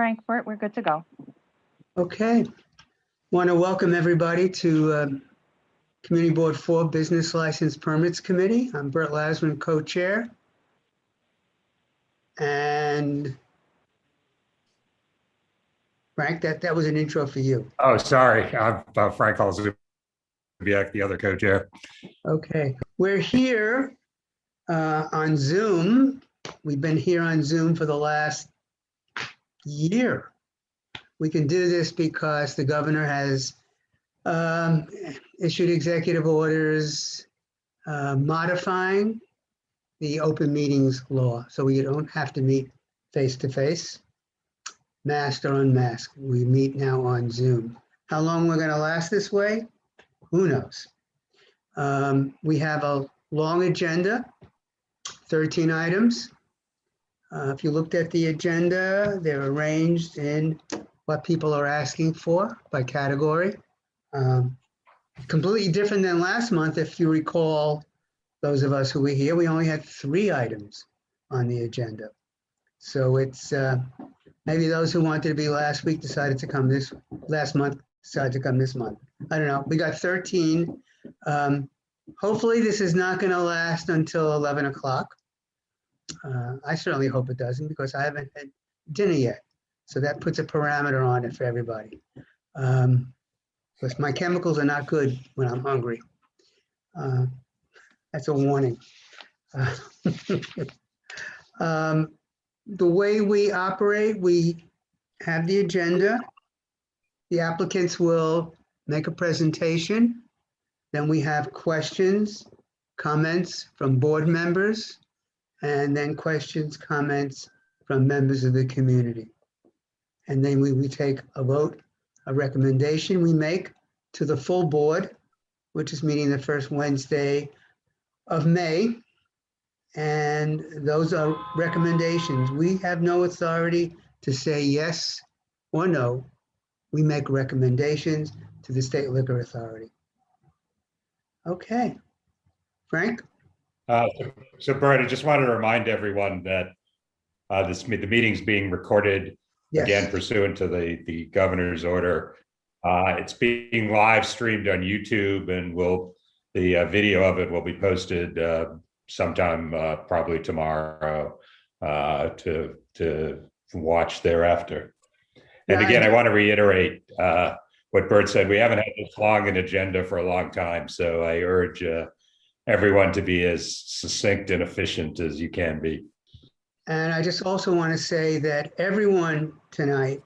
Frankfurt, we're good to go. Okay. Want to welcome everybody to Community Board 4 Business License Permits Committee. I'm Bert Lasman, co-chair. And Frank, that was an intro for you. Oh, sorry. I'm Frank Halzubiak, the other co-chair. Okay. We're here on Zoom. We've been here on Zoom for the last year. We can do this because the governor has issued executive orders modifying the open meetings law. So we don't have to meet face to face, masked or unmasked. We meet now on Zoom. How long we're going to last this way? Who knows? We have a long agenda, 13 items. If you looked at the agenda, they're arranged in what people are asking for by category. Completely different than last month. If you recall, those of us who were here, we only had 3 items on the agenda. So it's maybe those who wanted to be last week decided to come last month decided to come this month. I don't know. We got 13. Hopefully this is not going to last until 11 o'clock. I certainly hope it doesn't because I haven't had dinner yet. So that puts a parameter on it for everybody. Because my chemicals are not good when I'm hungry. That's a warning. The way we operate, we have the agenda. The applicants will make a presentation. Then we have questions, comments from board members, and then questions, comments from members of the community. And then we take a vote, a recommendation we make to the full board, which is meeting the first Wednesday of May. And those are recommendations. We have no authority to say yes or no. We make recommendations to the State Liquor Authority. Okay. Frank? So Bert, I just wanted to remind everyone that the meeting's being recorded. Yes. Again, pursuant to the governor's order. It's being live streamed on YouTube, and the video of it will be posted sometime probably tomorrow to watch thereafter. And Yeah, again, I want to reiterate what Bert said. We haven't had this long an agenda for a long time, so I urge everyone to be as succinct and efficient as you can be. And I just also want to say that everyone tonight,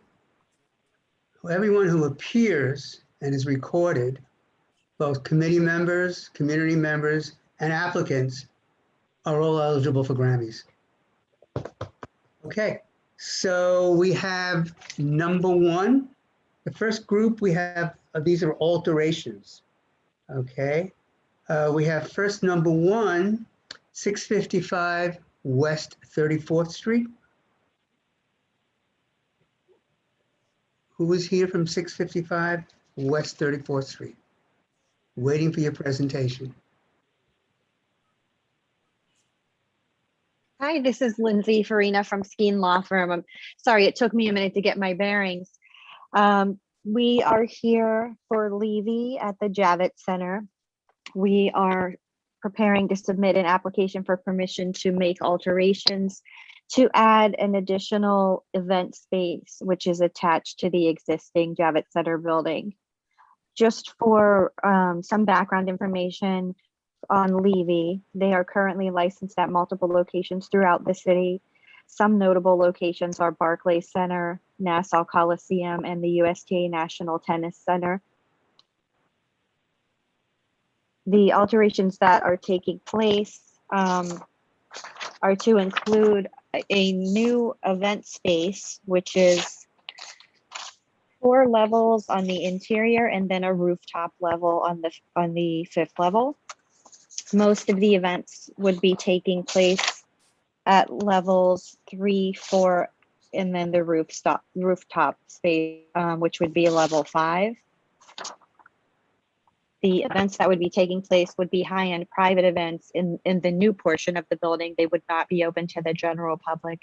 everyone who appears and is recorded, both committee members, community members, and applicants are all eligible for Grammys. Okay, so we have number 1. The first group we have, these are alterations. Okay, we have first number 1, 655 West 34th Street. Who is here from 655 West 34th Street? Waiting for your presentation. Hi, this is Lindsay Farina from Skeen Law Firm. I'm sorry, it took me a minute to get my bearings. We are here for Levy at the Javits Center. We are preparing to submit an application for permission to make alterations to add an additional event space, which is attached to the existing Javits Center building. Just for some background information on Levy, they are currently licensed at multiple locations throughout the city. Some notable locations are Barclays Center, Nassau Coliseum, and the USTA National Tennis Center. The alterations that are taking place are to include a new event space, which is 4 levels on the interior and then a rooftop level on the 5th level. Most of the events would be taking place at levels 3, 4, and then the rooftop space, which would be level 5. The events that would be taking place would be high-end private events in the new portion of the building. They would not be open to the general public.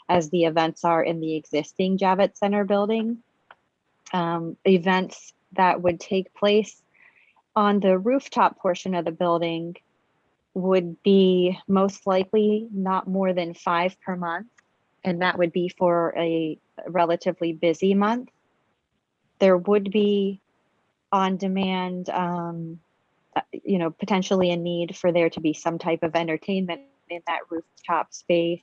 as the events are in the existing Javits Center building. Events that would take place on the rooftop portion of the building would be most likely not more than 5 per month, and that would be for a relatively busy month. There would be on demand, potentially a need for there to be some type of entertainment in that rooftop space.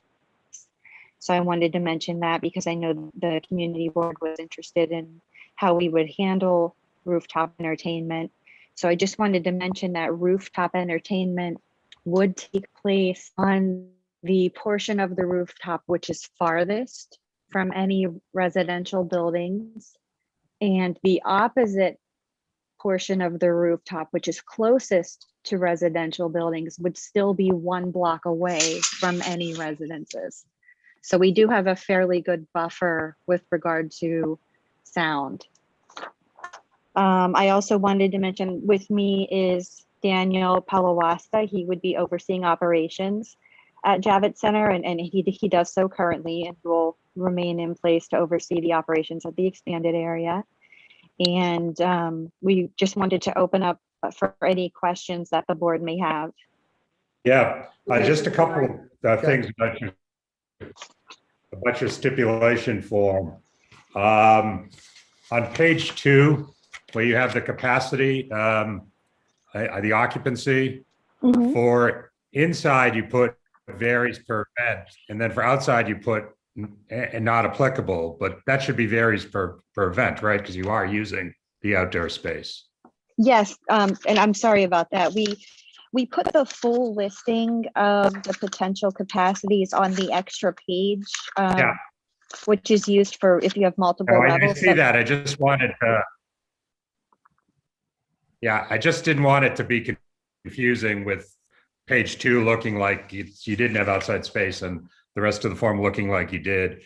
So I wanted to mention that because I know the community board was interested in how we would handle rooftop entertainment. So I just wanted to mention that rooftop entertainment would take place on the portion of the rooftop which is farthest from any residential buildings, and the opposite portion of the rooftop which is closest to residential buildings would still be 1 block away from any residences. So we do have a fairly good buffer with regard to sound. I also wanted to mention with me is Daniel Palawasta. He would be overseeing operations at Javits Center, and he does so currently and will remain in place to oversee the operations of the expanded area. And we just wanted to open up for any questions that the board may have. Yeah, just a couple of things about your stipulation form. On page 2, where you have the capacity, the occupancy, for inside you put varies per event, and then for outside you put and not applicable, but that should be varies per event, right? Because you are using the outdoor space. Yes, and I'm sorry about that. We put the full listing of the potential capacities on the extra page, which is used for if you have multiple levels. I see that. I just wanted to, I just didn't want it to be confusing with page 2 looking like you didn't have outside space and the rest of the form looking like you did.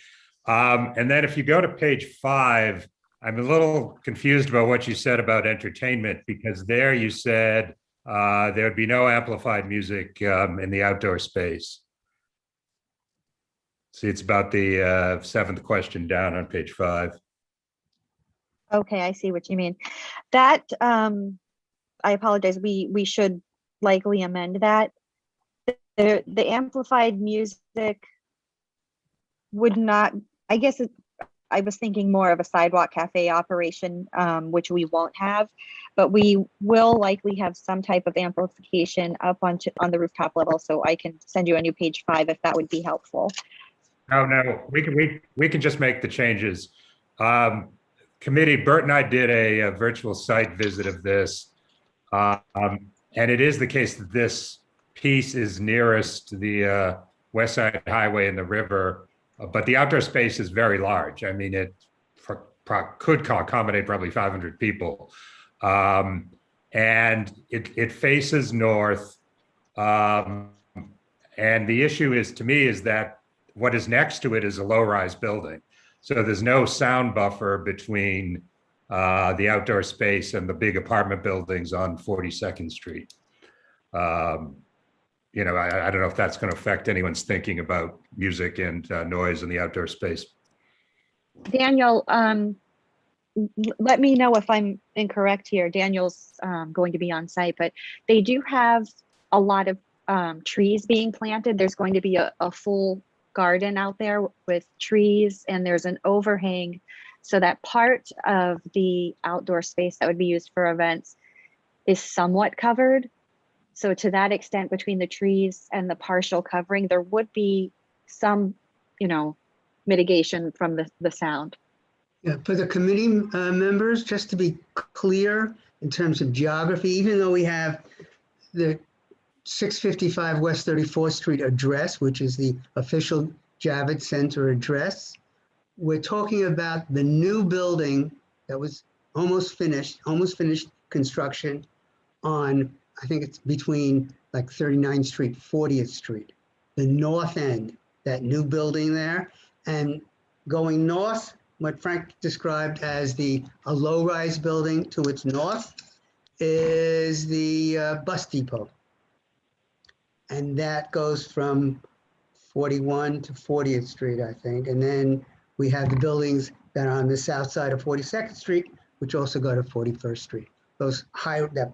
And then if you go to page 5, I'm a little confused about what you said about entertainment, because there you said there would be no amplified music in the outdoor space. See, it's about the 7th question down on page 5. Okay, I see what you mean. That, I apologize, we should likely amend that. The amplified music would not, I guess I was thinking more of a sidewalk cafe operation, which we won't have, but we will likely have some type of amplification up on the rooftop level. So I can send you a new page 5 if that would be helpful. No, we can just make the changes. Committee, Bert and I did a virtual site visit of this, and it is the case that this piece is nearest the West Side Highway and the river, but the outdoor space is very large. I mean, it could accommodate probably 500 people, and it faces north. And the issue is, to me, is that what is next to it is a low-rise building. So there's no sound buffer between the outdoor space and the big apartment buildings on 42nd Street. I don't know if that's going to affect anyone's thinking about music and noise in the outdoor space. Daniel, let me know if I'm incorrect here. Daniel's going to be on site, but they do have a lot of trees being planted. There's going to be a full garden out there with trees, and there's an overhang, so that part of the outdoor space that would be used for events is somewhat covered. So to that extent, between the trees and the partial covering, there would be some, mitigation from the sound. Yeah, for the committee members, just to be clear in terms of geography, even though we have the 655 West 34th Street address, which is the official Javits Center address, we're talking about the new building that was almost finished construction on, I think it's between like 39th Street, 40th Street, the north end, that new building there. And going north, what Frank described as a low-rise building to its north is the bus depot. And that goes from 41 to 40th Street, I think. And then we have the buildings that are on the south side of 42nd Street, which also go to 41st Street. That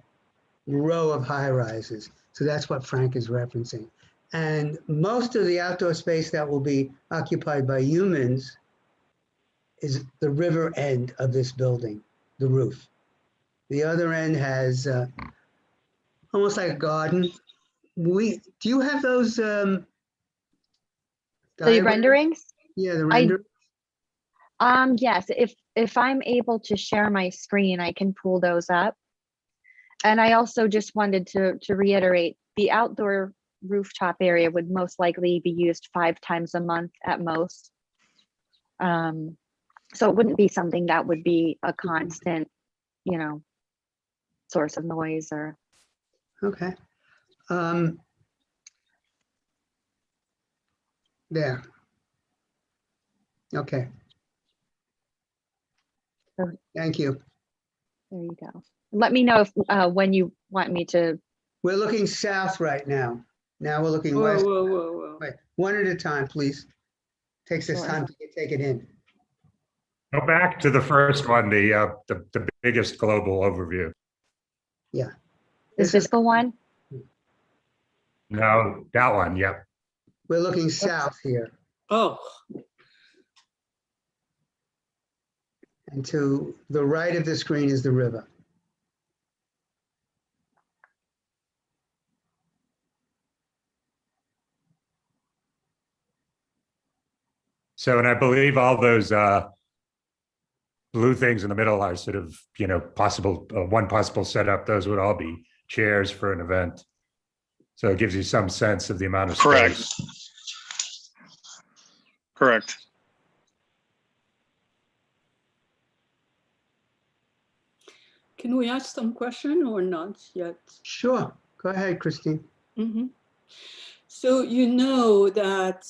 row of high rises. So that's what Frank is referencing. And most of the outdoor space that will be occupied by humans is the river end of this building, the roof. The other end has almost like a garden. Do you have those The diagrams? renderings? Yeah, the render. Yes, if I'm able to share my screen, I can pull those up. And I also just wanted to reiterate, the outdoor rooftop area would most likely be used 5 times a month at most. So it wouldn't be something that would be a constant, source of noise or. Okay. There. Okay. So- Thank you. There you go. Let me know if when you want me to. We're looking south right now. Now we're looking Whoa, west. whoa, whoa, whoa. Wait, one at a time, please. Takes us Sure. time to take it in. Go back to the first one, the biggest global overview. Yeah. Is this the one? No, that one, yep. We're looking south here. Oh, And to the right of the screen is the river. So, and I believe all those blue things in the middle are sort of, possible, one possible setup. Those would all be chairs for an event. So it gives you some sense of the amount of Correct. space. Correct. can we ask some question or not yet? Sure. Go ahead, Christine. So you know that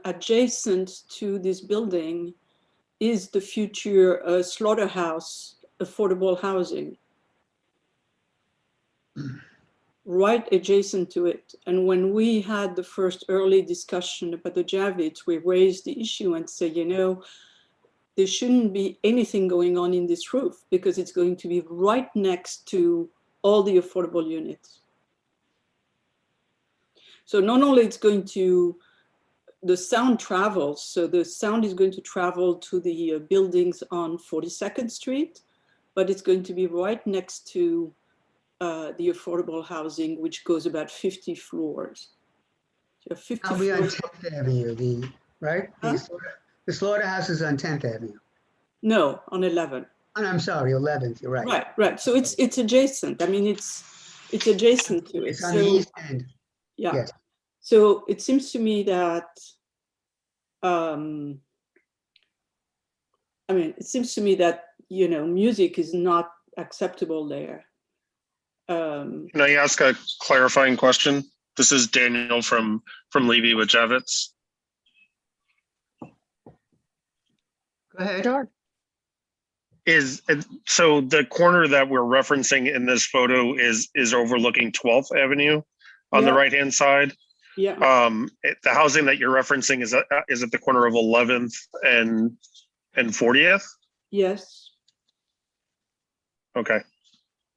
adjacent to this building is the future slaughterhouse affordable housing. Right adjacent to it. And when we had the first early discussion about the Javits, we raised the issue and said, there shouldn't be anything going on in this roof because it's going to be right next to all the affordable units. So not only it's going to, the sound travels, so the sound is going to travel to the buildings on 42nd Street, but it's going to be right next to the affordable housing, which goes about 50 floors. So 50 I'll be on floors. 10th Avenue, right? Huh? The slaughterhouse is on 10th Avenue. No, on 11. And I'm sorry, 11th, you're right. Right. So it's adjacent. I mean, it's adjacent to it. It's on the So, east end. yeah. Yes. So it seems to me that, music is not acceptable there. Can I ask a clarifying question? This is Daniel from Levy with Javits. Go ahead. Sure. So the corner that we're referencing in this photo is overlooking 12th Avenue on the Yeah. right-hand side. Yeah. The housing that you're referencing is at the corner of 11th and 40th? Yes. Okay,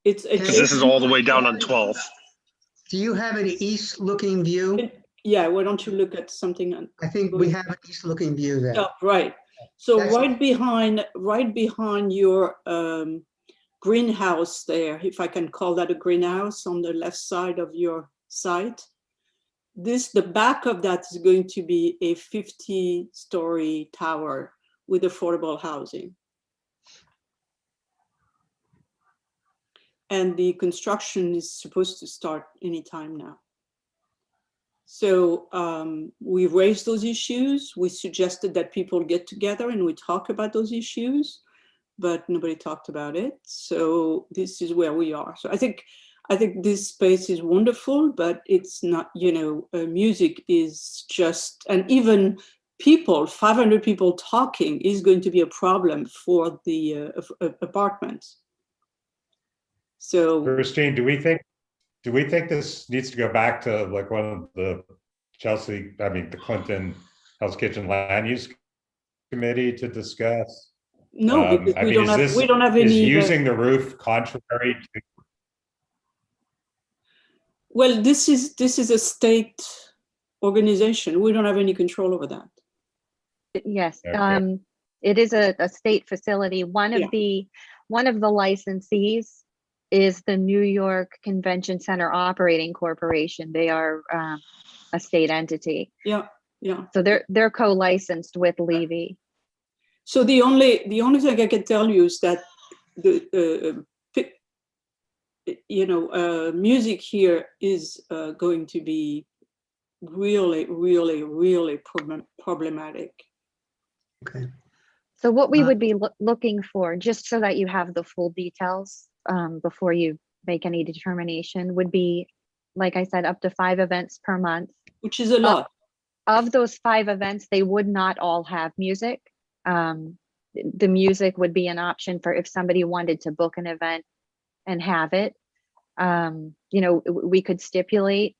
It's because this is all the way down on 12th. Do you have an east-looking view? Yeah. Why don't you look at something on? I think we have an east-looking view there. Yeah, right. So That's- right behind your greenhouse there, if I can call that a greenhouse on the left side of your site, the back of that is going to be a 50-story tower with affordable housing. And the construction is supposed to start anytime now. So we raised those issues. We suggested that people get together and we talk about those issues, but nobody talked about it. So this is where we are. So I think this space is wonderful, but it's not, music is just, and even 500 people talking is going to be a problem for the apartments. So Christine, do we think this needs to go back to like one of the Chelsea, I mean, the Clinton Hell's Kitchen Land Use Committee to discuss? No, because I mean, we don't have is any. using the roof contrary to? Well, this is a state organization. We don't have any control over that. Yes, Okay. it is a state facility. One of the licensees is the New York Convention Center Operating Corporation. They are a state entity. Yeah, yeah. So they're co-licensed with Levy. So the only thing I can tell you is that the music here is going to be really, really, really problematic. Okay. So what we would be looking for, just so that you have the full details before you make any determination, would be, like I said, up to 5 events per month. Which is a lot. Of those 5 events, they would not all have music. The music would be an option for if somebody wanted to book an event and have it. We could stipulate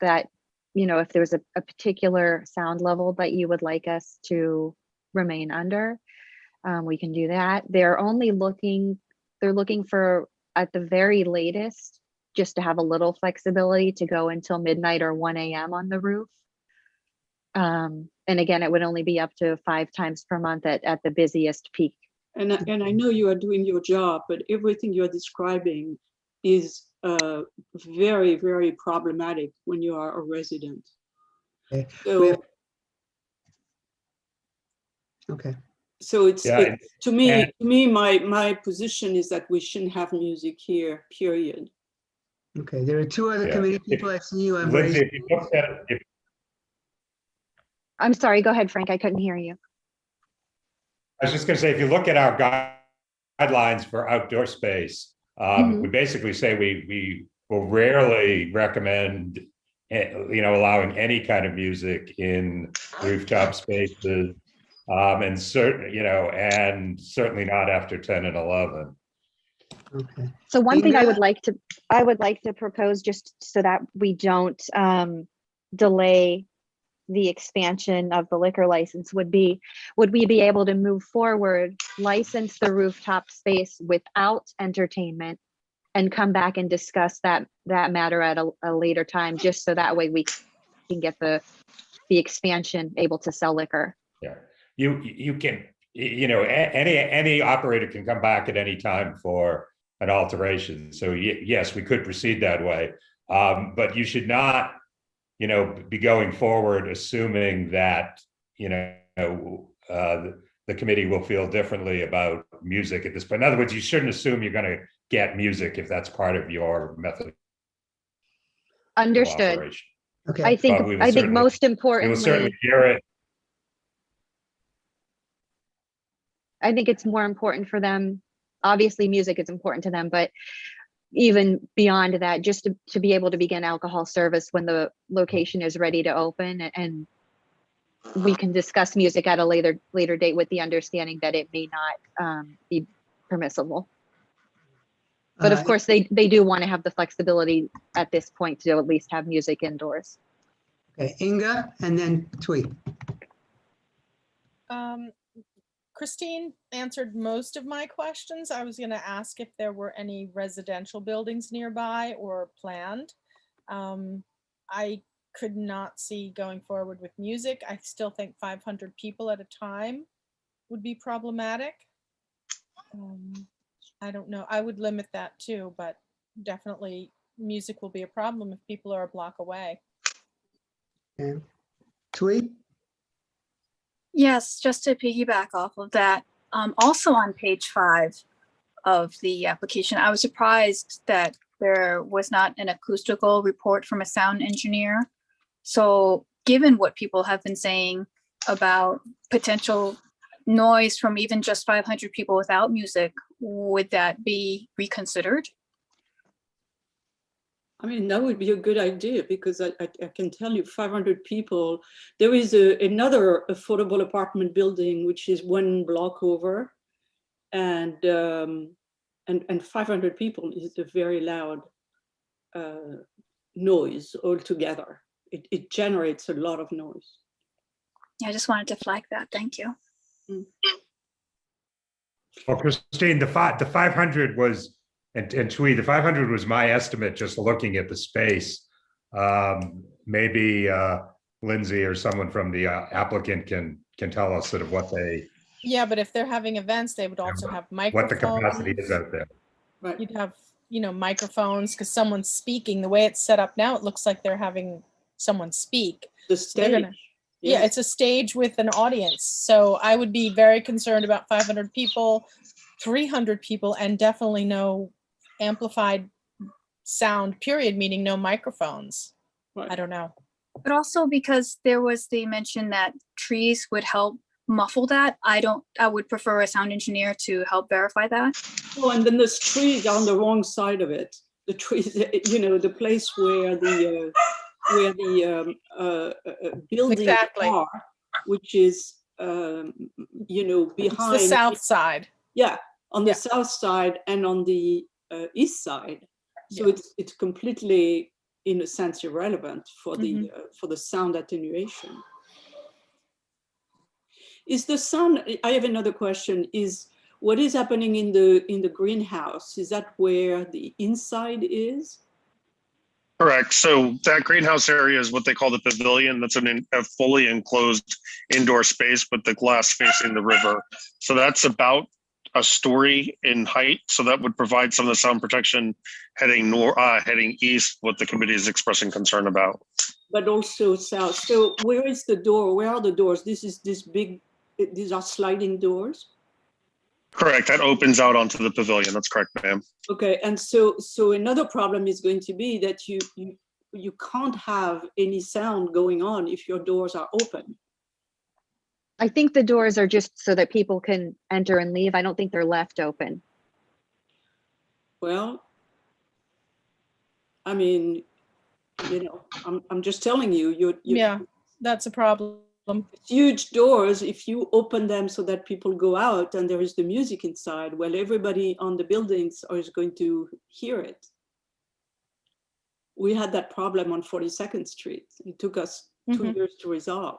that, if there's a particular sound level that you would like us to remain under, we can do that. They're looking for, at the very latest, just to have a little flexibility to go until midnight or 1 a.m. on the roof. And again, it would only be up to 5 times per month at the busiest peak. And I know you are doing your job, but everything you're describing is very, very problematic when you are a resident. Okay. So, Okay. so it's Yeah, to me, my position is that we shouldn't have music here, period. Okay. There are 2 other Yeah. committee people I see you. Lindsay, if you look at it, I'm sorry, go ahead, Frank, I couldn't hear you. I was just going to say, if you look at our guidelines for outdoor space, we basically say we will rarely recommend, allowing any kind of music in rooftop spaces, and certainly not after 10 and 11. Okay. So one thing I Inga? would like to propose, just so that we don't delay the expansion of the liquor license, would we be able to move forward, license the rooftop space without entertainment, and come back and discuss that matter at a later time, just so that way we can get the expansion able to sell liquor? Yeah, you can, any operator can come back at any time for an alteration. So yes, we could proceed that way, but you should not, be going forward assuming that, the committee will feel differently about music at this point. In other words, you shouldn't assume you're going to get music if that's part of your method. Understood. Okay. I think most importantly, we will certainly hear it. I think it's more important for them. Obviously, music is important to them, but even beyond that, just to be able to begin alcohol service when the location is ready to open, and we can discuss music at a later date with the understanding that it may not be permissible. But of course, they do want to have the flexibility at this point to at least have music indoors. Okay, Inga, and then Tweet. Christine answered most of my questions. I was going to ask if there were any residential buildings nearby or planned. I could not see going forward with music. I still think 500 people at a time would be problematic. I don't know. I would limit that too, but definitely music will be a problem if people are a block away. Okay. Tweet. Yes, just to piggyback off of that, also on page 5 of the application, I was surprised that there was not an acoustical report from a sound engineer. So given what people have been saying about potential noise from even just 500 people without music, would that be reconsidered? I mean, that would be a good idea, because I can tell you 500 people. There is another affordable apartment building, which is 1 block over, and 500 people is a very loud noise altogether. it generates a lot of noise. Yeah, I just wanted to flag that. Thank you. Well, Christine, the 500 was, and Chui, the 500 was my estimate, just looking at the space. Maybe Lindsay or someone from the applicant can tell us sort of what they, Yeah, but if they're having events, they would also have what the capacity is microphones. out there. Right. You'd have, you know, microphones because someone's speaking. The way it's set up now, it looks like they're having someone speak. The So they're stage. gonna, yeah, it's a stage with an audience. So I would be very concerned about 500 people, 300 people, and definitely no amplified sound, period, meaning no microphones. Right. I don't know. But also because there was the mention that trees would help muffle that. I would prefer a sound engineer to help verify that. Oh, and then there's trees on the wrong side of it. The trees, you know, the place where the buildings Exactly. are, which is, you know, It's behind. the south side. Yeah, on the Yeah. south side and on the east side. So Yeah. it's completely, in a sense, irrelevant for the sound attenuation. Is the sound? I have another question. Is what is happening in the greenhouse? Is that where the inside is? Correct. So that greenhouse area is what they call the pavilion. That's a fully enclosed indoor space with the glass facing the river. So that's about a story in height. So that would provide some of the sound protection heading east, what the committee is expressing concern about. But also south. So where is the door? Where are the doors? These are sliding doors? Correct. That opens out onto the pavilion. That's correct, ma'am. Okay, and so another problem is going to be that you can't have any sound going on if your doors are open. I think the doors are just so that people can enter and leave. I don't think they're left open. Well, I mean, you know, I'm just telling you, Yeah, that's a problem. huge doors, if you open them so that people go out and there is the music inside, well, everybody on the buildings is going to hear it. We had that problem on 42nd Street. It took us 2 years to resolve.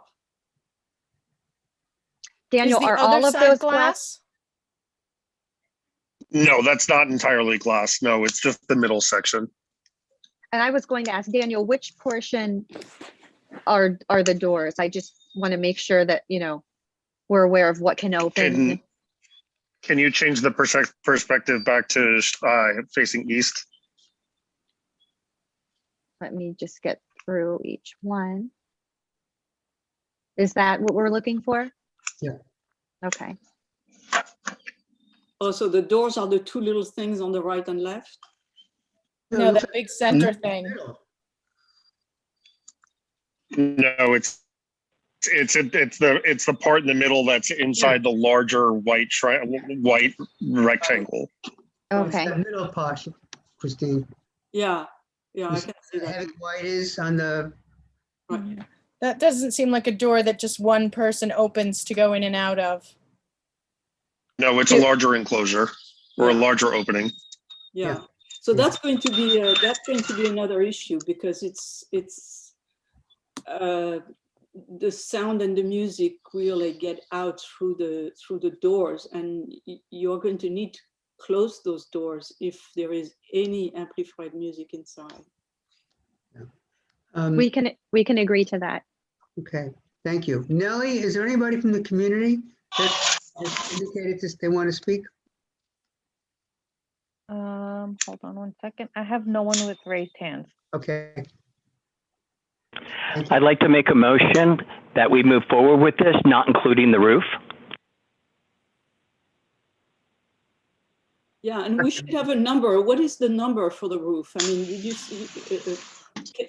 Daniel, Is the are other all of side those glass? No, that's not entirely glass. No, it's just the middle section. And I was going to ask Daniel, which portion are the doors? I just want to make sure that, you know, we're aware of what can open. Can you change the perspective back to facing east? Let me just get through each one. Is that what we're looking for? Yeah. Okay. Also, the doors are the two little things on the right and left. No, that big center thing. No, it's the part in the middle that's inside the larger white rectangle. Okay. It's that middle part, Christine. Yeah, I You can see Heavy that. white is on the, Right. That doesn't seem like a door that just one person opens to go in and out of. No, it's a larger enclosure or a Yeah. larger opening. Yeah. So that's going to be another issue because it's the sound and the music really get out through the doors, and you're going to need to close those doors if there is any amplified music inside. We can agree to that. okay, thank you. Nellie, is there anybody from the community that has indicated this, they want to speak? Hold on one second. I have no one with raised hands. Okay. Thank you. I'd like to make a motion that we move forward with this, not including the roof. Yeah, and we should have a number. What is the number for the roof? I mean, did you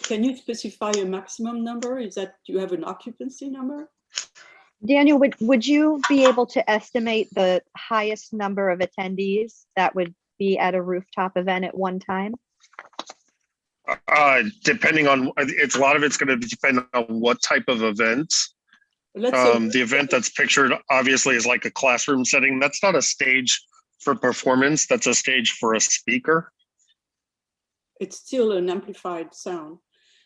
can you specify a maximum number? Is that you have an occupancy number? Daniel, would you be able to estimate the highest number of attendees that would be at a rooftop event at one time? Depending on, a lot of it's going to depend on what type of event. Let's say The event that's pictured obviously is like a classroom setting. That's not a stage for performance. That's a stage for a speaker. it's still an amplified sound.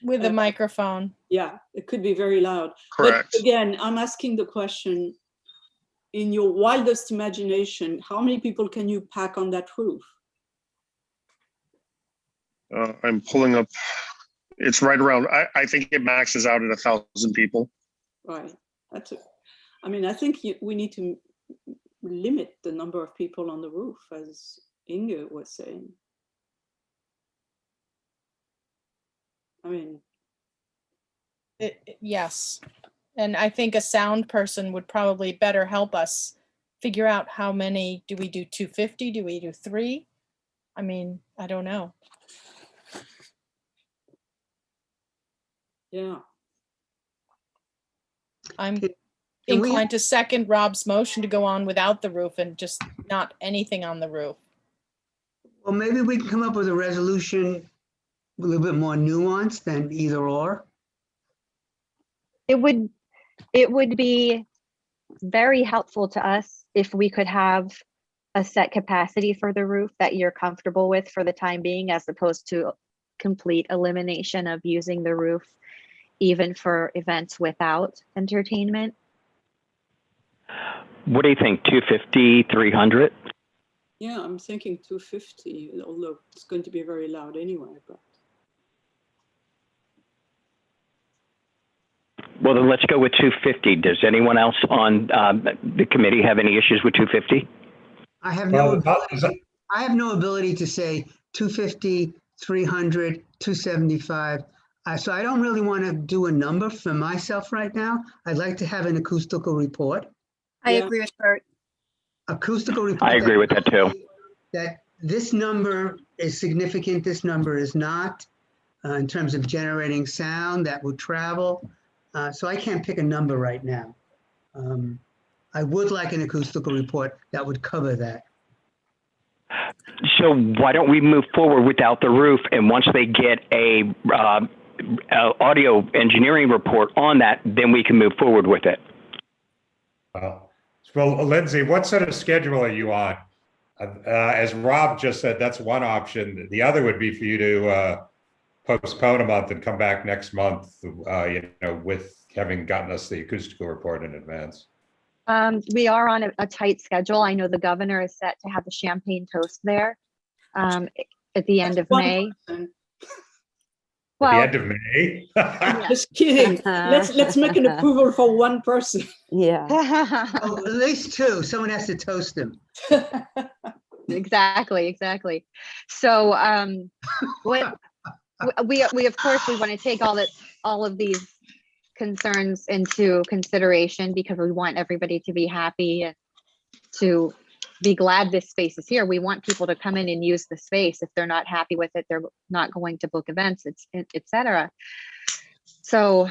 With a microphone. Yeah, it could be very loud. Correct. But again, I'm asking the question, in your wildest imagination, how many people can you pack on that roof? I'm pulling up, it's right around, I think it maxes out at 1,000 people. Right. That's it. I mean, I think we need to limit the number of people on the roof, as Inge was saying. I mean, Yes. And I think a sound person would probably better help us figure out how many. Do we do 250? Do we do 3? I mean, I don't know. yeah. I'm Can we- inclined to second Rob's motion to go on without the roof and just not anything on the roof. Well, maybe we can come up with a resolution a little bit more nuanced than either or. It would be very helpful to us if we could have a set capacity for the roof that you're comfortable with for the time being, as opposed to complete elimination of using the roof, even for events without entertainment. What do you think, 250, 300? Yeah, I'm thinking 250, although it's going to be very loud anyway. But Well, then let's go with 250. Does anyone else on the committee have any issues with 250? I have no Well, ability, I have no ability to say 250, 300, 275. So I don't really want to do a number for myself right now. I'd like to have an acoustical report. I Yeah. agree with Bert. Acoustical report. I agree with that too. That this number is significant, this number is not, in terms of generating sound that would travel. So I can't pick a number right now. I would like an acoustical report that would cover that. So why don't we move forward without the roof, and once they get a audio engineering report on that, then we can move forward with it. Well, Lindsay, what sort of schedule are you on? As Rob just said, that's one option. The other would be for you to postpone a month and come back next month, with having gotten us the acoustical report in advance. We are on a tight schedule. I know the governor is set to have a champagne toast there at the end of one May. person. At the Well, end of May? Just kidding. Let's make an approval for one person. Yeah. Oh, at least two, someone has to toast them. exactly. So what we of course we want to take all of these concerns into consideration, because we want everybody to be happy and to be glad this space is here. We want people to come in and use the space. If they're not happy with it, they're not going to book events, etc. So,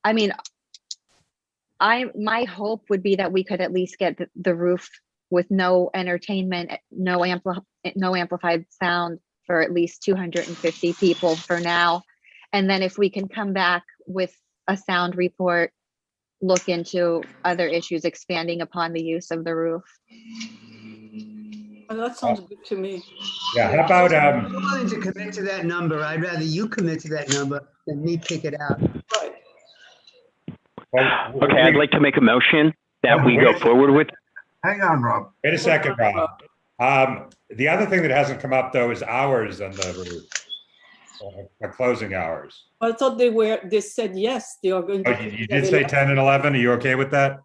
I mean, my hope would be that we could at least get the roof with no entertainment, no amplified sound for at least 250 people for now. And then if we can come back with a sound report, look into other issues, expanding upon the use of the roof. Well, that sounds good to me. Yeah, how about, I'm willing to commit to that number. I'd rather you commit to that number than me pick it out. Right. Okay, I'd like to make a motion that we go forward with. Hang on, Rob. Wait a second, Rob. The other thing that hasn't come up, though, is hours on the roof, closing hours. I thought they said yes, they are going Oh, to. you did say 10 and 11. Are you okay with that?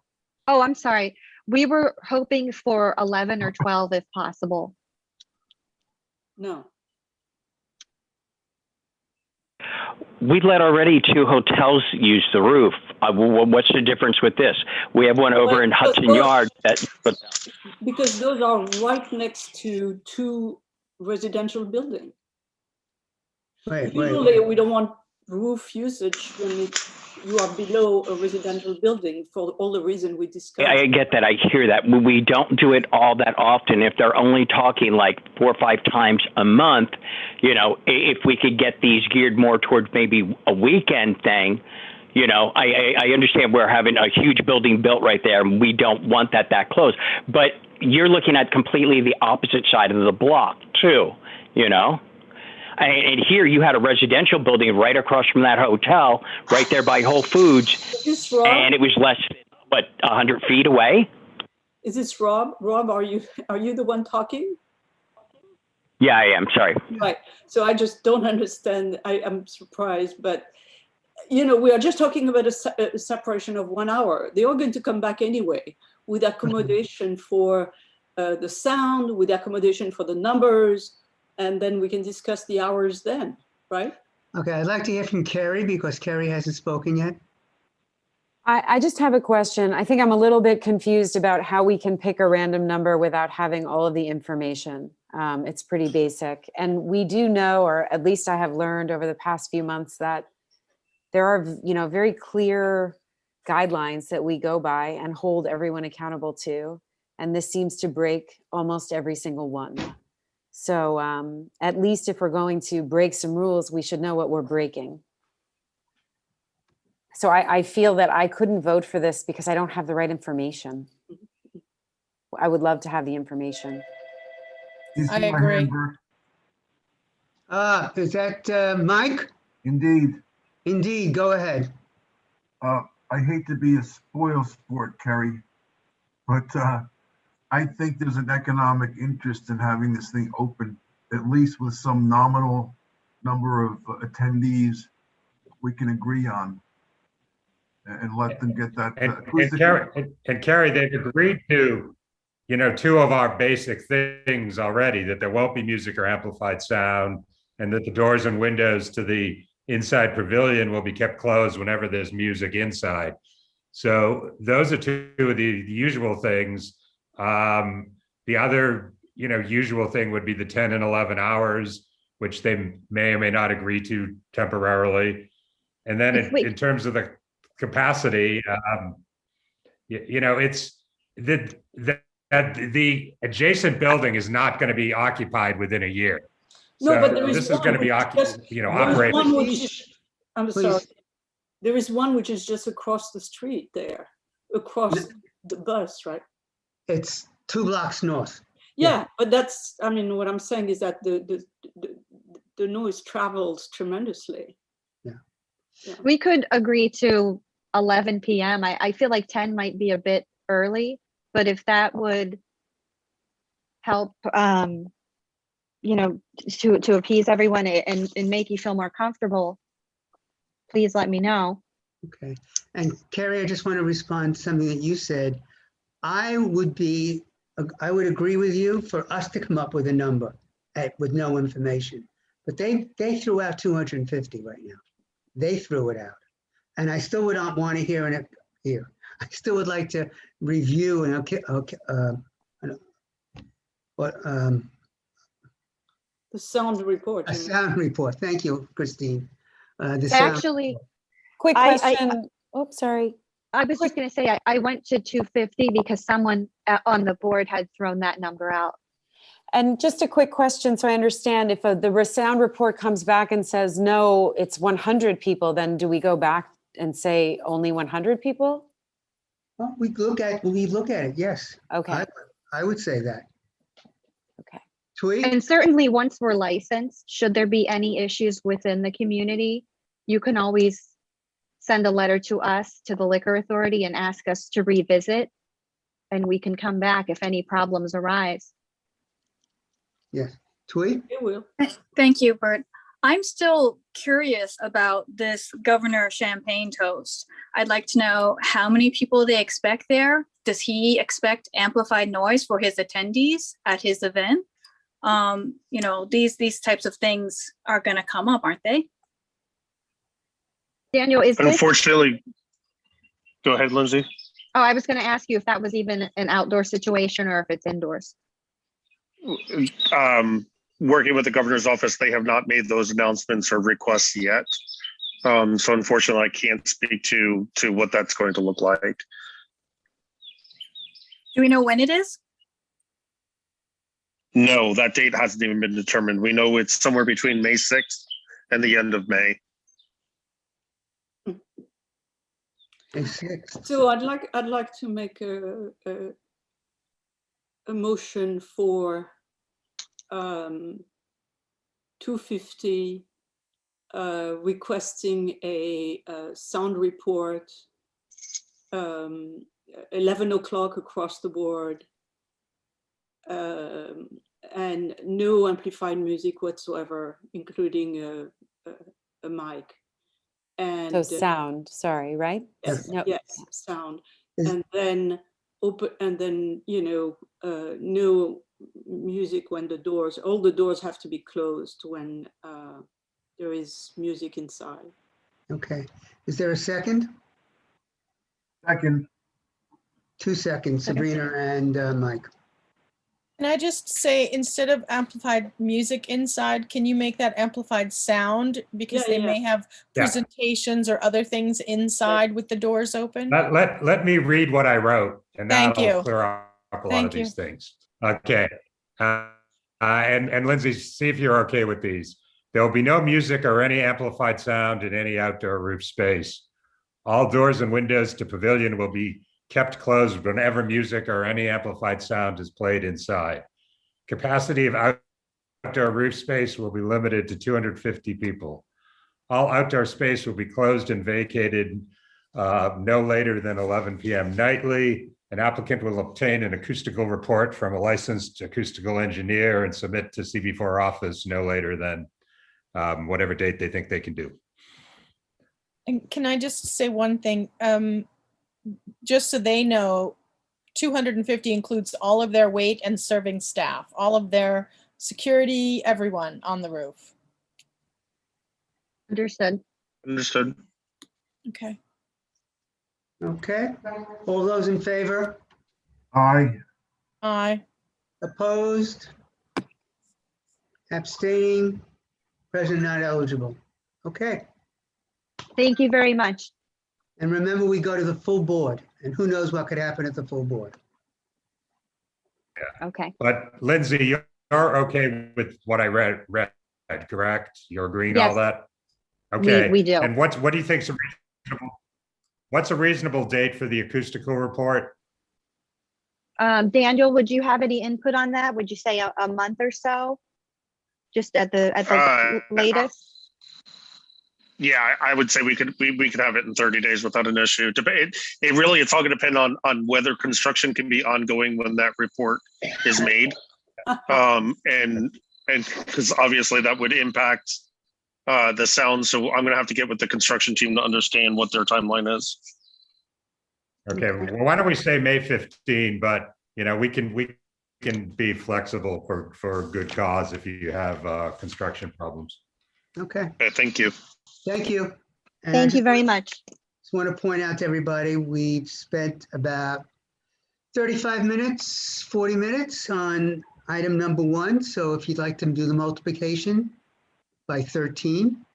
Oh, I'm sorry. We were hoping for 11 or 12 if possible. No. We let already 2 hotels use the roof. What's the difference with this? We have one over in Hudson Yard. Because those are right next to 2 residential buildings. Wait. Usually we don't want roof usage when you are below a residential building for all the reasons we discussed. I get that. I hear that. We don't do it all that often. If they're only talking like 4 or 5 times a month, if we could get these geared more towards maybe a weekend thing, I understand we're having a huge building built right there, and we don't want that close. But you're looking at completely the opposite side of the block too, And here you had a residential building right across from that hotel, right there by Whole Foods, Is this Rob? and it was less than, what, 100 feet away? Is this Rob? Rob, are you the one talking? Yeah, I am. Sorry. Right. So I just don't understand. I'm surprised, but you know, we are just talking about a separation of 1 hour. They are going to come back anyway with accommodation for the sound, with accommodation for the numbers, and then we can discuss the hours then, right? Okay, I'd like to hear from Carrie because Carrie hasn't spoken yet. I just have a question. I think I'm a little bit confused about how we can pick a random number without having all of the information. It's pretty basic. And we do know, or at least I have learned over the past few months, that there are, you know, very clear guidelines that we go by and hold everyone accountable to. And this seems to break almost every single one. So at least if we're going to break some rules, we should know what we're breaking. So I feel that I couldn't vote for this because I don't have the right information. I would love to have the information. I agree. Is that Mike? Indeed. Indeed, go ahead. I hate to be a spoil sport, Kerry, but I think there's an economic interest in having this thing open, at least with some nominal number of attendees we can agree on, and let them get that. And Carrie, they've agreed to, you know, two of our basic things already, that there won't be music or amplified sound, and that the doors and windows to the inside pavilion will be kept closed whenever there's music inside. So those are two of the usual things. The other, you know, usual thing would be the 10 and 11 hours, which they may or may not agree to temporarily. And then in terms of the capacity, you know, it's the adjacent building is not going to be occupied within a year. No, So but there is this is going to be occupied, you know, operated. I'm sorry. There is one which is just across the street there, across the bus, right? It's 2 blocks north. Yeah, but that's, I mean, what I'm saying is that the noise travels tremendously. Yeah. We could agree to 11 p.m. I feel like 10 might be a bit early, but if that would help, you know, to appease everyone and make you feel more comfortable, please let me know. Okay. And Carrie, I just want to respond to something that you said. I would agree with you for us to come up with a number with no information, but they threw out 250 right now. They threw it out, and I still would not want to hear it here. I still would like to review and The sound report. A sound report. Thank you, Christine. Actually, quick question. Oops, sorry. I was just going to say, I went to 250 because someone on the board had thrown that number out. And just a quick question, so I understand, if the sound report comes back and says, no, it's 100 people, then do we go back and say only 100 people? Well, we look at it, yes. Okay. I would say that. Okay. Tweet? And certainly once we're licensed, should there be any issues within the community, you can always send a letter to us, to the liquor authority, and ask us to revisit, and we can come back if any problems arise. Yes. Tweet? It will. Thank you, Bert. I'm still curious about this Governor Champagne toast. I'd like to know how many people they expect there. Does he expect amplified noise for his attendees at his event? You know, these types of things are going to come up, aren't they? Daniel, is this? Unfortunately, go ahead, Lindsay. Oh, I was going to ask you if that was even an outdoor situation or if it's indoors. Working with the governor's office, they have not made those announcements or requests yet. So unfortunately, I can't speak to what that's going to look like. Do we know when it is? No, that date hasn't even been determined. We know it's somewhere between May 6th and the end of May. May 6th. So I'd like to make a motion for 250 requesting a sound report, 11 o'clock across the board, and no amplified music whatsoever, including a mic. And So sound, sorry, right? yes, No. yes, sound. Is- And then no music when all the doors have to be closed when there is music inside. Okay. Is there a second? Second, 2 seconds, Sabrina and Mike. Can I just say, instead of amplified music inside, can you make that amplified sound? Because Yeah, they yeah. may have Yeah. presentations or other things inside with the doors open. Let me read what I wrote, and Thank that'll you. clear up a lot Thank of you. these things. Okay. And Lindsay, see if you're okay with these. There will be no music or any amplified sound in any outdoor roof space. All doors and windows to pavilion will be kept closed whenever music or any amplified sound is played inside. Capacity of outdoor roof space will be limited to 250 people. All outdoor space will be closed and vacated no later than 11 p.m. nightly. An applicant will obtain an acoustical report from a licensed acoustical engineer and submit to CB4 office no later than whatever date they think they can do. And can I just say one thing? Just so they know, 250 includes all of their wait and serving staff, all of their security, everyone on the roof. Understood. Understood. Okay. Okay. All those in favor? aye. Aye. Opposed? Abstaining? Present not eligible. Okay. Thank you very much. And remember, we go to the full board, and who knows what could happen at the full board. Okay. But Lindsay, you're okay with what I read, correct? You're agreeing all Yes. that? Okay. We do. And what do you think's a reasonable, what's a reasonable date for the acoustical report? Daniel, would you have any input on that? Would you say a month or so? Just at the latest? Yeah, I would say we could have it in 30 days without an issue. It's all going to depend on whether construction can be ongoing when that report is made. And because obviously that would impact the sound. So I'm going to have to get with the construction team to understand what their timeline is. Okay, well, why don't we say May 15, but we can be flexible for good cause if you have construction problems. Okay, Okay, thank you. thank you. And Thank you very much. Just want to point out to everybody, we've spent about 35 minutes, 40 minutes on item number 1. So if you'd like to do the multiplication by 13,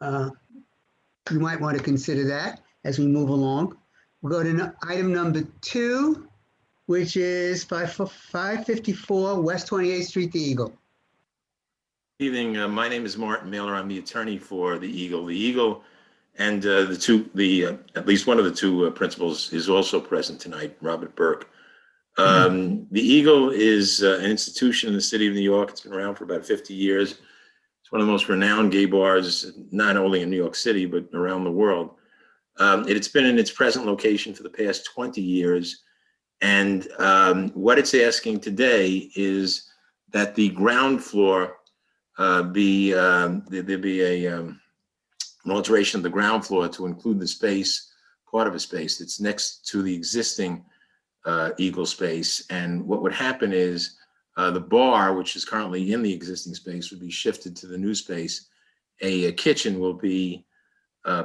you might want to consider that as we move along. We'll go to item number 2, which is 554 West 28th Street, the Eagle. Evening. My name is Martin Mailer. I'm the attorney for the Eagle. The Eagle and at least one of the two principals is also present tonight, Robert Burke. The Eagle is an institution in the city of New York. It's been around for about 50 years. It's one of the most renowned gay bars, not only in New York City, but around the world. It's been in its present location for the past 20 years. And what it's asking today is that the ground floor there be an alteration of the ground floor to include the space, part of a space that's next to the existing Eagle space. And what would happen is the bar, which is currently in the existing space, would be shifted to the new space. A kitchen will be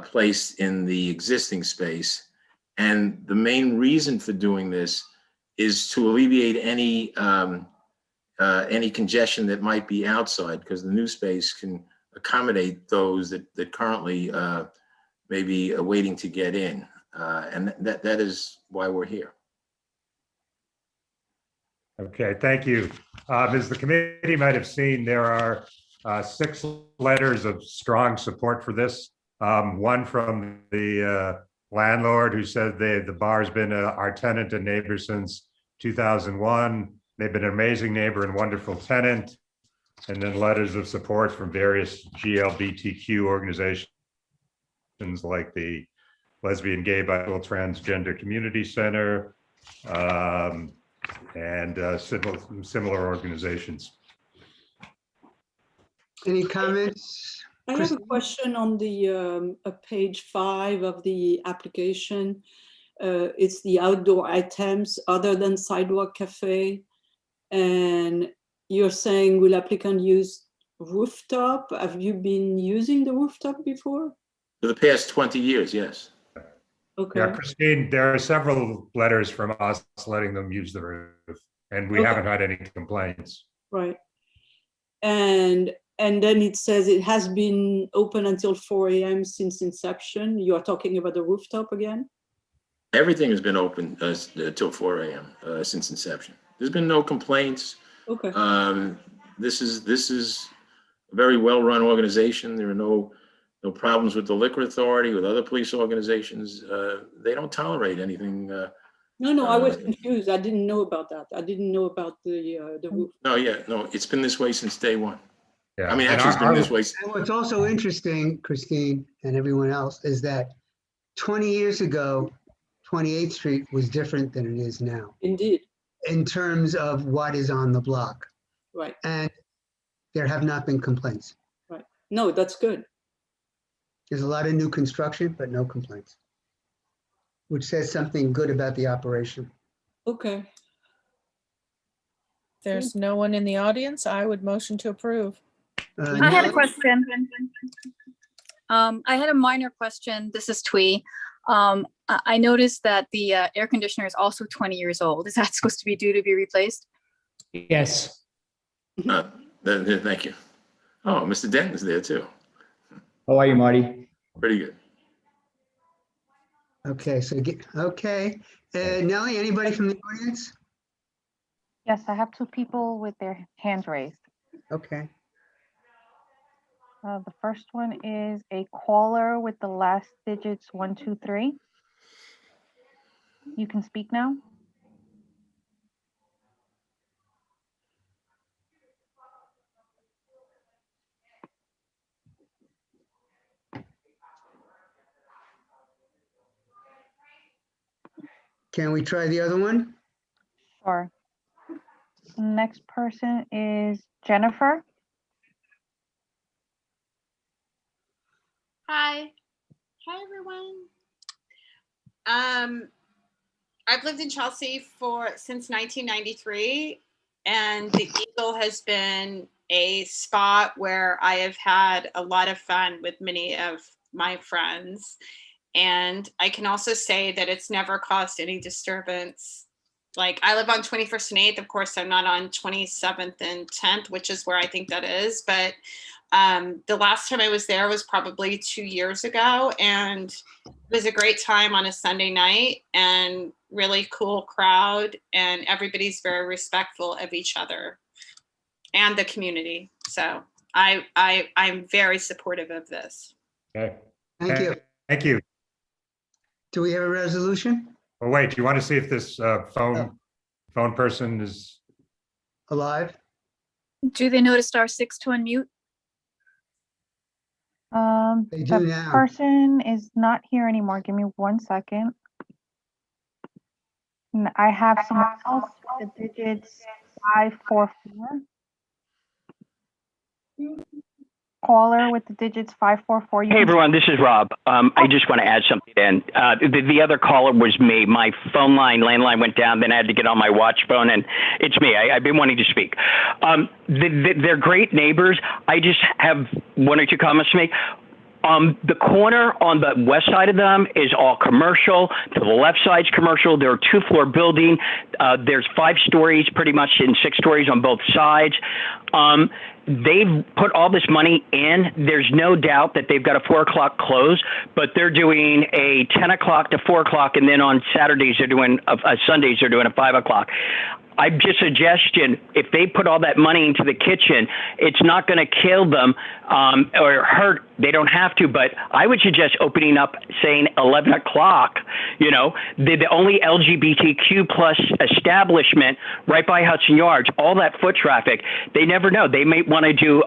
placed in the existing space. And the main reason for doing this is to alleviate any congestion that might be outside, because the new space can accommodate those that currently may be waiting to get in. And that is why we're here. Okay, thank you. As the committee might have seen, there are 6 letters of strong support for this. One from the landlord, who said the bar's been our tenant and neighbor since 2001. They've been an amazing neighbor and wonderful tenant. And then letters of support from various GLBTQ organizations like the Lesbian, Gay, Bisexual, Transgender Community Center, and similar organizations. Any comments? I have a Christine? question on the page 5 of the application. It's the outdoor items other than Sidewalk Cafe. And you're saying, will applicant use rooftop? Have you been using the rooftop before? For the past 20 years, yes. Okay. Yeah, Christine, there are several letters from us letting them use the roof, and we Okay. haven't had any complaints. Right. And then it says it has been open until 4 a.m. since inception. You are talking about the rooftop again? Everything has been open till 4 a.m. Since inception. There's been no complaints. Okay. This is a very well-run organization. There are no problems with the liquor authority, with other police organizations. They don't tolerate anything. No, I was confused. I didn't know about that. I didn't know about the roof. No, it's been this way since day one. Yeah. I mean, And actually, it's been this way. And what's also interesting, Christine and everyone else, is that 20 years ago, 28th Street was different than it is now Indeed. in terms of what is on the block. Right. And there have not been complaints. Right. No, that's good. There's a lot of new construction, but no complaints, which says something good about the operation. Okay. There's no one in the audience. I would motion to approve. I had a Nellie? question. I had a minor question. This is Twee. I noticed that the air conditioner is also 20 years old. Is that supposed to be due to be replaced? Yes. Thank you. Oh, Mr. Denton's there too. How are you, Marty? Pretty good. Okay, okay. Nellie, anybody from the audience? Yes, I have two people with their hands raised. Okay. The first one is a caller with the last digits 123. You can speak now. Can we try the other one? Sure. Next person is Jennifer. Hi. Hi, everyone. I've lived in Chelsea since 1993, and the Eagle has been a spot where I have had a lot of fun with many of my friends. And I can also say that it's never caused any disturbance. Like, I live on 21st and 8th. Of course, I'm not on 27th and 10th, which is where I think that is. But the last time I was there was probably 2 years ago. And it was a great time on a Sunday night, and really cool crowd. And everybody's very respectful of each other and the community. So I'm very supportive of this. Okay. Thank you. Thank you. Do we have a resolution? Well, wait, do you want to see if this phone person is? Alive? Do they know to star 6 to unmute? They do The now. person is not here anymore. Give me 1 second. I have someone else with the digits 544. Caller with the digits 544. Hey everyone, this is Rob. I just want to add something in. The other caller was me. My landline went down, then I had to get on my watch phone, and it's me. I've been wanting to speak. They're great neighbors. I just have one or two comments to make. The corner on the west side of them is all commercial. To the left side's commercial. They're a 2-floor building. There's 5 stories, pretty much, and 6 stories on both sides. They've put all this money in. There's no doubt that they've got a 4 o'clock close, but they're doing a 10 o'clock to 4 o'clock, and then on Saturdays they're doing Sundays they're doing a 5 o'clock. I'm just suggesting if they put all that money into the kitchen, it's not going to kill them or hurt. They don't have to, but I would suggest opening up, saying 11 o'clock. You know, the only LGBTQ plus establishment right by Hudson Yards, all that foot traffic. They never know. They may want to do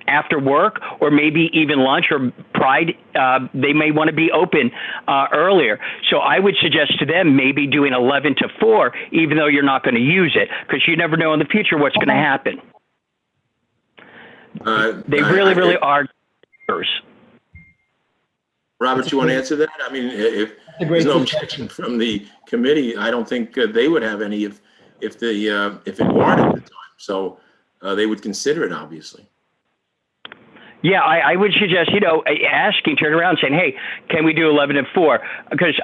after work or maybe even lunch or Pride. They may want to be open earlier. So I would suggest to them maybe doing 11 to 4, even though you're not going to use it, because you never know in the future what's going to happen. They really are. Robert, you want to answer that? I mean, if there's no objection from the committee, I don't think they would have any if it warranted the time. So they would consider it, obviously. Yeah, I would suggest, you know, asking, turn around saying, hey, can we do 11 and 4? Because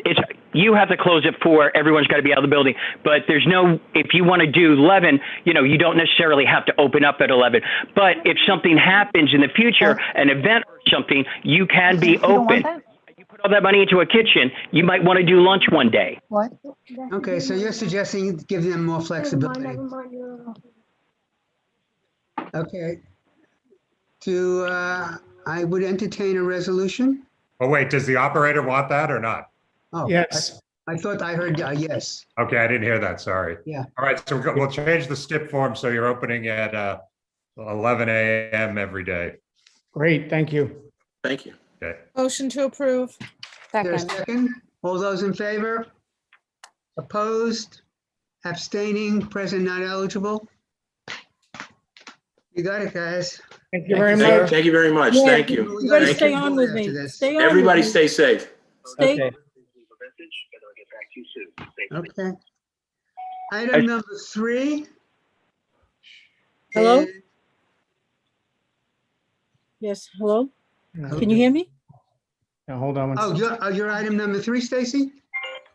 it's, you have to close at 4. Everyone's got to be out of the building. But there's no, if you want to do 11, you know, you don't necessarily have to open up at 11. But if something happens in the future, an event or something, you can be open. You put all that money into a kitchen, you might want to do lunch one day. What? Okay, so you're suggesting give them more flexibility. Okay. I would entertain a resolution. Oh, wait, does the operator want that or not? Oh, Yes. I thought I heard yes. Okay, I didn't hear that, sorry. Yeah. All right, so we'll change the STIP form so you're opening at 11 a.m. every day. Great, thank you. Thank you. Okay. Motion to approve. There's a Second. second. All those in favor? Opposed? Abstaining? Present not eligible? You got it, guys. Thank you very Thank much. thank you very much. Yeah. Thank you. We You gotta better Thank stay you. on with me. After this. Stay on. Everybody with me. stay safe. Stay. Okay. Okay. Item number 3. Hello? is- Yes, hello? Okay. Can you hear me? Now, hold on one Oh, second. your item number 3, Stacy?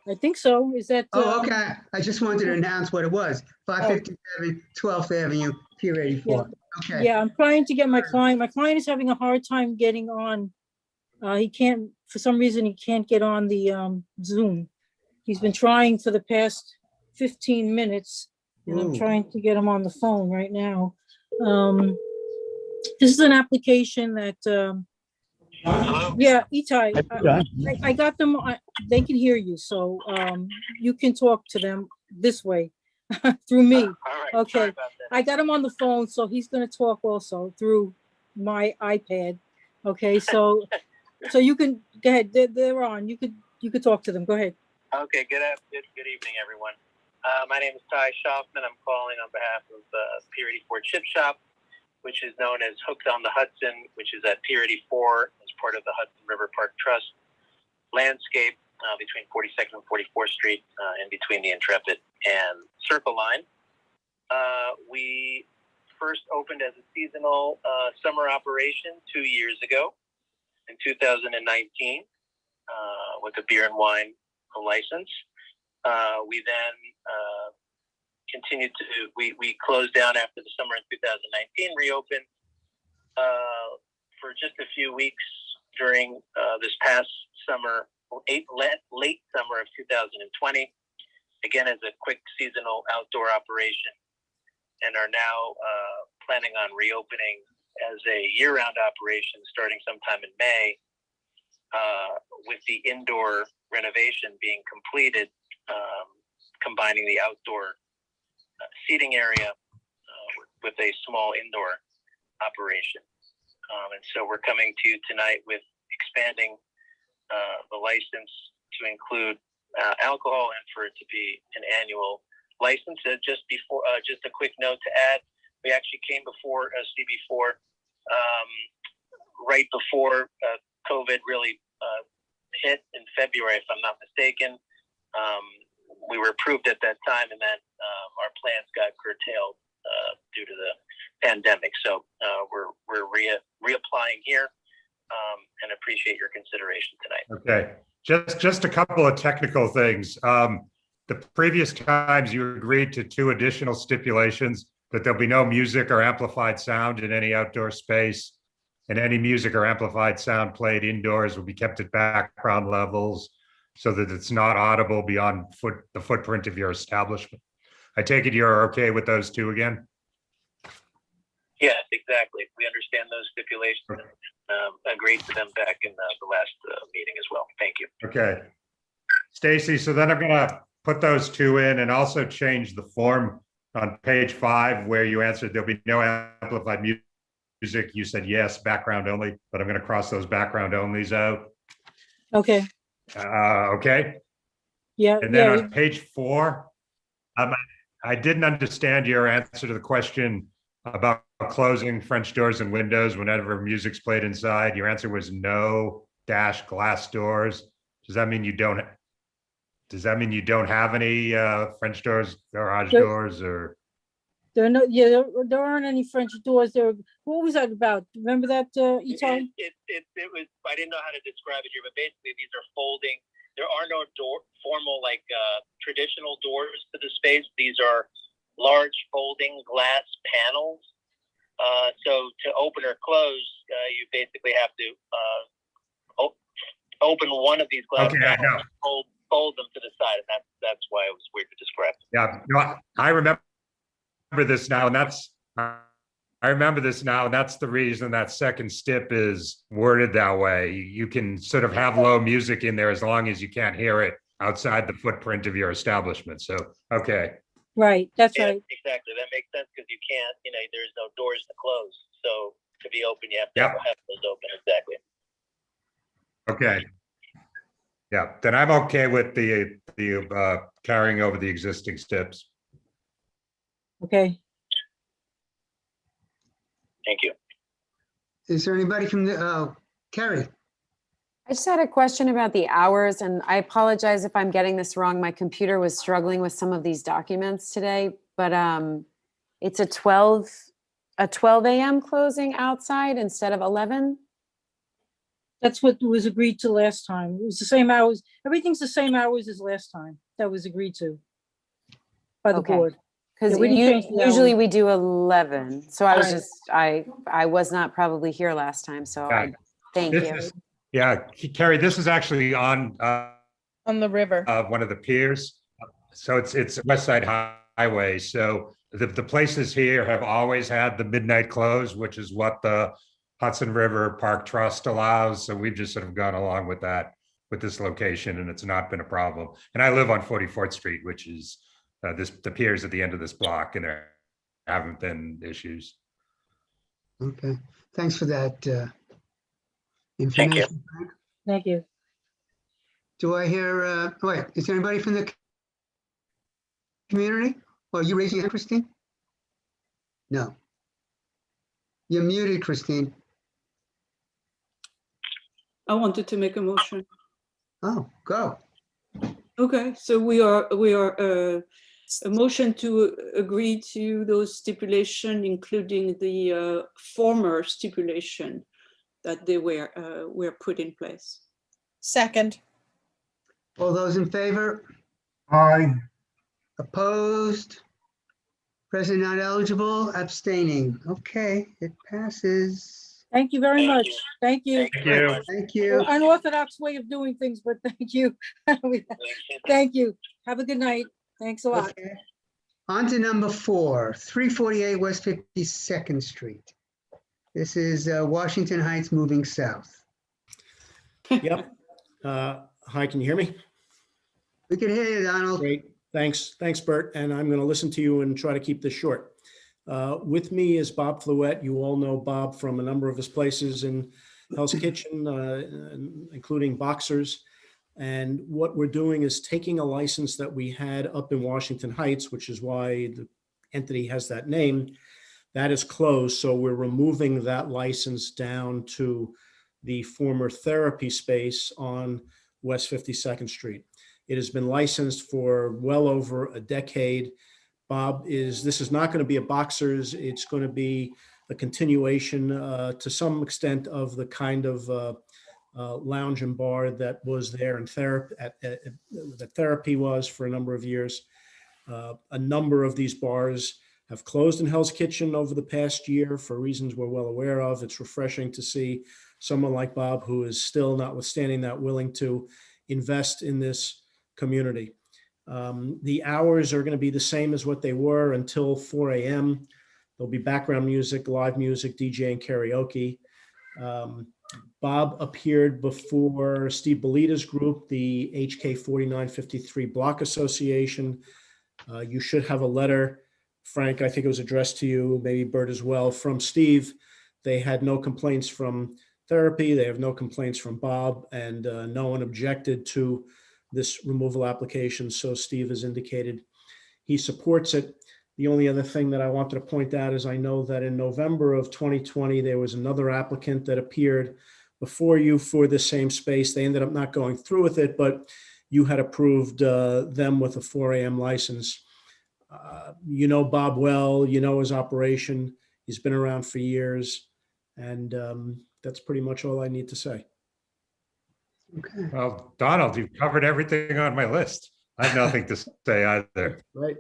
I think so. Is that? Oh, okay. I just wanted to announce what it was. 557 12th Avenue, Pier 84. Okay. Yeah, I'm trying to get my client. My client is having a hard time getting on. He can't, for some reason, he can't get on the Zoom. He's been trying for the past 15 minutes, and I'm Ooh. trying to get him on the phone right now. This is an application that, yeah, Itai, I got them, they can hear you, so you can talk to them this way, through me. Okay, I got him on the phone, so he's gonna talk also through my iPad. Okay, so you can, go ahead, they're on, you could talk to them, go ahead. Okay, good evening, everyone. My name is Ty Schaufman. I'm calling on behalf of Pier 84 Chip Shop, which is known as Hooked on the Hudson, which is at Pier 84 as part of the Hudson River Park Trust landscape between 42nd and 44th Street, in between the Intrepid and Circle Line. We first opened as a seasonal summer operation 2 years ago in 2019 with a beer and wine license. We then continued to, we closed down after the summer in 2019, reopened for just a few weeks during this past summer, late summer of 2020, again as a quick seasonal outdoor operation, and are now planning on reopening as a year-round operation starting sometime in May, with the indoor renovation being completed, combining the outdoor seating area with a small indoor operation. And so we're coming to you tonight with expanding the license to include alcohol and for it to be an annual license. Just a quick note to add, we actually came before CB4 right before COVID really hit in February, if I'm not mistaken. We were approved at that time, and then our plans got curtailed due to the pandemic. So we're reapplying here, and appreciate your consideration tonight. Okay, just a couple of technical things. The previous times you agreed to 2 additional stipulations, that there'll be no music or amplified sound in any outdoor space, and any music or amplified sound played indoors will be kept at background levels so that it's not audible beyond the footprint of your establishment. I take it you're okay with those two again? Yes, exactly. We understand those stipulations and agreed to them back in the last meeting as well. Thank you. Okay. Stacy, so then I'm gonna put those two in and also change the form on page 5 where you answered there'll be no amplified music. You said yes, background only, but I'm gonna cross those background onlys out. Okay, Okay. yeah, And then yeah, on page 4, I didn't understand your answer to the question about closing French doors and windows whenever music's played inside. Your answer was no dash glass doors. Does that mean you don't have any French doors, garage There- doors, or? there aren't any French doors there. What was that about? Remember that, Itay? It was, I didn't know how to describe it here, but basically these are folding. There are no formal traditional doors to the space. These are large folding glass panels. So to open or close, you basically have to open one of these glass Okay, I panels, know. fold them to the side, and that's why it was weird to describe. Yeah, no, I remember this now, and that's the reason that second stip is worded that way. You can sort of have low music in there as long as you can't hear it outside the footprint of your establishment. So, okay. Right, that's Yeah, right. exactly. That makes sense because you can't, there's no doors to close. So to be open, you have to Yep. have those open. Exactly. Okay. Yeah, then I'm okay with the carrying over the existing steps. Okay. Thank you. Is there anybody from the, Carrie? I just had a question about the hours, and I apologize if I'm getting this wrong. My computer was struggling with some of these documents today, but it's a 12 a.m. closing outside instead of 11. That's what was agreed to last time. It was the same hours. Everything's the same hours as last time. That was agreed to by the Okay. board. Because Yeah, we didn't change the usually hours. we do 11. So I was Right. just, I was not probably here last time, so Yeah. thank This you. is- Yeah, Carrie, this is actually on On the river. one of the piers. So it's West Side Highway. So the places here have always had the midnight close, which is what the Hudson River Park Trust allows. So we've just sort of gone along with that with this location, and it's not been a problem. And I live on 44th Street, which is the piers at the end of this block, and there haven't been issues. Okay, thanks for that Thank you. information. Frank. Thank you. Do I hear, wait, is there anybody from the community? Or are you raising your hand, Christine? No. You're muted, Christine. I wanted to make a motion. Oh, go. Okay, so we are a motion to agree to those stipulation, including the former stipulation that they were put in place. Second. All those in favor? Aye. Opposed? Present not eligible, abstaining. Okay, it passes. Thank you very much. Thank you. Thank you. Thank you. Unorthodox way of doing things, but thank you. Thank you. Have a good night. Thanks a lot. Okay. On to number 4, 348 West 52nd Street. This is Washington Heights moving south. Yep. Hi, can you hear me? We can hear you, Donald. Great. Thanks, Bert. And I'm going to listen to you and try to keep this short. With me is Bob Fluette. You all know Bob from a number of his places in Hell's Kitchen, including Boxers. And what we're doing is taking a license that we had up in Washington Heights, which is why the entity has that name, that is closed. So we're removing that license down to the former therapy space on West 52nd Street. It has been licensed for well over a decade. Bob, this is not going to be a Boxers. It's going to be a continuation to some extent of the kind of lounge and bar that was there in therapy, that therapy was for a number of years. A number of these bars have closed in Hell's Kitchen over the past year for reasons we're well aware of. It's refreshing to see someone like Bob, who is still, notwithstanding that, willing to invest in this community. The hours are going to be the same as what they were until 4 a.m. There'll be background music, live music, DJ, and karaoke. Bob appeared before Steve Belita's group, the HK 4953 Block Association. You should have a letter, Frank, I think it was addressed to you, maybe Bert as well, from Steve. They had no complaints from therapy. They have no complaints from Bob, and no one objected to this removal application. So Steve has indicated he supports it. The only other thing that I wanted to point out is I know that in November of 2020, there was another applicant that appeared before you for the same space. They ended up not going through with it, but you had approved them with a 4 a.m. license. You know Bob well, you know his operation. He's been around for years. And that's pretty much all I need to say. Okay. Well, Donald, you've covered everything on my list. I have nothing to say either. Right.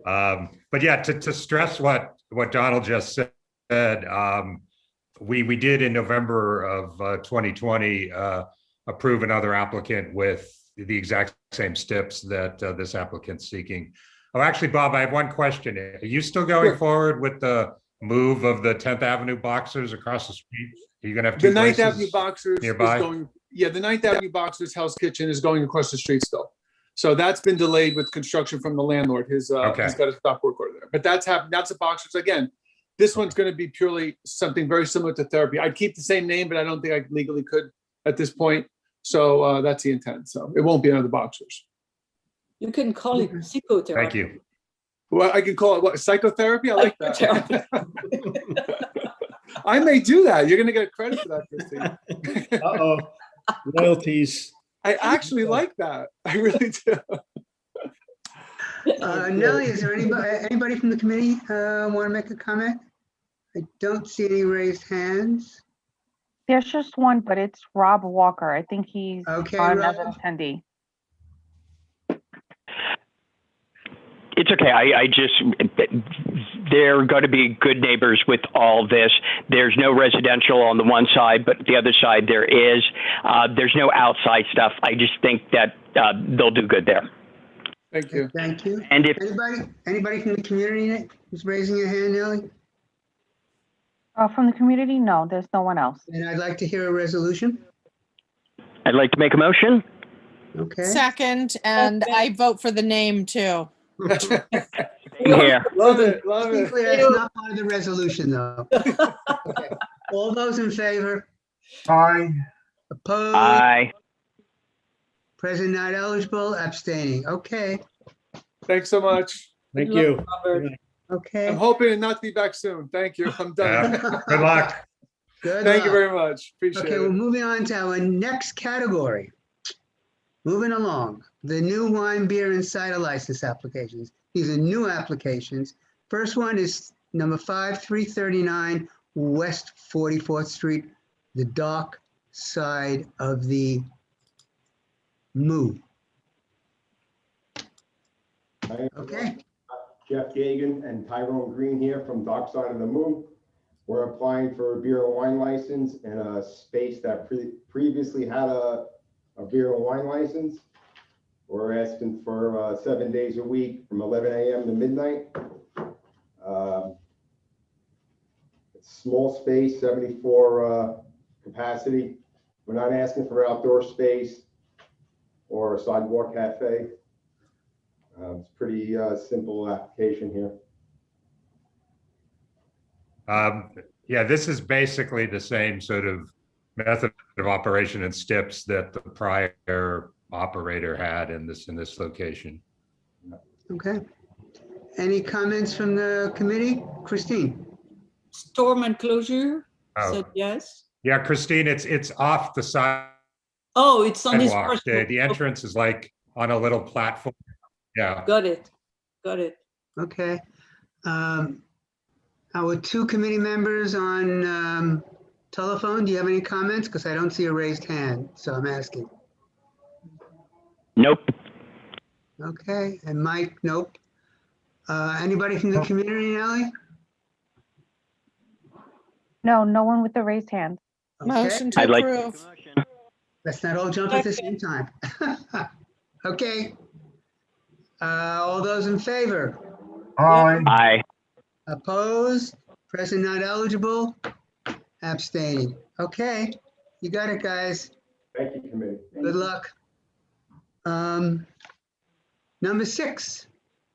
But yeah, to stress what Donald just said, we did in November of 2020 approve another applicant with the exact same steps that this applicant's seeking. Oh, actually, Bob, I have one question. Are you still going forward with the move of the 10th Avenue boxers across the street? Are you going to have two The 9th places Avenue boxers nearby? is going. Yeah, the 9th Avenue boxers Hell's Kitchen is going across the street still. So that's been delayed with construction from the landlord. He's got a stop work order there. But that's happened. That's a boxers again. This one's going to be purely something very similar to therapy. I'd keep the same name, but I don't think I legally could at this point. So that's the intent. So it won't be another boxers. You can call it psychotherapy. Thank you. Well, I can call it what? Psychotherapy? I like that. I may do that. You're going to get credit for that, Christine. Uh-oh. Royalties. I actually like that. I really do. Nellie, is there anybody from the committee want to make a comment? I don't see any raised hands. There's just one, but it's Rob Walker. I think he's Okay, on Rob. as an attendee. It's okay. I just, they're going to be good neighbors with all this. There's no residential on the one side, but the other side there is. There's no outside stuff. I just think that they'll do good there. Thank you. Thank you. And if Anybody from the community who's raising your hand, Nellie? From the community, no, there's no one else. And I'd like to hear a resolution. I'd like to make a motion. Okay. Second, and I vote for the name too. Here. Love it. Love To be it. clear, it's not part of the resolution, though. Okay. All those in favor? Aye. Opposed? Aye. Present not eligible, abstaining. Okay, Thanks so much. Thank you. okay. I'm hoping not to be back soon. Thank you. I'm done. Yeah. Good luck. Good Thank you luck. very much. Appreciate Okay, it. we're moving on to our next category. Moving along, the new wine, beer, and cider license applications. These are new applications. First one is number 5339 West 44th Street, the dark side of the Moo. Okay, Jeff Gagan and Tyrone Green here from Dockside of the Moo. We're applying for a beer and wine license in a space that previously had a beer and wine license. We're asking for 7 days a week from 11 a.m. to midnight. It's small space, 74 capacity. We're not asking for outdoor space or a sidewalk cafe. It's pretty simple application here. Yeah, this is basically the same sort of method of operation and steps that the prior operator had in this location. okay. Any comments from the committee? Christine? Storm and closure, Oh. said yes. Yeah, Christine, it's off the sidewalk. Oh, it's on his The personal. entrance is like on a little platform. Yeah. Got it, got it. Okay. Our two committee members on telephone, do you have any comments? Because I don't see a raised hand, so I'm asking. Nope. Okay, and Mike, nope. Anybody from the community, Nellie? No, no one with the raised hand. Okay. Motion to I'd like- approve. Let's not all jump at the same time. Okay. All those in favor? Aye. Aye. Opposed? Present not eligible? Abstaining. Okay, you got it, guys. Thank you, committee. Good luck. Number 6,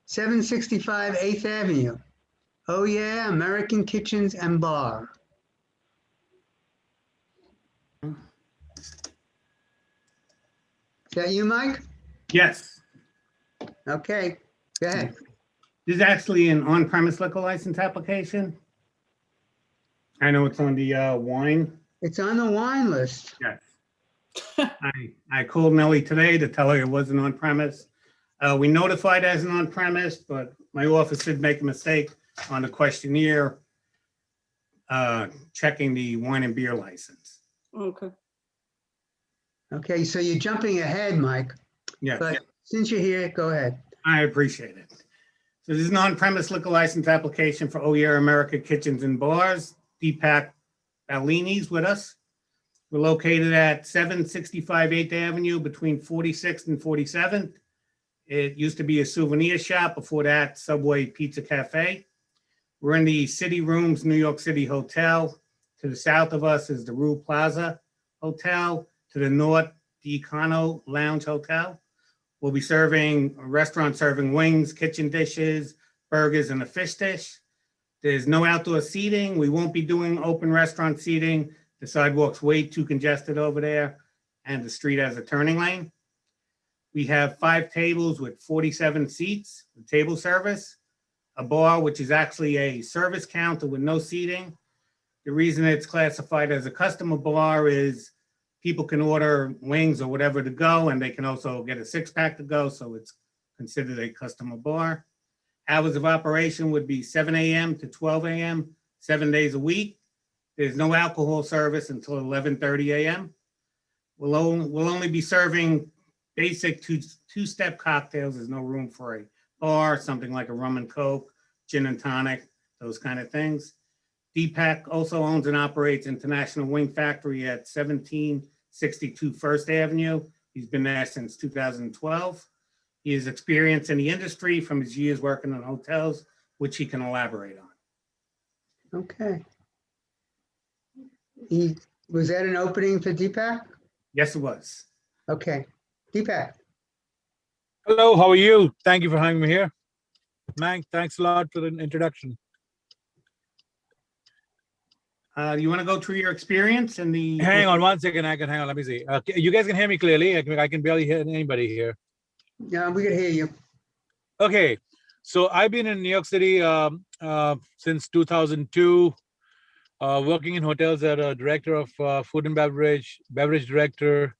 765 8th Avenue. Oh yeah, American Kitchens and Bar. Is that you, Mike? Yes, Okay, go ahead. this is actually an on-premise liquor license application. I know it's on the wine. It's on the wine list. Yes. I called Nellie today to tell her it wasn't on premise. We notified as an on premise, but my office did make a mistake on the questionnaire checking the wine and beer license. Okay. Okay, so you're jumping ahead, Mike. Yeah. But since you're here, go ahead. I appreciate it. So this is an on-premise liquor license application for Oh Yeah America Kitchens and Bars. Deepak Ballini's with us. We're located at 765 8th Avenue between 46th and 47th. It used to be a souvenir shop. Before that, Subway Pizza Cafe. We're in the City Rooms New York City Hotel. To the south of us is the Rue Plaza Hotel. To the north, the Econo Lounge Hotel. We'll be serving a restaurant serving wings, kitchen dishes, burgers, and a fish dish. There's no outdoor seating. We won't be doing open restaurant seating. The sidewalk's way too congested over there, and the street has a turning lane. We have 5 tables with 47 seats, table service, a bar, which is actually a service counter with no seating. The reason it's classified as a customer bar is people can order wings or whatever to go, and they can also get a 6-pack to go, so it's considered a customer bar. Hours of operation would be 7 a.m. to 12 a.m., 7 days a week. There's no alcohol service until 11:30 a.m. We'll only be serving basic two-step cocktails. There's no room for a bar, something like a rum and coke, gin and tonic, those kind of things. Deepak also owns and operates International Wing Factory at 1762 First Avenue. He's been there since 2012. He has experience in the industry from his years working in hotels, which he can elaborate on. Okay. Was that an opening for Deepak? Yes, it was. Okay. Deepak. Hello, how are you? Thank you for having me here. Mank, thanks a lot for the introduction. You want to go through your experience in the... Hang on 1 second, I can hang on, let me see. You guys can hear me clearly. I can barely hear anybody here. Yeah, we can hear you. Okay, so I've been in New York City since 2002, working in hotels as a director of food and beverage director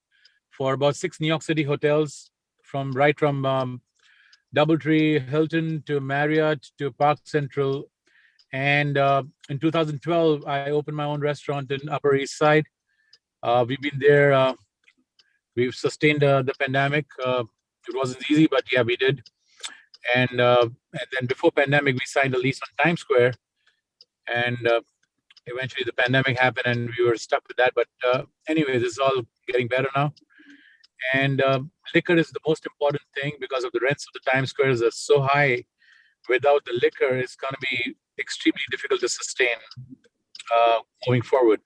for about 6 New York City hotels, from Doubletree, Hilton to Marriott to Park Central. And in 2012, I opened my own restaurant in Upper East Side. We've been there. We've sustained the pandemic. It wasn't easy, but yeah, we did. And then before pandemic, we signed a lease on Times Square. And eventually the pandemic happened and we were stuck with that. But anyway, this is all getting better now. And liquor is the most important thing because of the rents of the Times Squares are so high. Without the liquor, it's going to be extremely difficult to sustain moving forward.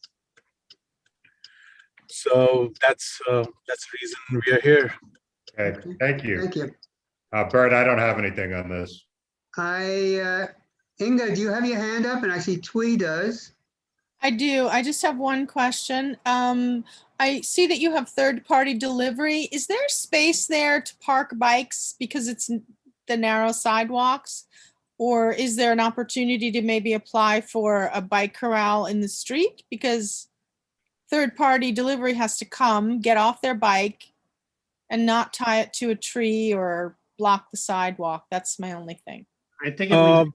So that's the reason we are here. Okay, thank you. Thank you. Bert, I don't have anything on this. Inga, do you have your hand up? And I see Twee does. I do. I just have one question. I see that you have third-party delivery. Is there space there to park bikes because it's the narrow sidewalks? Or is there an opportunity to maybe apply for a bike corral in the street? Because third-party delivery has to come, get off their bike, and not tie it to a tree or block the sidewalk. That's my only thing. I think go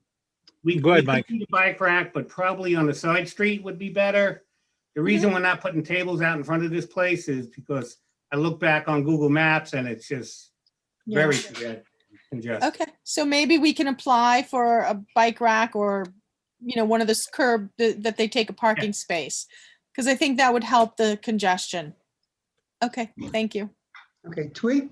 ahead, Mike. The bike rack, but probably on the side street would be better. The reason we're not putting tables out in front of this place is because I look back on Google Maps and it's just very congested. Okay, so maybe we can apply for a bike rack or, one of those curb that they take a parking space, because I think that would help the congestion. Okay, thank you. Okay, Twee?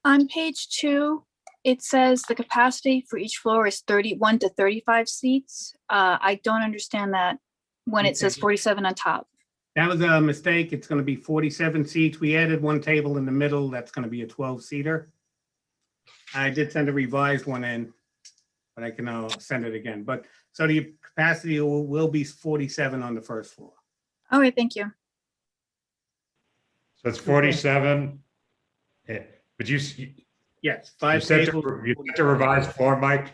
On page 2, it says the capacity for each floor is 31 to 35 seats. I don't understand that when it says 47 on top. That was a mistake. It's going to be 47 seats. We added one table in the middle. That's going to be a 12-seater. I did send a revised one in, but I can send it again. But so the capacity will be 47 on the first floor. All right, thank you. So it's 47. But you Yes, 5 sent tables. you sent a revised form, Mike?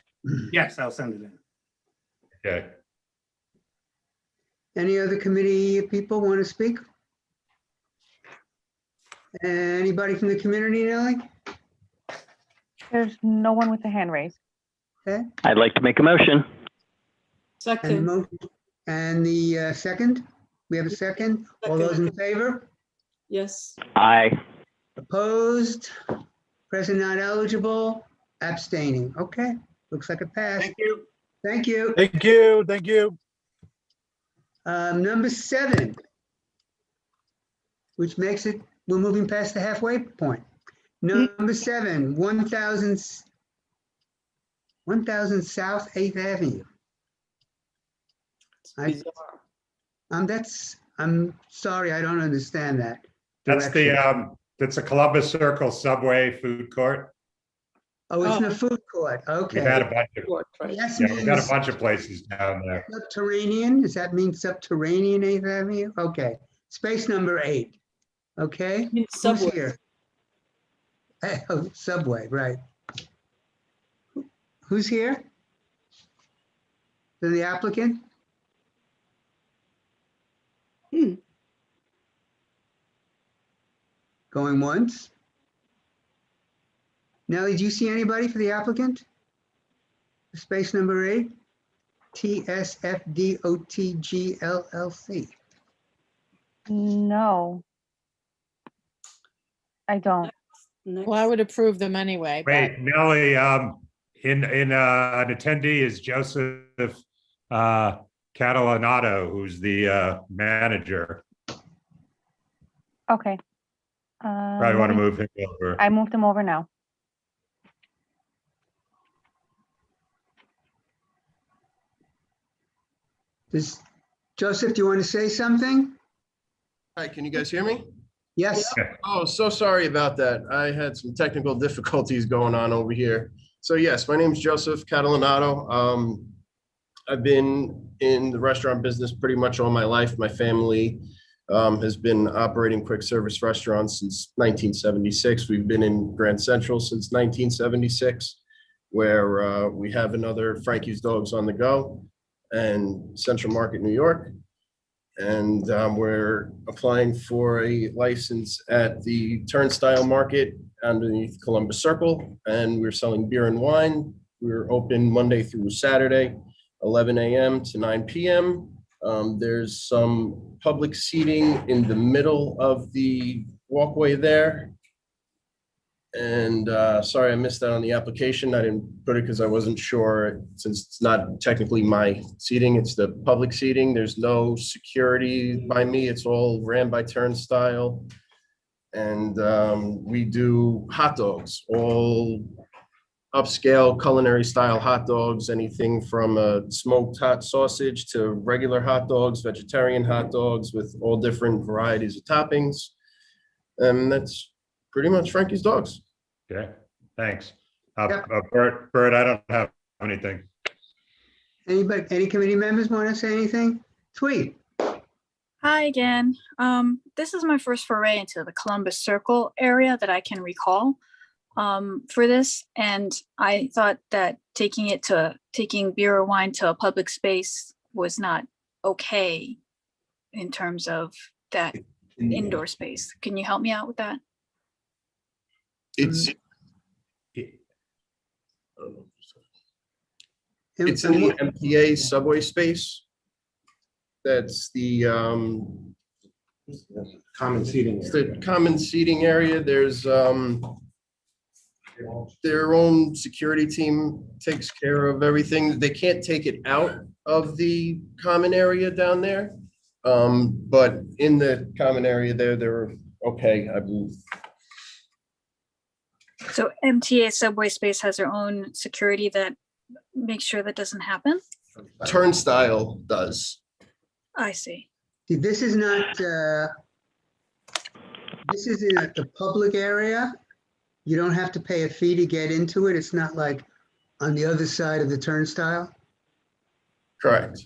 Yes, I'll send it in. Okay. Any other committee people want to speak? Anybody from the community, Nellie? There's no one with a hand raised. Okay. I'd like to make a motion. Second. And the second? We have a second? All those in favor? Yes. Aye. Opposed? Present not eligible? Abstaining? Okay, looks like a pass. Thank you. Thank you. Thank you. Thank you. Number 7, which makes it, we're moving past the halfway point. Number 7, 1000 South 8th Avenue. I'm sorry, I don't understand that. That's direction. that's a Columbus Circle Subway food court. Oh, it's in a food court, okay. We've had a bunch of, Yes, yeah, we've got a bunch of places down there. Subterranean, does that mean subterranean 8th Avenue? Okay, space number 8, okay? Who's Subway. here? Oh, Subway, right. Who's here? The applicant? Going once? Nellie, do you see anybody for the applicant? Space number 8, TSFDOTG LLC. No. I don't. Well, I would approve them anyway. Wait, Nellie, in an attendee is Joseph Catalanato, who's the manager. Okay. Probably want to move him over. I moved him over now. Joseph, do you want to say something? Hi, can you guys hear me? Yes. Oh, so sorry about that. I had some technical difficulties going on over here. So yes, my name is Joseph Catalanato. I've been in the restaurant business pretty much all my life. My family has been operating quick service restaurants since 1976. We've been in Grand Central since 1976, where we have another Frankie's Dogs on the Go and Central Market, New York. And we're applying for a license at the Turnstile Market underneath Columbus Circle, and we're selling beer and wine. We're open Monday through Saturday, 11 a.m. to 9 p.m. There's some public seating in the middle of the walkway there. And sorry, I missed that on the application. I didn't put it because I wasn't sure, since it's not technically my seating, it's the public seating. There's no security by me. It's all ran by Turnstile. And we do hot dogs, all upscale culinary style hot dogs, anything from a smoked hot sausage to regular hot dogs, vegetarian hot dogs with all different varieties of toppings. And that's pretty much Frankie's Dogs. Okay, thanks. Bert, I don't have anything. Anybody, any committee members want to say anything? Sweet. Hi again. This is my first foray into the Columbus Circle area that I can recall for this. And I thought that taking beer or wine to a public space was not okay in terms of that indoor space. Can you help me out with that? It's in the MTA subway space. That's the common seating. It's the common seating area. There's their own security team takes care of everything. They can't take it out of the common area down there. But in the common area there, they're okay, I believe. So MTA subway space has their own security that makes sure that doesn't happen? Turnstile does. I see. See, this is not, this is in a public area. You don't have to pay a fee to get into it. It's not like on the other side of the turnstile. Correct.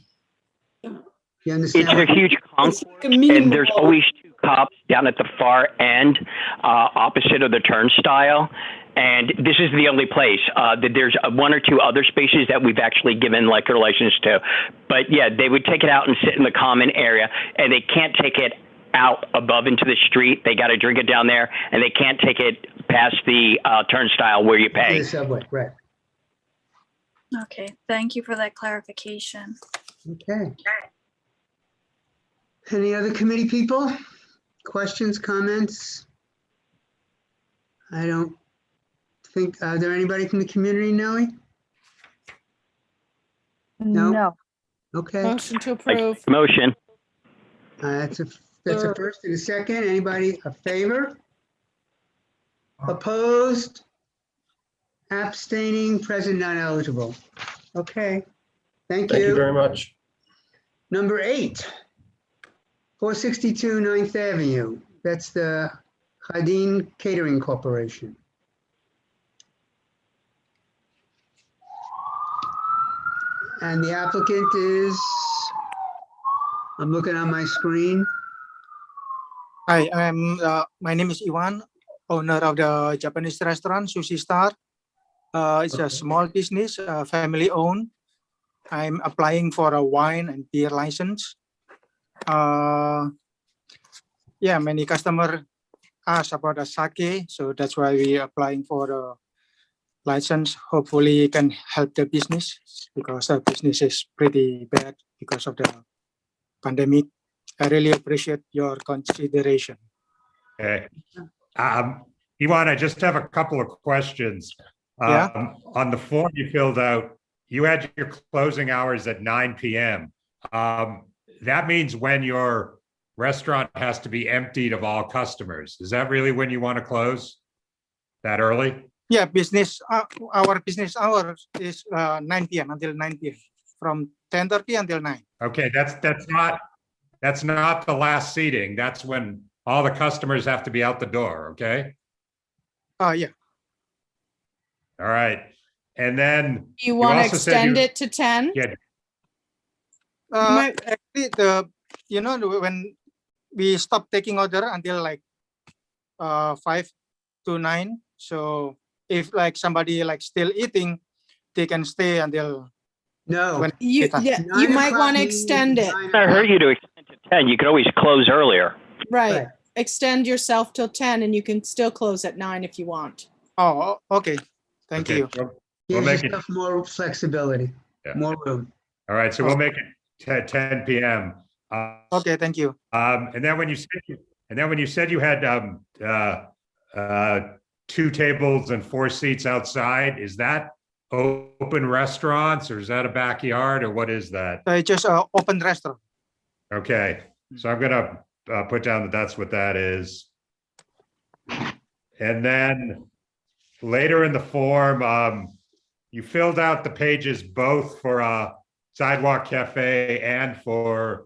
You understand? It's a huge concourse, and there's always two cops down at the far end, opposite of the turnstile. And this is the only place that there's one or two other spaces that we've actually given liquor license to. But yeah, they would take it out and sit in the common area, and they can't take it out above into the street. They got to drink it down there, and they can't take it past the turnstile where you pay. The subway, right. Okay, thank you for that clarification. Okay. Any other committee people? Questions, comments? I don't think, are there anybody from the community, Nellie? No. Okay. Motion to approve. Motion. That's a first and a second. Anybody a favor? Opposed? Abstaining, present, not eligible. Okay. Thank you. Thank you very much. Number 8, 462 9th Avenue. That's the Khadin Catering Corporation. And the applicant is, I'm looking on my screen. Hi, my name is Iwan, owner of the Japanese restaurant Sushi Star. It's a small business, family owned. I'm applying for a wine and beer license. Yeah, many customers ask about a sake, so that's why we're applying for the license. Hopefully it can help the business because the business is pretty bad because of the pandemic. I really appreciate your consideration. Okay. Iwan, I just have a couple of questions. Yeah. On the form you filled out, you had your closing hours at 9 p.m. That means when your restaurant has to be emptied of all customers. Is that really when you want to close? That early? Yeah, business. Our business hours is 9 p.m. until 9 p.m. from 10:30 until 9. Okay, that's not the last seating. That's when all the customers have to be out the door. Okay. Yeah. All right. And then You want to also said extend you- it to 10? Yeah. Actually, when we stop taking order until like 5 to 9. So if like somebody like still eating, they can stay until. No. You might want to extend it. I heard you to extend to 10. You could always close earlier. Right. Extend yourself till 10 and you can still close at 9 if you want. Oh, okay. Thank you. We'll Give make yourself more flexibility, more room. All right. So we'll make it 10 p.m. Okay. Thank you. And then when you said you had 2 tables and 4 seats outside, is that open restaurants or is that a backyard or what is that? Just an open restaurant. Okay, so I'm gonna put down that that's what that is. And then later in the form, you filled out the pages both for Sidewalk Cafe and for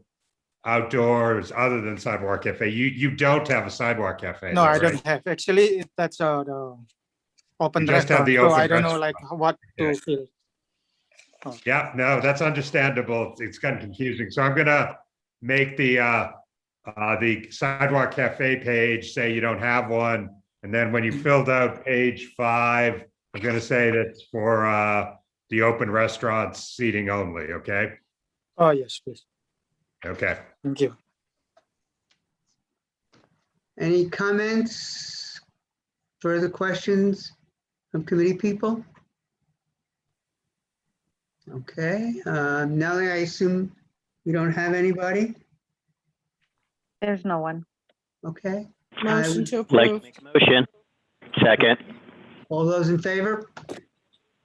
outdoors other than Sidewalk Cafe. You don't have a Sidewalk Cafe. No, I right? don't have. Actually, that's the open You just have restaurant. the So open I don't know restaurant. like what to fill. Yeah, no, that's understandable. It's kind of confusing. So I'm gonna make the Sidewalk Cafe page say you don't have one. And then when you filled out page 5, I'm gonna say that's for the open restaurants seating only, okay? Oh, yes, please. Okay. Thank you. Any comments? Further questions from committee people? Okay, Nellie, I assume you don't have anybody? There's no one. Okay. Motion to Like approve. to make a motion. Second. All those in favor?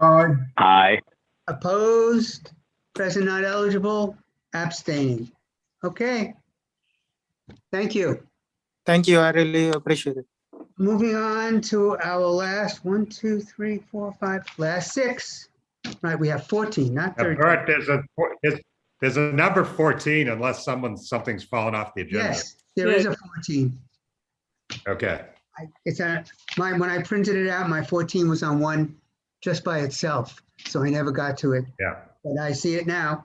Aye. Aye. Opposed? Present not eligible? Abstaining? Okay. Thank you. Thank you. I really appreciate it. moving on to our last 1, 2, 3, 4, 5, last 6. Right, we have 14, not 13. Bert, there's a number 14 unless something's fallen off the agenda. Yes, there is a 14. Okay. It's when I printed it out, my 14 was on one just by itself, so I never got to it. Yeah. But I see it now.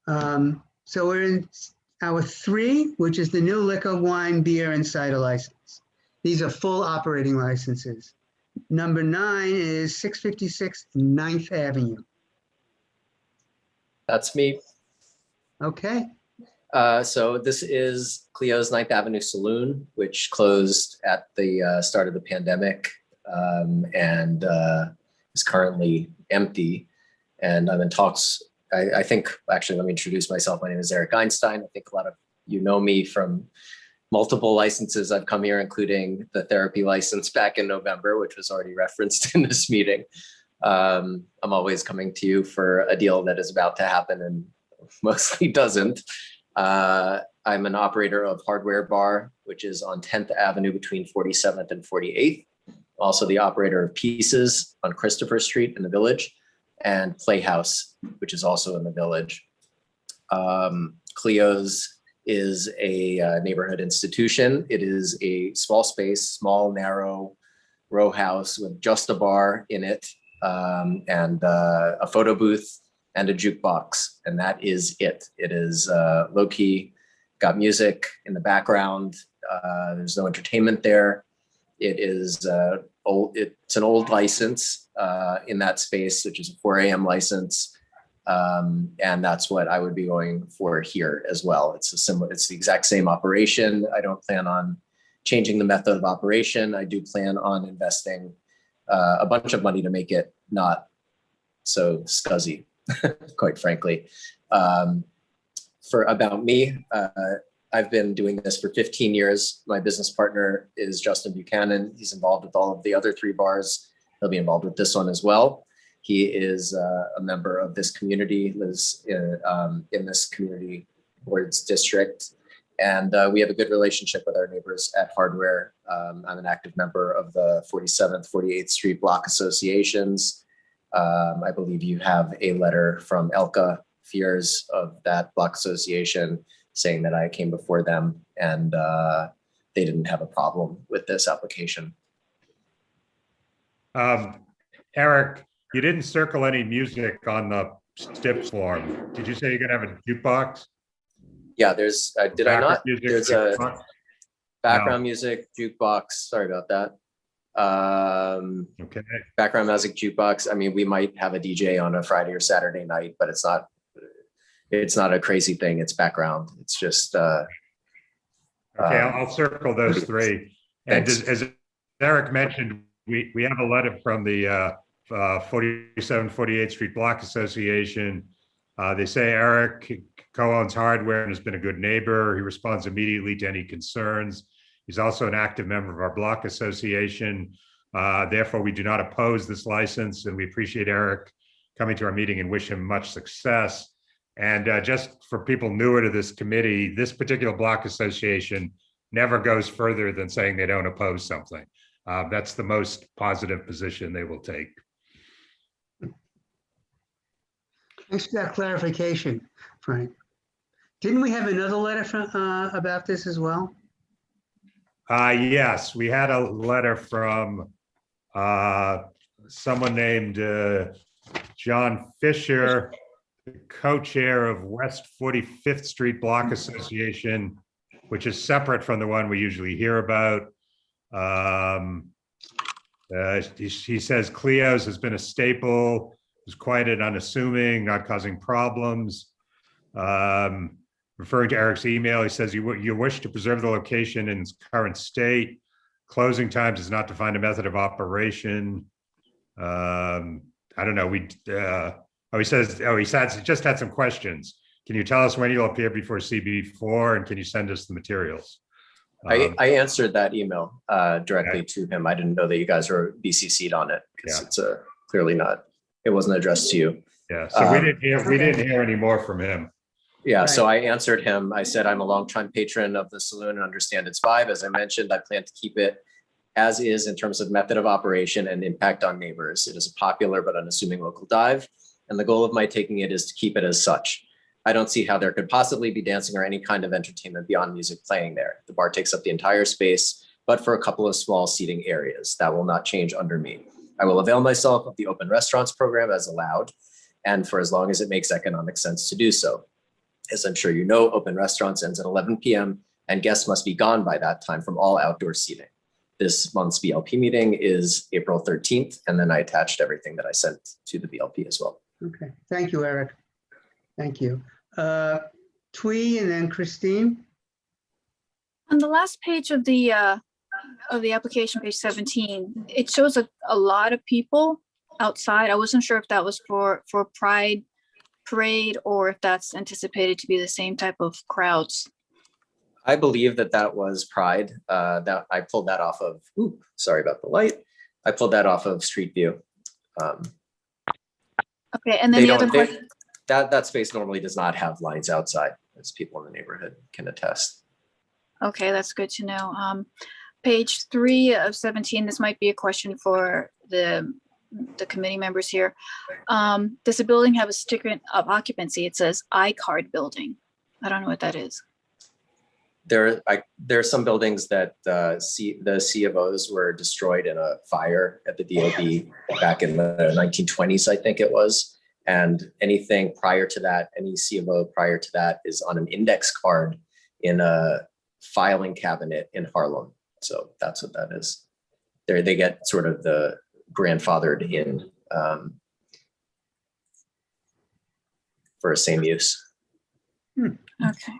So we're in our 3, which is the new liquor, wine, beer, and cider license. These are full operating licenses. Number 9 is 656 9th Avenue. That's me. Okay. So this is Cleo's 9th Avenue Saloon, which closed at the start of the pandemic and is currently empty. And I'm in talks. I think, actually, let me introduce myself. My name is Eric Einstein. I think a lot of you know me from multiple licenses I've come here, including the therapy license back in November, which was already referenced in this meeting. I'm always coming to you for a deal that is about to happen and mostly doesn't. I'm an operator of Hardware Bar, which is on 10th Avenue between 47th and 48th. Also the operator of Pieces on Christopher Street in the Village, and Playhouse, which is also in the Village. Cleo's is a neighborhood institution. It is a small space, small, narrow row house with just a bar in it, and a photo booth and a jukebox, and that is it. It is low-key, got music in the background. There's no entertainment there. It is it's an old license in that space, which is a 4 a.m. license. And that's what I would be going for here as well. It's the exact same operation. I don't plan on changing the method of operation. I do plan on investing a bunch of money to make it not so scuzzy, quite frankly. For about me, I've been doing this for 15 years. My business partner is Justin Buchanan. He's involved with all of the other 3 bars. He'll be involved with this one as well. He is a member of this community, lives in this community board's district. And we have a good relationship with our neighbors at Hardware. I'm an active member of the 47th, 48th Street Block Associations. I believe you have a letter from Elka Fears of that block association saying that I came before them and they didn't have a problem with this application. Eric, you didn't circle any music on the STIP form. Did you say you're gonna have a jukebox? Yeah, there's, did I not? Music, there's a background music, jukebox, sorry about that. Okay. Background music, jukebox. I mean, we might have a DJ on a Friday or Saturday night, but it's not a crazy thing. It's background. It's just. Okay, I'll circle those 3. And as Eric mentioned, we have a letter from the 47, 48th Street Block Association. They say Eric co-owns Hardware and has been a good neighbor. He responds immediately to any concerns. He's also an active member of our block association. Therefore, we do not oppose this license, and we appreciate Eric coming to our meeting and wish him much success. And just for people newer to this committee, this particular block association never goes further than saying they don't oppose something. That's the most positive position they will take. Thanks for that clarification, Frank. Didn't we have another letter from about this as well? Yes, we had a letter from someone named John Fisher, the co-chair of West 45th Street Block Association, which is separate from the one we usually hear about. He says Cleo's has been a staple, is quiet and unassuming, not causing problems. Referring to Eric's email, he says you wish to preserve the location in its current state. Closing times is not to find a method of operation. I don't know. He just had some questions. Can you tell us when you'll appear before CB4, and can you send us the materials? I answered that email directly to him. I didn't know that you guys were BCC'd on it because it's clearly not. It wasn't addressed to you. Yeah, so we didn't hear any more from him. Yeah, Right. so I answered him. I said, I'm a longtime patron of the saloon and understand its vibe. As I mentioned, I plan to keep it as is in terms of method of operation and impact on neighbors. It is a popular but unassuming local dive, and the goal of my taking it is to keep it as such. I don't see how there could possibly be dancing or any kind of entertainment beyond music playing there. The bar takes up the entire space, but for a couple of small seating areas. That will not change under me. I will avail myself of the open restaurants program as allowed, and for as long as it makes economic sense to do so. As I'm sure you know, open restaurants ends at 11 p.m. and guests must be gone by that time from all outdoor seating. This month's BLP meeting is April 13th, and then I attached everything that I sent to the BLP as well. Okay, thank you, Eric. Thank you. Twee and then Christine. On the last page of the application, page 17, it shows a lot of people outside. I wasn't sure if that was for Pride Parade or if that's anticipated to be the same type of crowds. I believe that was Pride. That I pulled that off of, sorry about the light. I pulled that off of Street View. Okay, and then the other question. That space normally does not have lines outside, as people in the neighborhood can attest. Okay, that's good to know. Page 3 of 17, this might be a question for the committee members here. Does the building have a certificate of occupancy? It says I-card building. I don't know what that is. There are some buildings that the C of O's were destroyed in a fire at the DOB back in the 1920s, I think it was. And anything prior to that, any C of O prior to that is on an index card in a filing cabinet in Harlem. So that's what that is. They get sort of the grandfathered in for a same use. Okay.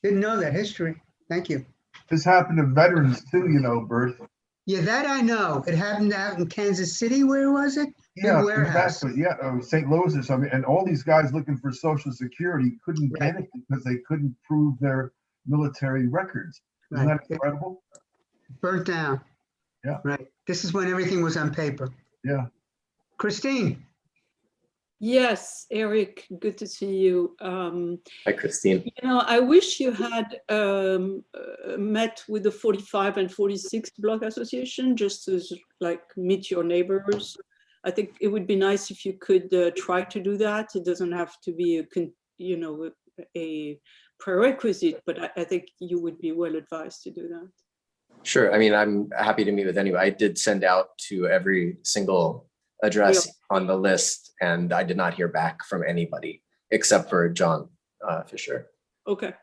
Didn't know that history. Thank you. This happened to veterans too, you know, Bert. Yeah, that I know. It happened out in Kansas City. Where was it? Yeah, Big warehouse. exactly. Yeah, St. Louis or something. And all these guys looking for Social Security couldn't get it because they couldn't prove their military records. Isn't that incredible? Burnt down. Yeah. Right. This is when everything was on paper. Yeah. Christine. Yes, Eric, good to see you. Hi, Christine. You know, I wish you had met with the 45 and 46 Block Association just to like meet your neighbors. I think it would be nice if you could try to do that. It doesn't have to be a prerequisite, but I think you would be well advised to do that. Sure. I mean, I'm happy to meet with anyone. I did send out to every single address on the list, and I did not hear back from anybody except for John Fisher. Okay.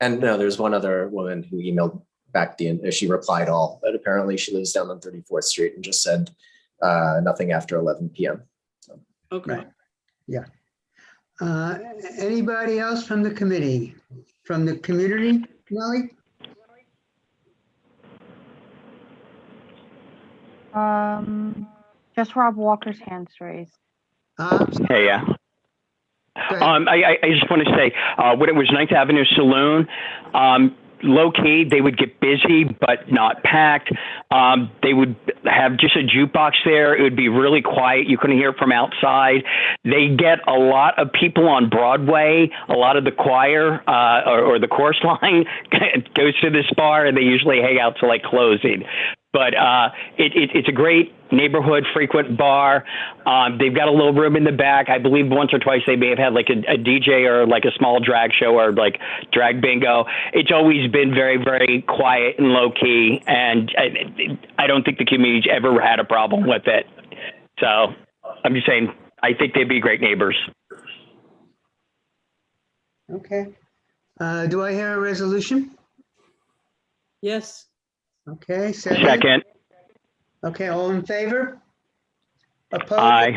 And no, there's one other woman who emailed back she replied all, but apparently she lives down on 34th Street and just said nothing after 11 p.m. So. Okay. Right. Yeah. Anybody else from the committee, from the community, Molly? Just Rob Walker's hands raised. Hey, yeah. I just want to say, when it was 9th Avenue Saloon, low key, they would get busy, but not packed. They would have just a jukebox there. It would be really quiet. You couldn't hear it from outside. They get a lot of people on Broadway. A lot of the choir or the chorus line goes to this bar, and they usually hang out till like closing. But it's a great neighborhood frequent bar. They've got a little room in the back. I believe once or twice they may have had like a DJ or like a small drag show or like drag bingo. It's always been very, very quiet and low key. And I don't think the community's ever had a problem with it. So I'm just saying, I think they'd be great neighbors. Okay. Do I hear a resolution? Yes. Okay. Second. Okay, all in favor? Opposed? Aye.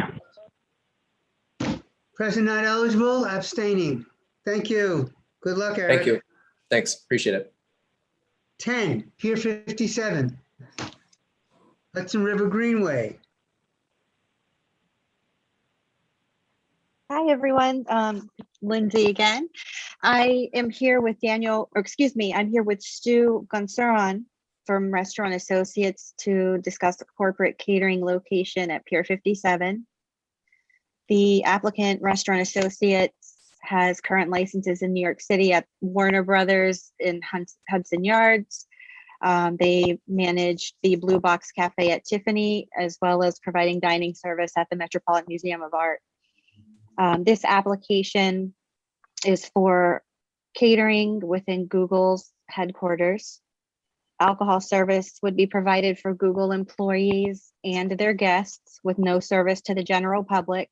Present not eligible, abstaining. Thank you. Good luck, Eric. Thank you. Thanks. Appreciate it. 10, Pier 57. Hudson River Greenway. Hi, everyone. Lindsay again. I am here with I'm here with Stu Gonsaron from Restaurant Associates to discuss the corporate catering location at Pier 57. The applicant, Restaurant Associates, has current licenses in New York City at Warner Brothers in Hudson Yards, They manage the Blue Box Cafe at Tiffany, as well as providing dining service at the Metropolitan Museum of Art. This application is for catering within Google's headquarters. Alcohol service would be provided for Google employees and their guests with no service to the general public.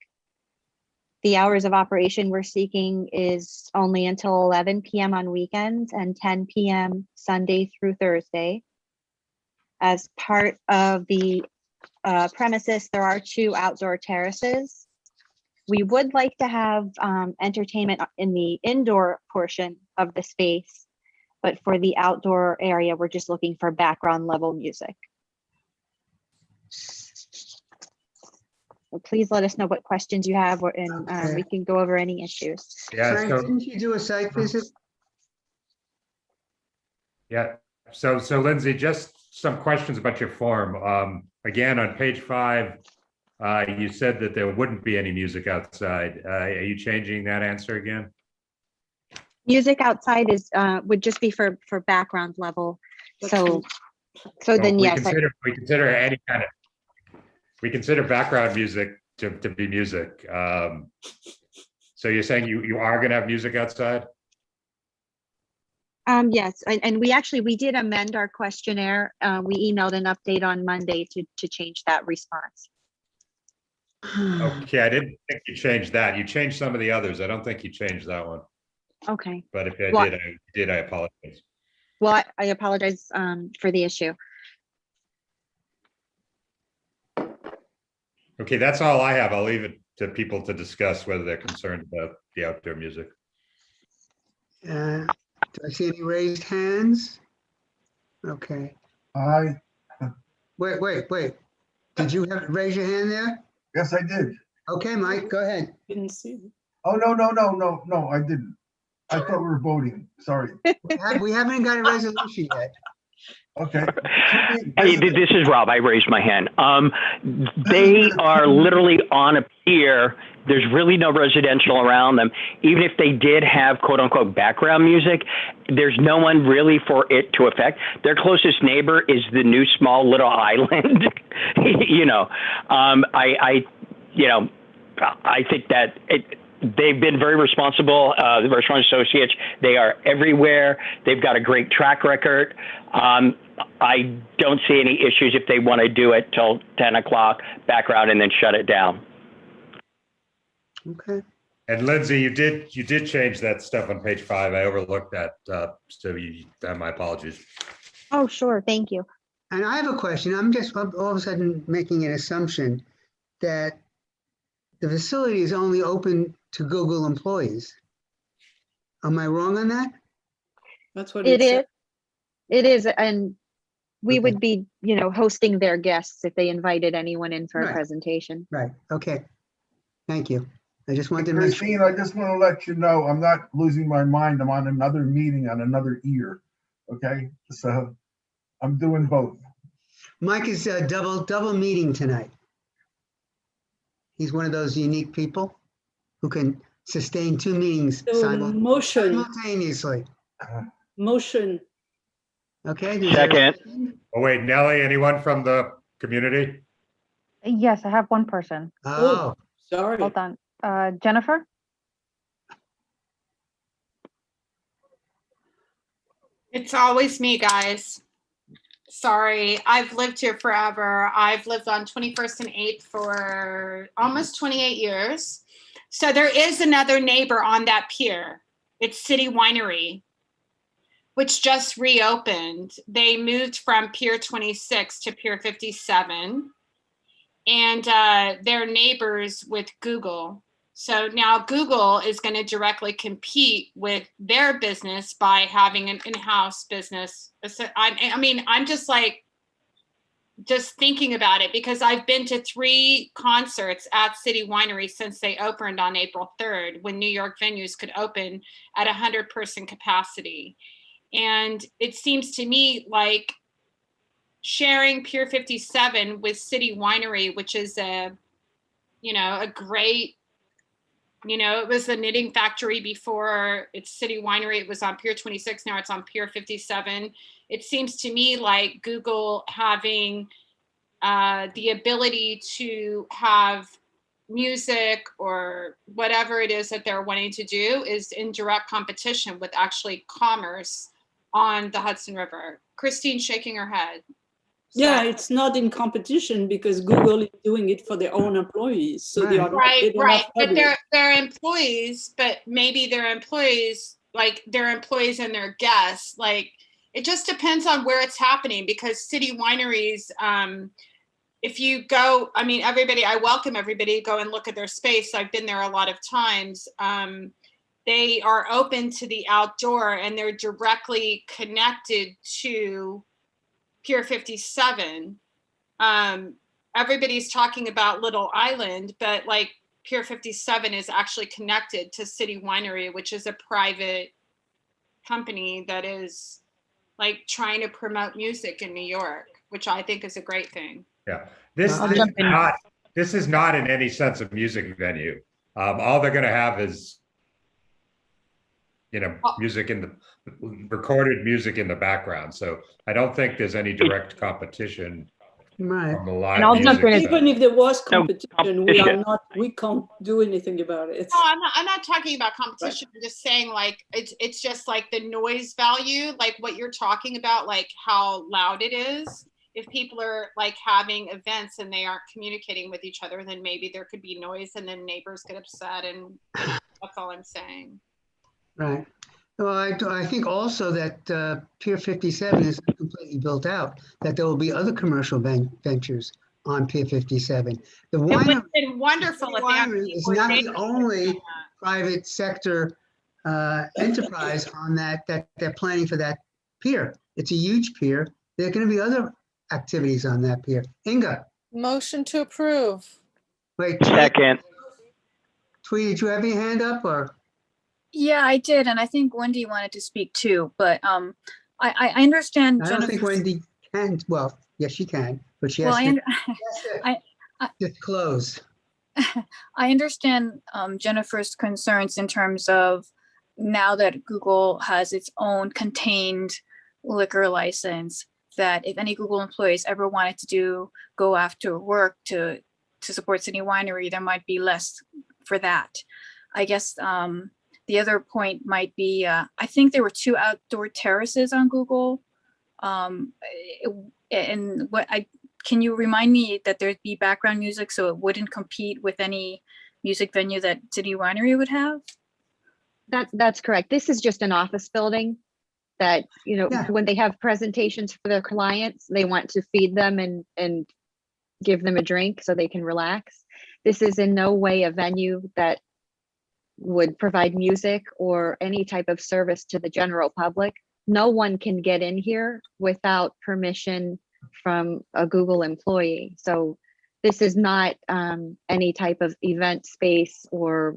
The hours of operation we're seeking is only until 11 p.m. on weekends and 10 p.m. Sunday through Thursday. As part of the premises, there are 2 outdoor terraces. We would like to have entertainment in the indoor portion of the space, but for the outdoor area, we're just looking for background level music. So please let us know what questions you have, and we can go over any issues. Yeah, Frank, didn't you do a site visit? Yeah. So Lindsay, just some questions about your form. Again, on page 5, you said that there wouldn't be any music outside. Are you changing that answer again? Music outside is would just be for background level. So then we yes, consider any kind of, we consider background music to be music. So you're saying you are going to have music outside? yes, and we did amend our questionnaire. We emailed an update on Monday to change that response. Okay, I didn't think you changed that. You changed some of the others. I don't think you changed that one. Okay. But if I did, I apologize. Well, I apologize for the issue. Okay, that's all I have. I'll leave it to people to discuss whether they're concerned about the outdoor music. Do I see any raised hands? Okay. Wait. Did you have raise your hand there? Yes, I did. Okay, Mike, go ahead. Didn't see it. Oh, no, I didn't. I thought we were voting. Sorry. We haven't got a resolution yet. Okay. Hey, this is Rob. I raised my hand. They are literally on a pier. There's really no residential around them. Even if they did have quote unquote background music, there's no one really for it to affect. Their closest neighbor is the new small little island. I think that they've been very responsible. The restaurant associates, they are everywhere. They've got a great track record. I don't see any issues if they want to do it till 10 o'clock background and then shut it down. Okay. And Lindsay, you did change that stuff on page 5. I overlooked that. So my apologies. Oh, sure. Thank you. And I have a question. I'm just all of a sudden making an assumption that the facility is only open to Google employees. Am I wrong on that? That's what It is. said. It is, and we would be, hosting their guests if they invited anyone in for a presentation. Right. Okay. Thank you. I just wanted to make sure. Christine, I just want to let you know, I'm not losing my mind. I'm on another meeting on another ear. Okay, so I'm doing both. Mike is double meeting tonight. He's one of those unique people who can sustain 2 meetings simultaneously. Motion. Okay. Second. Oh, wait, Nellie, anyone from the community? Yes, I have one person. Oh, sorry. Hold on. Jennifer? It's always me, guys. Sorry, I've lived here forever. I've lived on 21st and 8th for almost 28 years. So there is another neighbor on that pier. It's City Winery, which just reopened. They moved from Pier 26 to Pier 57. And they're neighbors with Google. So now Google is going to directly compete with their business by having an in-house business. I'm just thinking about it because I've been to 3 concerts at City Winery since they opened on April 3rd, when New York venues could open at 100-person capacity. And it seems to me like sharing Pier 57 with City Winery, which is a great You know, it was the Knitting Factory before. It's City Winery. It was on Pier 26. Now it's on Pier 57. It seems to me like Google having the ability to have music or whatever it is that they're wanting to do is in direct competition with actually commerce on the Hudson River. Christine's shaking her head. Yeah, it's not in competition because Google is doing it for their own employees. So they are not, they don't have But public. they're employees, but maybe their employees, like their employees and their guests, like it just depends on where it's happening because city wineries, if you go, I mean, everybody, I welcome everybody to go and look at their space. I've been there a lot of times. They are open to the outdoor and they're directly connected to Pier 57. Everybody's talking about Little Island, but like Pier 57 is actually connected to City Winery, which is a private company that is like trying to promote music in New York, which I think is a great thing. Yeah, this is not in any sense a music venue. All they're going to have is, you know, music in the recorded music in the background. So I don't think there's any direct competition from the live music. Even if there was competition, we can't do anything about it. No, I'm not talking about competition. I'm just saying like it's just like the noise value, like what you're talking about, like how loud it is. If people are like having events and they aren't communicating with each other, then maybe there could be noise and then neighbors get upset, and that's all I'm saying. Right. Well, I think also that Pier 57 is completely built out, that there will be other commercial ventures on Pier 57. The It would winery have been wonderful if they is not the only private sector enterprise on that they're planning for that pier. It's a huge pier. There are going to be other activities on that pier. Inga. Motion to approve. Wait. Second. Tweety, did you have your hand up or? Yeah, I did, and I think Wendy wanted to speak too. But I understand. I don't think Wendy can. Well, yes, she can, but she has to disclose. I understand Jennifer's concerns in terms of now that Google has its own contained liquor license, that if any Google employees ever wanted to go after work to support City Winery, there might be less for that. I guess the other point might be, I think there were 2 outdoor terraces on Google. And can you remind me that there'd be background music so it wouldn't compete with any music venue that City Winery would have? That's correct. This is just an office building that, you know, when they have presentations for their clients, they want to feed them and give them a drink so they can relax. This is in no way a venue that would provide music or any type of service to the general public. No one can get in here without permission from a Google employee. So this is not any type of event space or,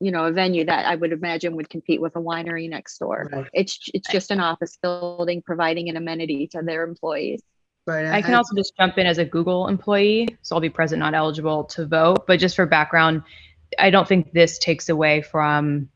you know, a venue that I would imagine would compete with a winery next door. Right. It's just an office building providing an amenity to their employees. Right. I can also just jump in as a Google employee, so I'll be present, not eligible to vote. But just for background, I don't think this takes away from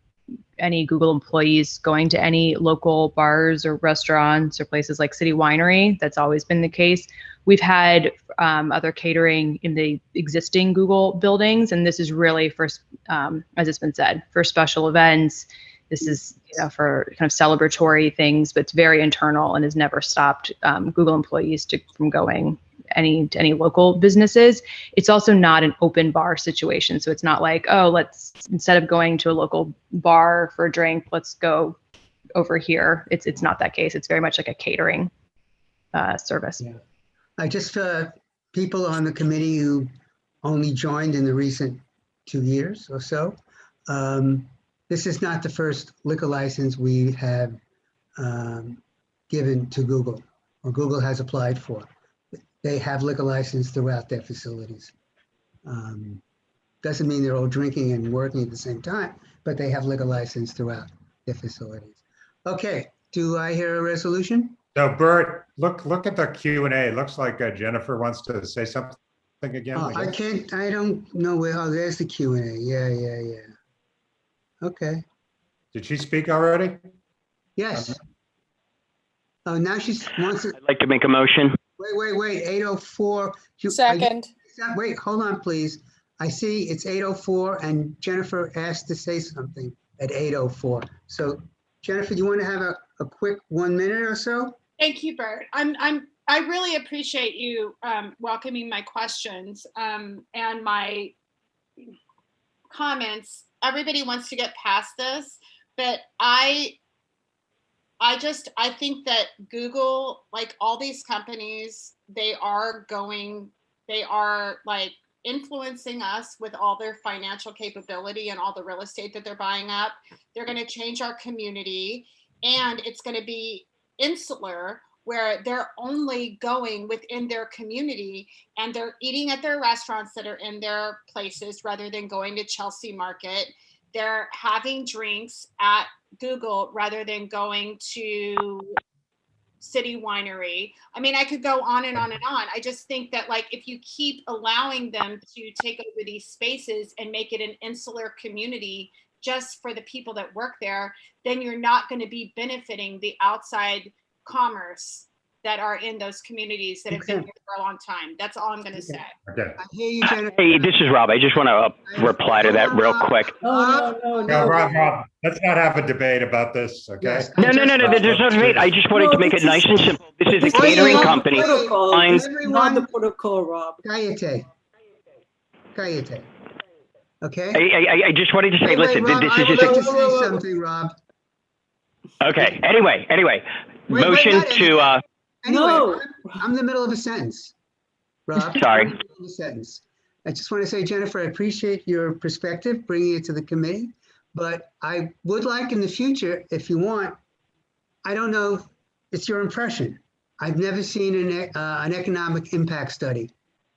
any Google employees going to any local bars or restaurants or places like City Winery. That's always been the case. We've had other catering in the existing Google buildings, and this is really for, as it's been said, for special events. This is, you know, for kind of celebratory things, but it's very internal and has never stopped Google employees from going to any local businesses. It's also not an open bar situation. So it's not like, oh, let's, instead of going to a local bar for a drink, let's go over here. It's not that case. It's very much like a catering service. Yeah. I just, people on the committee who only joined in the recent 2 years or so, this is not the first liquor license we have given to Google, or Google has applied for. They have liquor license throughout their facilities. Doesn't mean they're all drinking and working at the same time, but they have liquor license throughout their facilities. Okay, do I hear a resolution? So Bert, look at the Q&A. It looks like Jennifer wants to say something again. Oh, I don't know where, oh, there's the Q&A. Yeah. Okay, Did she speak already? yes. Oh, now she's wants to, I'd like to make a motion. wait, 8:04. Second. Wait, hold on, please. I see it's 8:04 and Jennifer asked to say something at 8:04. So Jennifer, do you want to have a quick 1 minute or so? Thank you, Bert. I really appreciate you welcoming my questions and my comments. Everybody wants to get past this, but I think that Google, like all these companies, they are like influencing us with all their financial capability and all the real estate that they're buying up. They're going to change our community, and it's going to be insular, where they're only going within their community and they're eating at their restaurants that are in their places rather than going to Chelsea Market. They're having drinks at Google rather than going to City Winery. I mean, I could go on and on and on. I just think that, like, if you keep allowing them to take over these spaces and make it an insular community just for the people that work there, then you're not going to be benefiting the outside commerce that are in those communities that have been here for a long time. That's all I'm going to say. Okay. I hear you, Jennifer. Hey, this is Rob. I just want to reply to that real quick. No, Rob, let's not have a debate about this, okay? Yes. No, there's no debate. I just wanted to make it nice and simple. This is a catering company. Not the protocol, Rob. Kayete. Okay? I just wanted to say, Wait, listen, Rob, this I is would just like to a, say something, Rob. okay. Anyway, motion not to, Anyway, No. I'm in the middle of a sentence, Rob. Sorry. I'm in the middle of a sentence. I just want to say, Jennifer, I appreciate your perspective, bringing it to the committee, but I would like in the future, if you want, I don't know, it's your impression. I've never seen an economic impact study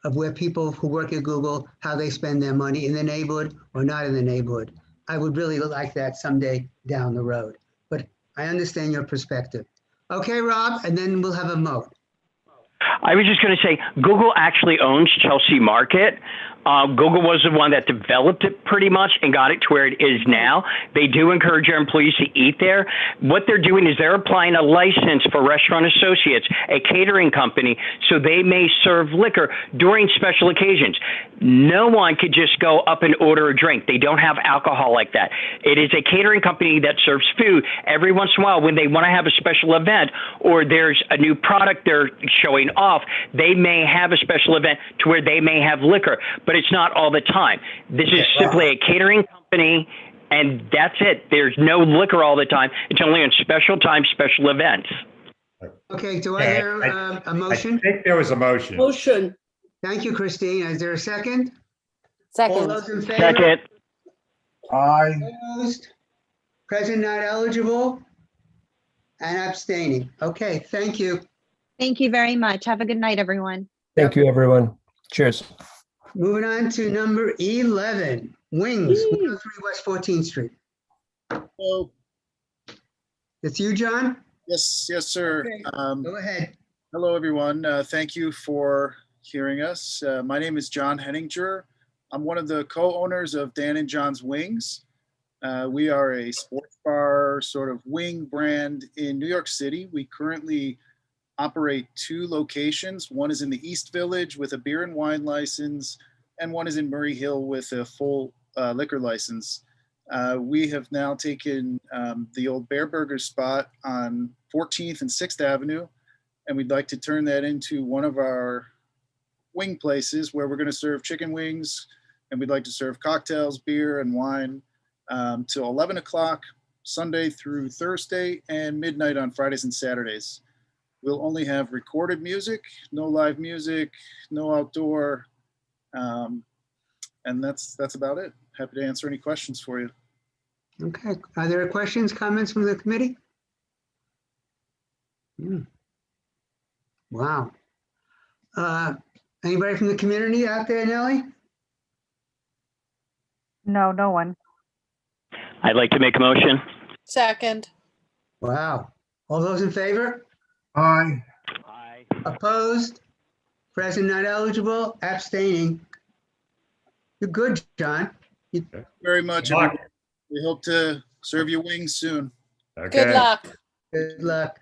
of where people who work at Google, how they spend their money in the neighborhood or not in the neighborhood. I would really like that someday down the road, but I understand your perspective. Okay, Rob, and then we'll have a vote. I was just going to say, Google actually owns Chelsea Market. Google was the one that developed it pretty much and got it to where it is now. They do encourage their employees to eat there. What they're doing is they're applying a license for Restaurant Associates, a catering company, so they may serve liquor during special occasions. No one could just go up and order a drink. They don't have alcohol like that. It is a catering company that serves food. Every once in a while, when they want to have a special event or there's a new product they're showing off, they may have a special event to where they may have liquor, but it's not all the time. This is simply a catering company, and that's it. There's no liquor all the time. It's only on special times, special events. Okay, do I hear a motion? I think there was a motion. Motion. Thank you, Christine. Is there a second? Second. All those in favor? Second. Aye. Opposed? Present not eligible? And abstaining. Okay, thank you. Thank you very much. Have a good night, everyone. Thank you, everyone. Cheers. Moving on to number 11, Wings, 103 West 14th Street. Hello. It's you, John? Yes, sir. Go ahead. Hello, everyone. Thank you for hearing us. My name is John Henninger. I'm one of the co-owners of Dan and John's Wings. We are a sports bar sort of wing brand in New York City. We currently operate 2 locations. One is in the East Village with a beer and wine license, and one is in Murray Hill with a full liquor license. We have now taken the old Bear Burger spot on 14th and 6th Avenue, and we'd like to turn that into one of our wing places where we're going to serve chicken wings, and we'd like to serve cocktails, beer, and wine till 11 o'clock Sunday through Thursday and midnight on Fridays and Saturdays. We'll only have recorded music, no live music, no outdoor, and that's about it. Happy to answer any questions for you. Okay, are there questions, comments from the committee? Wow. Anybody from the community out there, Nellie? No, no one. I'd like to make a motion. Second. Wow. All those in favor? Aye. Opposed? Present not eligible? Abstaining? You're good, John. Very much. Good luck. We hope to serve your wings soon. Good luck. Good luck.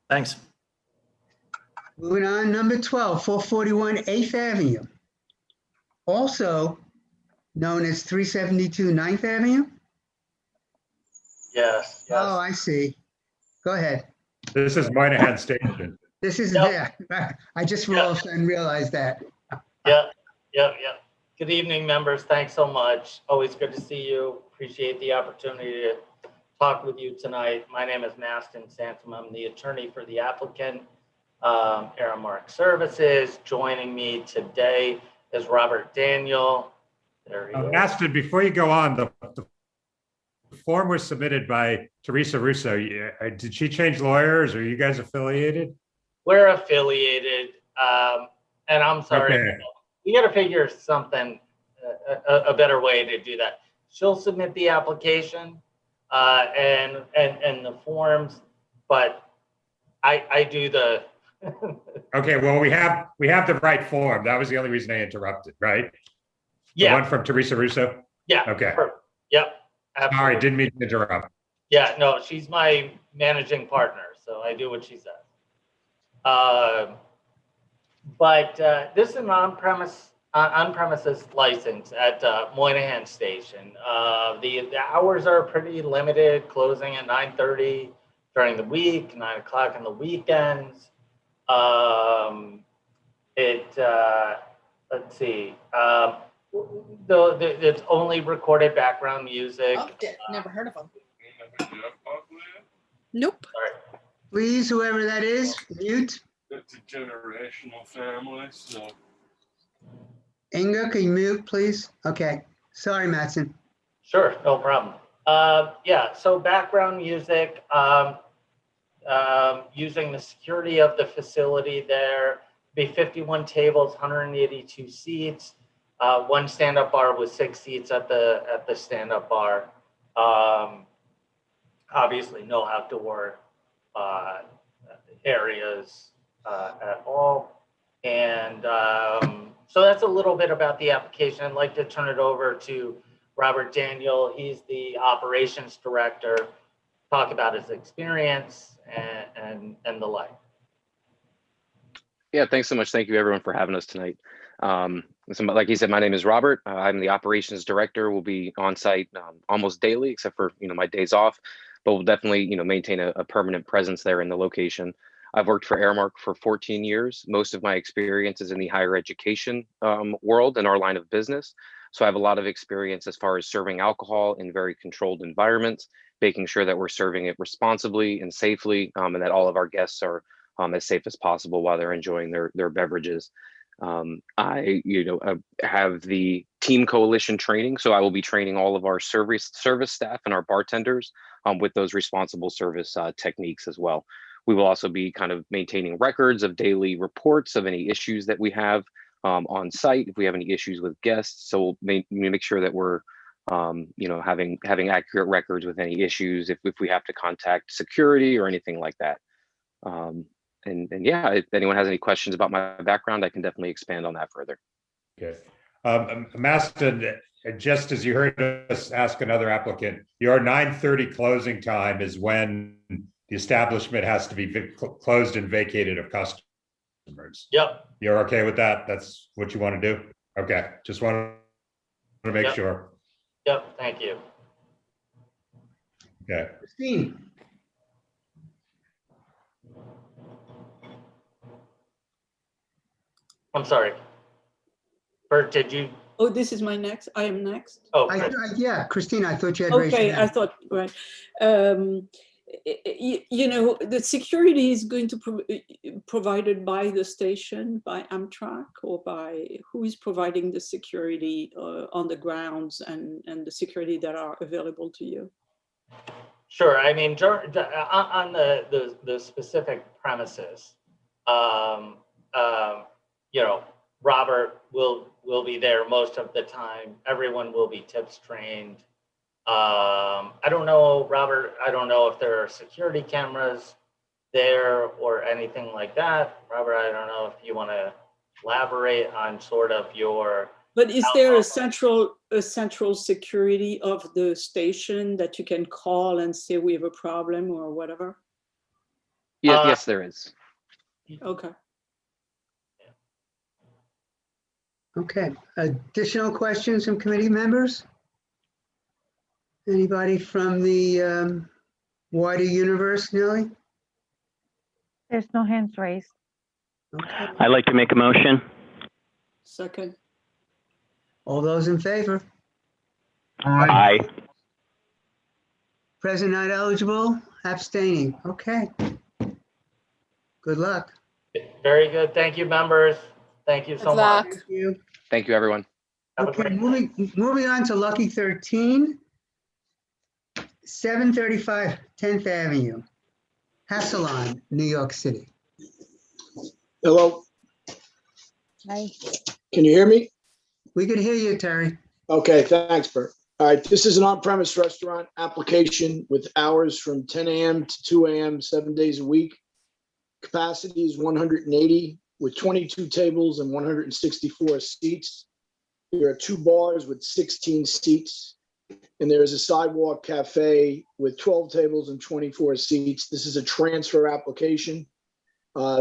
Thanks. Moving on, number 12, 441 8th Avenue. Also known as 372 9th Avenue? Yes. Oh, I see. Go ahead. This is Moynihan Station. This is Yep. there. I just all of a sudden realized that. Yep. Good evening, members. Thanks so much. Always good to see you. Appreciate the opportunity to talk with you tonight. My name is Maston Sansom. I'm the attorney for the applicant, Aramark Services. Joining me today is Robert Daniel. There he is. Maston, before you go on, the form was submitted by Teresa Russo. Did she change lawyers? Are you guys affiliated? We're affiliated, and I'm sorry. Okay. You got to figure something, a better way to do that. She'll submit the application and the forms, but I do the. Okay, well, we have the right form. That was the only reason I interrupted, right? Yeah. The one from Teresa Russo? Yeah. Okay. Perfect. Yep. Absolutely. All right, didn't mean to interrupt. Yeah, no, she's my managing partner, so I do what she says. But this is an on-premises license at Moynihan Station. The hours are pretty limited, closing at 9:30 during the week, 9 o'clock on the weekends. Let's see. It's only recorded background music. Oh, never heard of them. Nope. Sorry. Please, whoever that is, mute. It's a generational family, so. Inga, can you mute, please? Okay. Sorry, Mattson. Sure, no problem. Yeah, so background music, using the security of the facility there, be 51 tables, 182 seats, one stand-up bar with 6 seats at the stand-up bar. Obviously, no outdoor areas at all. And so that's a little bit about the application. I'd like to turn it over to Robert Daniel. He's the operations director. Talk about his experience and the like. Yeah, thanks so much. Thank you everyone for having us tonight. So like he said, my name is Robert. I'm the operations director. We'll be on site almost daily, except for my days off, but we'll definitely maintain a permanent presence there in the location. I've worked for Aramark for 14 years. Most of my experience is in the higher education world and our line of business. So I have a lot of experience as far as serving alcohol in very controlled environments, making sure that we're serving it responsibly and safely, and that all of our guests are as safe as possible while they're enjoying their beverages. I have the team coalition training, so I will be training all of our service staff and our bartenders with those responsible service techniques as well. We will also be kind of maintaining records of daily reports of any issues that we have on site, if we have any issues with guests. So we'll make sure that we're having accurate records with any issues if we have to contact security or anything like that. And yeah, if anyone has any questions about my background, I can definitely expand on that further. Okay. Maston, just as you heard us ask another applicant, your 9:30 closing time is when the establishment has to be closed and vacated of customers. Yep. You're okay with that? That's what you want to do? Okay. Just want to make sure. Yep. Thank you. Okay. Christine. I'm sorry. Bert, did you? Oh, this is my next. I am next. Oh, yeah, Christine, I thought you had raised your Okay, hand. I thought, right. The security is going to provided by the station, by Amtrak, or by who is providing the security on the grounds and the security that are available to you? Sure. I mean, on the specific premises, Robert will be there most of the time. Everyone will be tips trained. I don't know, Robert, I don't know if there are security cameras there or anything like that. Robert, I don't know if you want to elaborate on sort of your But is there a central security of the station that you can call and say we have a problem or whatever? Yeah, yes, there is. Okay. Okay, additional questions from committee members? Anybody from the wider universe, Nellie? There's no hands raised. Okay, I'd like to make a motion. Second. all those in favor? Aye. Present not eligible, abstaining. Okay. Good luck. Very good. Thank you, members. Thank you so much. Thank you. Thank you, everyone. Have a Okay, great moving on to Lucky 13, 735 10th Avenue, Hassalon, New York City. Hello, Hi. can you hear me? We could hear you, Terry. Okay, thanks, Bert. All right, this is an on-premise restaurant application with hours from 10 a.m. to 2 a.m., 7 days a week. Capacity is 180 with 22 tables and 164 seats. There are 2 bars with 16 seats, and there is a Sidewalk cafe with 12 tables and 24 seats. This is a transfer application.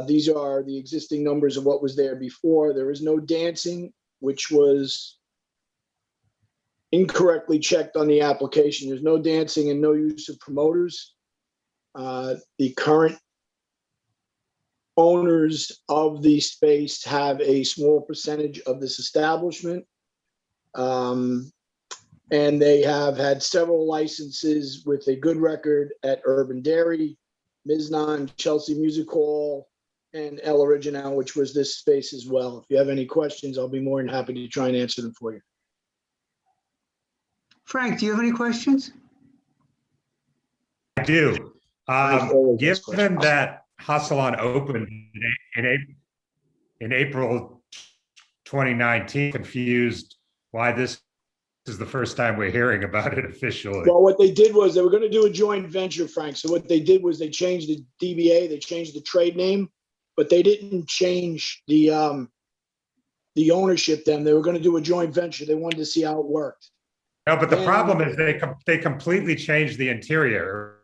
These are the existing numbers of what was there before. There is no dancing, which was incorrectly checked on the application. There's no dancing and no use of promoters. The current owners of the space have a small percentage of this establishment. And they have had several licenses with a good record at Urban Dairy, Miznon, Chelsea Music Hall, and El Original, which was this space as well. If you have any questions, I'll be more than happy to try and answer them for you. Frank, do you have any questions? I do. Given that Hassalon opened in April 2019, confused why this is the first time we're hearing about it officially. Well, what they did was they were going to do a joint venture, Frank. So what they did was they changed the DBA, they changed the trade name, but they didn't change the ownership then. They were going to do a joint venture. They wanted to see how it worked. No, but the problem is they completely changed the interior.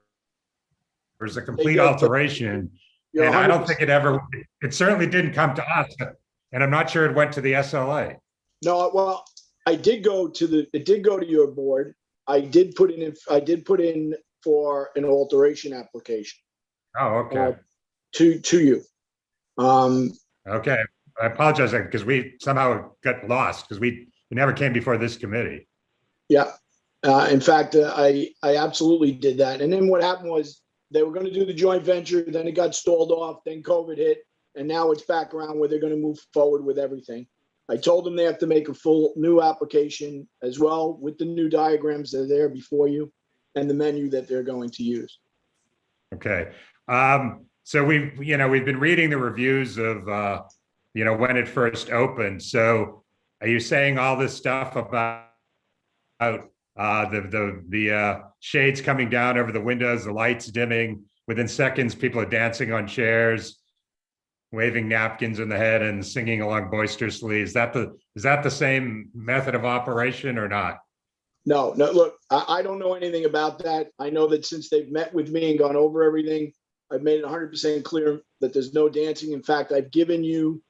There's a complete alteration. And I don't think it certainly didn't come to us. And I'm not sure it went to the SLA. No, well, it did go to your board. I did put in for an alteration application. Oh, okay. To you. Okay. I apologize because we somehow got lost because we never came before this committee. Yeah. In fact, I absolutely did that. And then what happened was they were going to do the joint venture. Then it got stalled off. Then COVID hit. And now it's back around where they're going to move forward with everything. I told them they have to make a full new application as well with the new diagrams that are there before you and the menu that they're going to use. Okay. So we've been reading the reviews of, when it first opened. So are you saying all this stuff about the shades coming down over the windows, the lights dimming, within seconds, people are dancing on chairs, waving napkins in the head and singing along boisterously? Is that the same method of operation or not? No, look, I don't know anything about that. I know that since they've met with me and gone over everything, I've made it 100% clear that there's no dancing. In fact, I've given you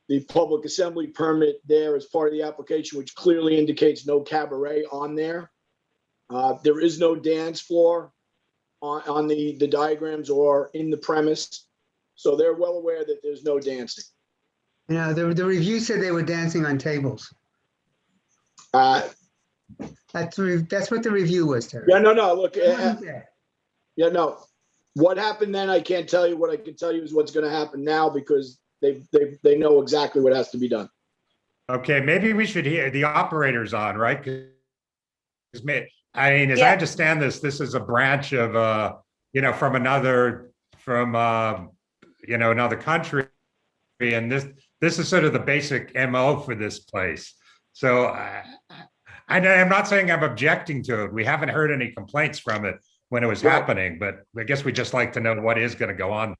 the public assembly permit there as part of the application, which clearly indicates no cabaret on there. There is no dance floor on the diagrams or in the premise. So they're well aware that there's no dancing. Yeah, the review said they were dancing on tables. That's what the review was, Terry. Yeah, no, look. Yeah, no. What happened then, I can't tell you. What I can tell you is what's going to happen now because they know exactly what has to be done. Okay, maybe we should hear the operators on, right? Because I mean, as I understand this is a branch of from another country, and this is sort of the basic MO for this place. So I'm not saying I'm objecting to it. We haven't heard any complaints from it when it was happening, but I guess we just like to know what is going to go on.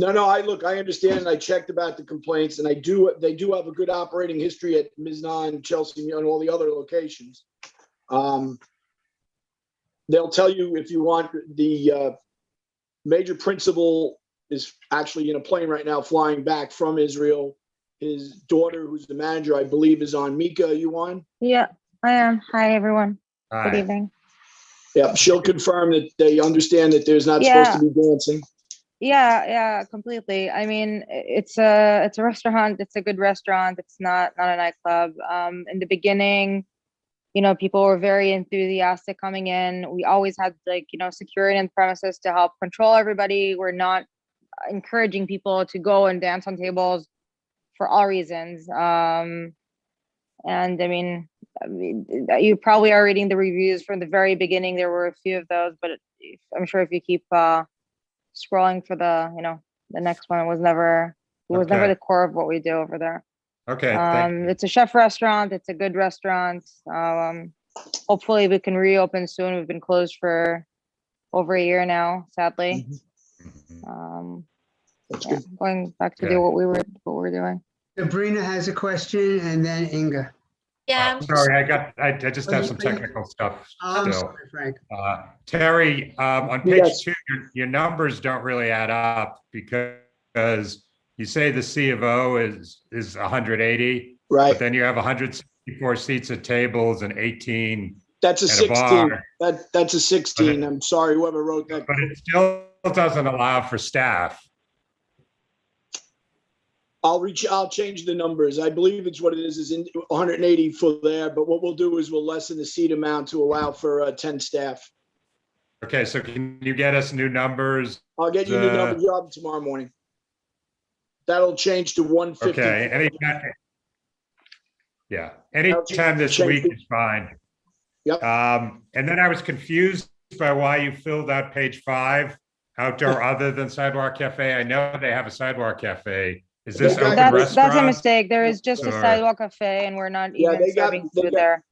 No, I understand, and I checked about the complaints, and they do have a good operating history at Miznon, Chelsea, and all the other locations. They'll tell you if you want. The major principal is actually in a plane right now, flying back from Israel. His daughter, who's the manager, I believe, is on. Mika, are you on? Yeah, I am. Hi, everyone. Good Hi. evening. Yeah, she'll confirm that they understand that there's not supposed to be dancing. Yeah, completely. I mean, it's a restaurant. It's a good restaurant. It's not a nightclub. In the beginning, people were very enthusiastic coming in. We always had security in the premises to help control everybody. We're not encouraging people to go and dance on tables for all reasons. And I mean, you probably are reading the reviews from the very beginning. There were a few of those, but I'm sure if you keep scrolling for the next one, it was never the core of what we do over there. Okay. Thank you. It's a chef restaurant. It's a good restaurant. Hopefully we can reopen soon. We've been closed for over a year now, sadly. Going back to do what we were doing. Sabrina has a question, and then Inga. Yeah. Sorry, I just have some technical stuff I'm still. sorry, Frank. Terry, on page 2, your numbers don't really add up because you say the C of O is 180, right? But then you have 164 seats at tables and 18. That's a at 16. bar. That's a 16. I'm sorry, whoever wrote that. But it still doesn't allow for staff. I'll change the numbers. I believe it's what it is in 180 for there, but what we'll do is we'll lessen the seat amount to allow for 10 staff. Okay, so can you get us new numbers? I'll get you new numbers tomorrow morning. That'll change to 150. Okay, anytime this week is fine. Yep. And then I was confused by why you filled out page 5, outdoor other than Sidewalk Cafe. I know they have a Sidewalk Cafe. Is this open restaurant? That's a mistake. There is just a Sidewalk Cafe, and we're not even serving food there.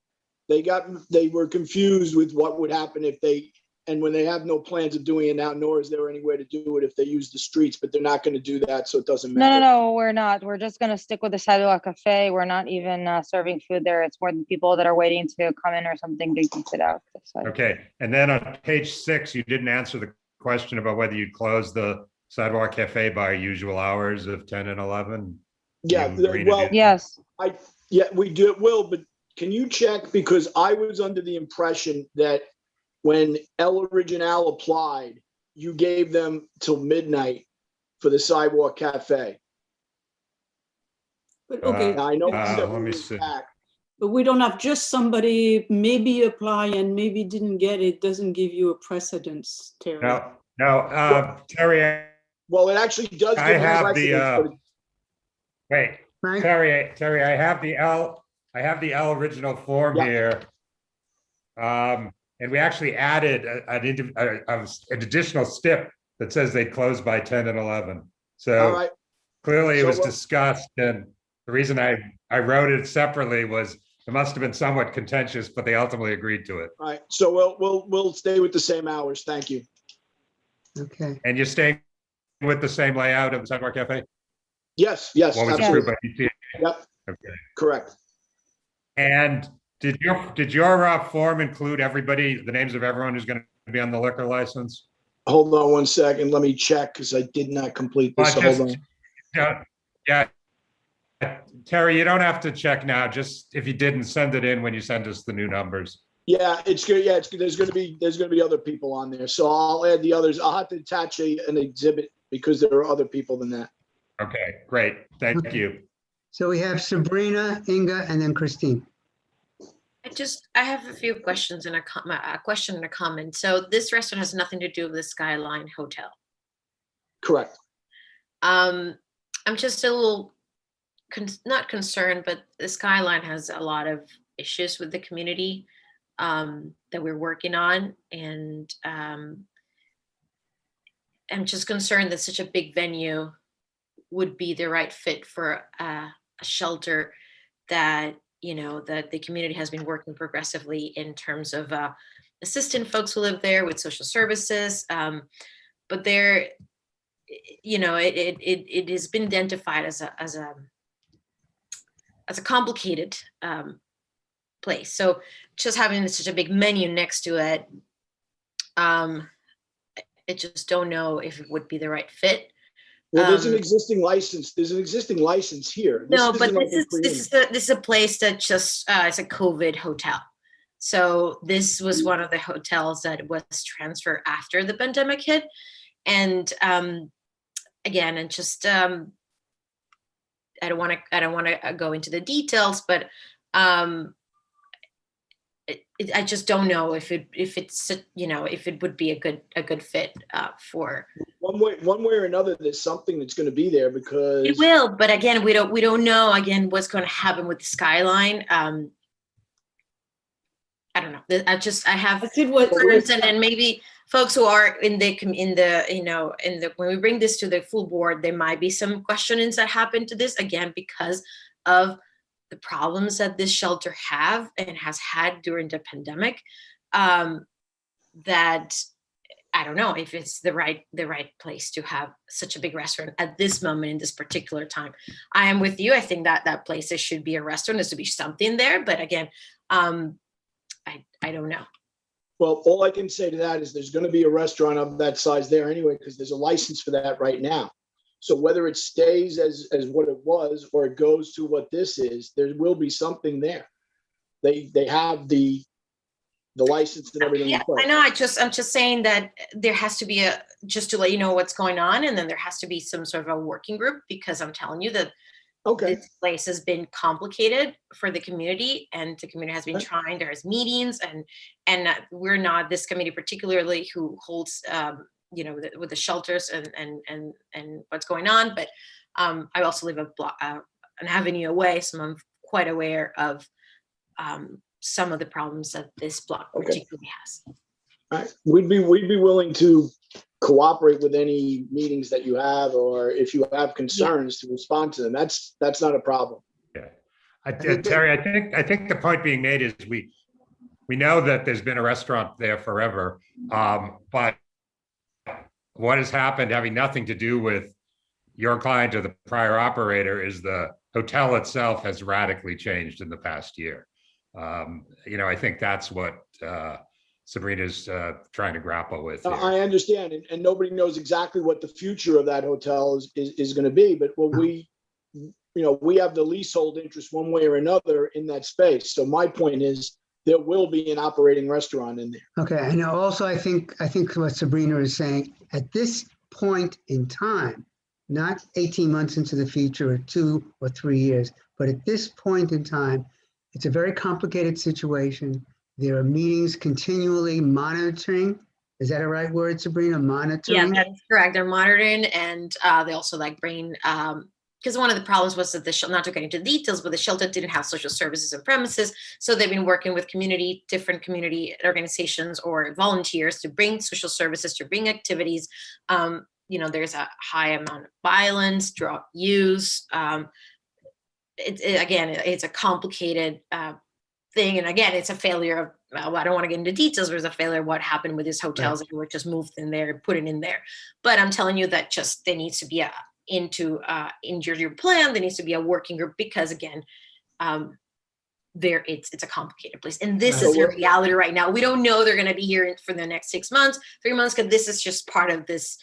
They were confused with what would happen when they have no plans of doing it now, nor is there any way to do it if they use the streets, but they're not going to do that, so it doesn't matter. No, we're not. We're just going to stick with the Sidewalk Cafe. We're not even serving food there. It's more than people that are waiting to come in or something to sit out. Okay, and then on page 6, you didn't answer the question about whether you'd close the Sidewalk Cafe by usual hours of 10 and 11. Yeah, well, yes. We do it will, but can you check, because I was under the impression that when El Original applied, you gave them till midnight for the Sidewalk Cafe. But okay, I know. Let me see. But we don't have just somebody maybe apply and maybe didn't get it. Doesn't give you a precedence, Terry. No, Terry. Well, it actually does. I have the. Wait, Terry. I have the L original form here. And we actually added an additional stip that says they close by 10 and 11. So clearly it was discussed, and the reason I wrote it separately was it must have been somewhat contentious, but they ultimately agreed to it. All right. So we'll stay with the same hours. Thank you. Okay. And you're staying with the same layout of the Sidewalk Cafe? Yes. What was approved by PTA? Yep. Okay. Correct. And did your form include everybody, the names of everyone who's going to be on the liquor license? Hold on one second. Let me check, because I did not complete this. So hold on. Yeah. Terry, you don't have to check now. Just if you didn't, send it in when you send us the new numbers. Yeah, it's good. Yeah, there's going to be other people on there. So I'll add the others. I'll have to attach an exhibit because there are other people than that. Okay, great. Thank you. So we have Sabrina, Inga, and then Christine. I have a few questions and a question and a comment. So this restaurant has nothing to do with the Skyline Hotel. Correct. I'm just a little not concerned, but the Skyline has a lot of issues with the community that we're working on, and I'm just concerned that such a big venue would be the right fit for a shelter that that the community has been working progressively in terms of assisting folks who live there with social services. But you know, it has been identified as a complicated place. So just having such a big menu next to it, I just don't know if it would be the right fit. Well, there's an existing license. There's an existing license here. No, but isn't like this a is creative. this is a place that just it's a COVID hotel. So this was one of the hotels that was transferred after the pandemic hit, and again, and just I don't want to go into the details, but I just don't know if it's you know, if it would be a good fit for One way or another. There's something that's going to be there because it will. But again, we don't know again what's going to happen with the skyline. I don't know. I have words, and maybe folks who are in the you know, when we bring this to the full board, there might be some questions that happen to this again because of the problems that this shelter have and has had during the pandemic. That I don't know if it's the right place to have such a big restaurant at this moment in this particular time. I am with you. I think that place there should be a restaurant. There should be something there, but again, I don't know. Well, all I can say to that is there's going to be a restaurant of that size there anyway, because there's a license for that right now. So whether it stays as what it was or it goes to what this is, there will be something there. They have the license and everything. Yeah, I know. I'm just saying that there has to be just to let you know what's going on, and then there has to be some sort of a working group, because I'm telling you that this place has been complicated for the community, and the community has been trying. There's meetings, and we're not this committee particularly who holds you know, with the shelters and what's going on, but I also live an avenue away, so I'm quite aware of some of the problems that this block particularly has. All right. We'd be willing to cooperate with any meetings that you have, or if you have concerns to respond to them. That's not a problem. Yeah, Terry, I think the point being made is we know that there's been a restaurant there forever, but what has happened, having nothing to do with your client or the prior operator, is the hotel itself has radically changed in the past year. You know, I think that's what Sabrina's trying to grapple with here. I understand, and nobody knows exactly what the future of that hotel is going to be. But what we have the leasehold interest one way or another in that space. So my point is, there will be an operating restaurant in there. Okay, and also I think what Sabrina is saying, at this point in time, not 18 months into the future or 2 or 3 years, but at this point in time, it's a very complicated situation. There are meetings continually monitoring. Is that a right word, Sabrina? Monitoring? Yeah, that's correct. They're monitoring, and they also bring because one of the problems was that not to get into details, but the shelter didn't have social services and premises. So they've been working with different community organizations or volunteers to bring social services, to bring activities. You know, there's a high amount of violence, drug use. It's a complicated thing. And again, it's a failure of, I don't want to get into details, but it's a failure of what happened with these hotels that were just moved in there, put it in there. But I'm telling you that just there needs to be into your plan, there needs to be a working group, because again, it's a complicated place, and this is your reality right now. We don't know they're going to be here for the next 6 months, 3 months, because this is just part of this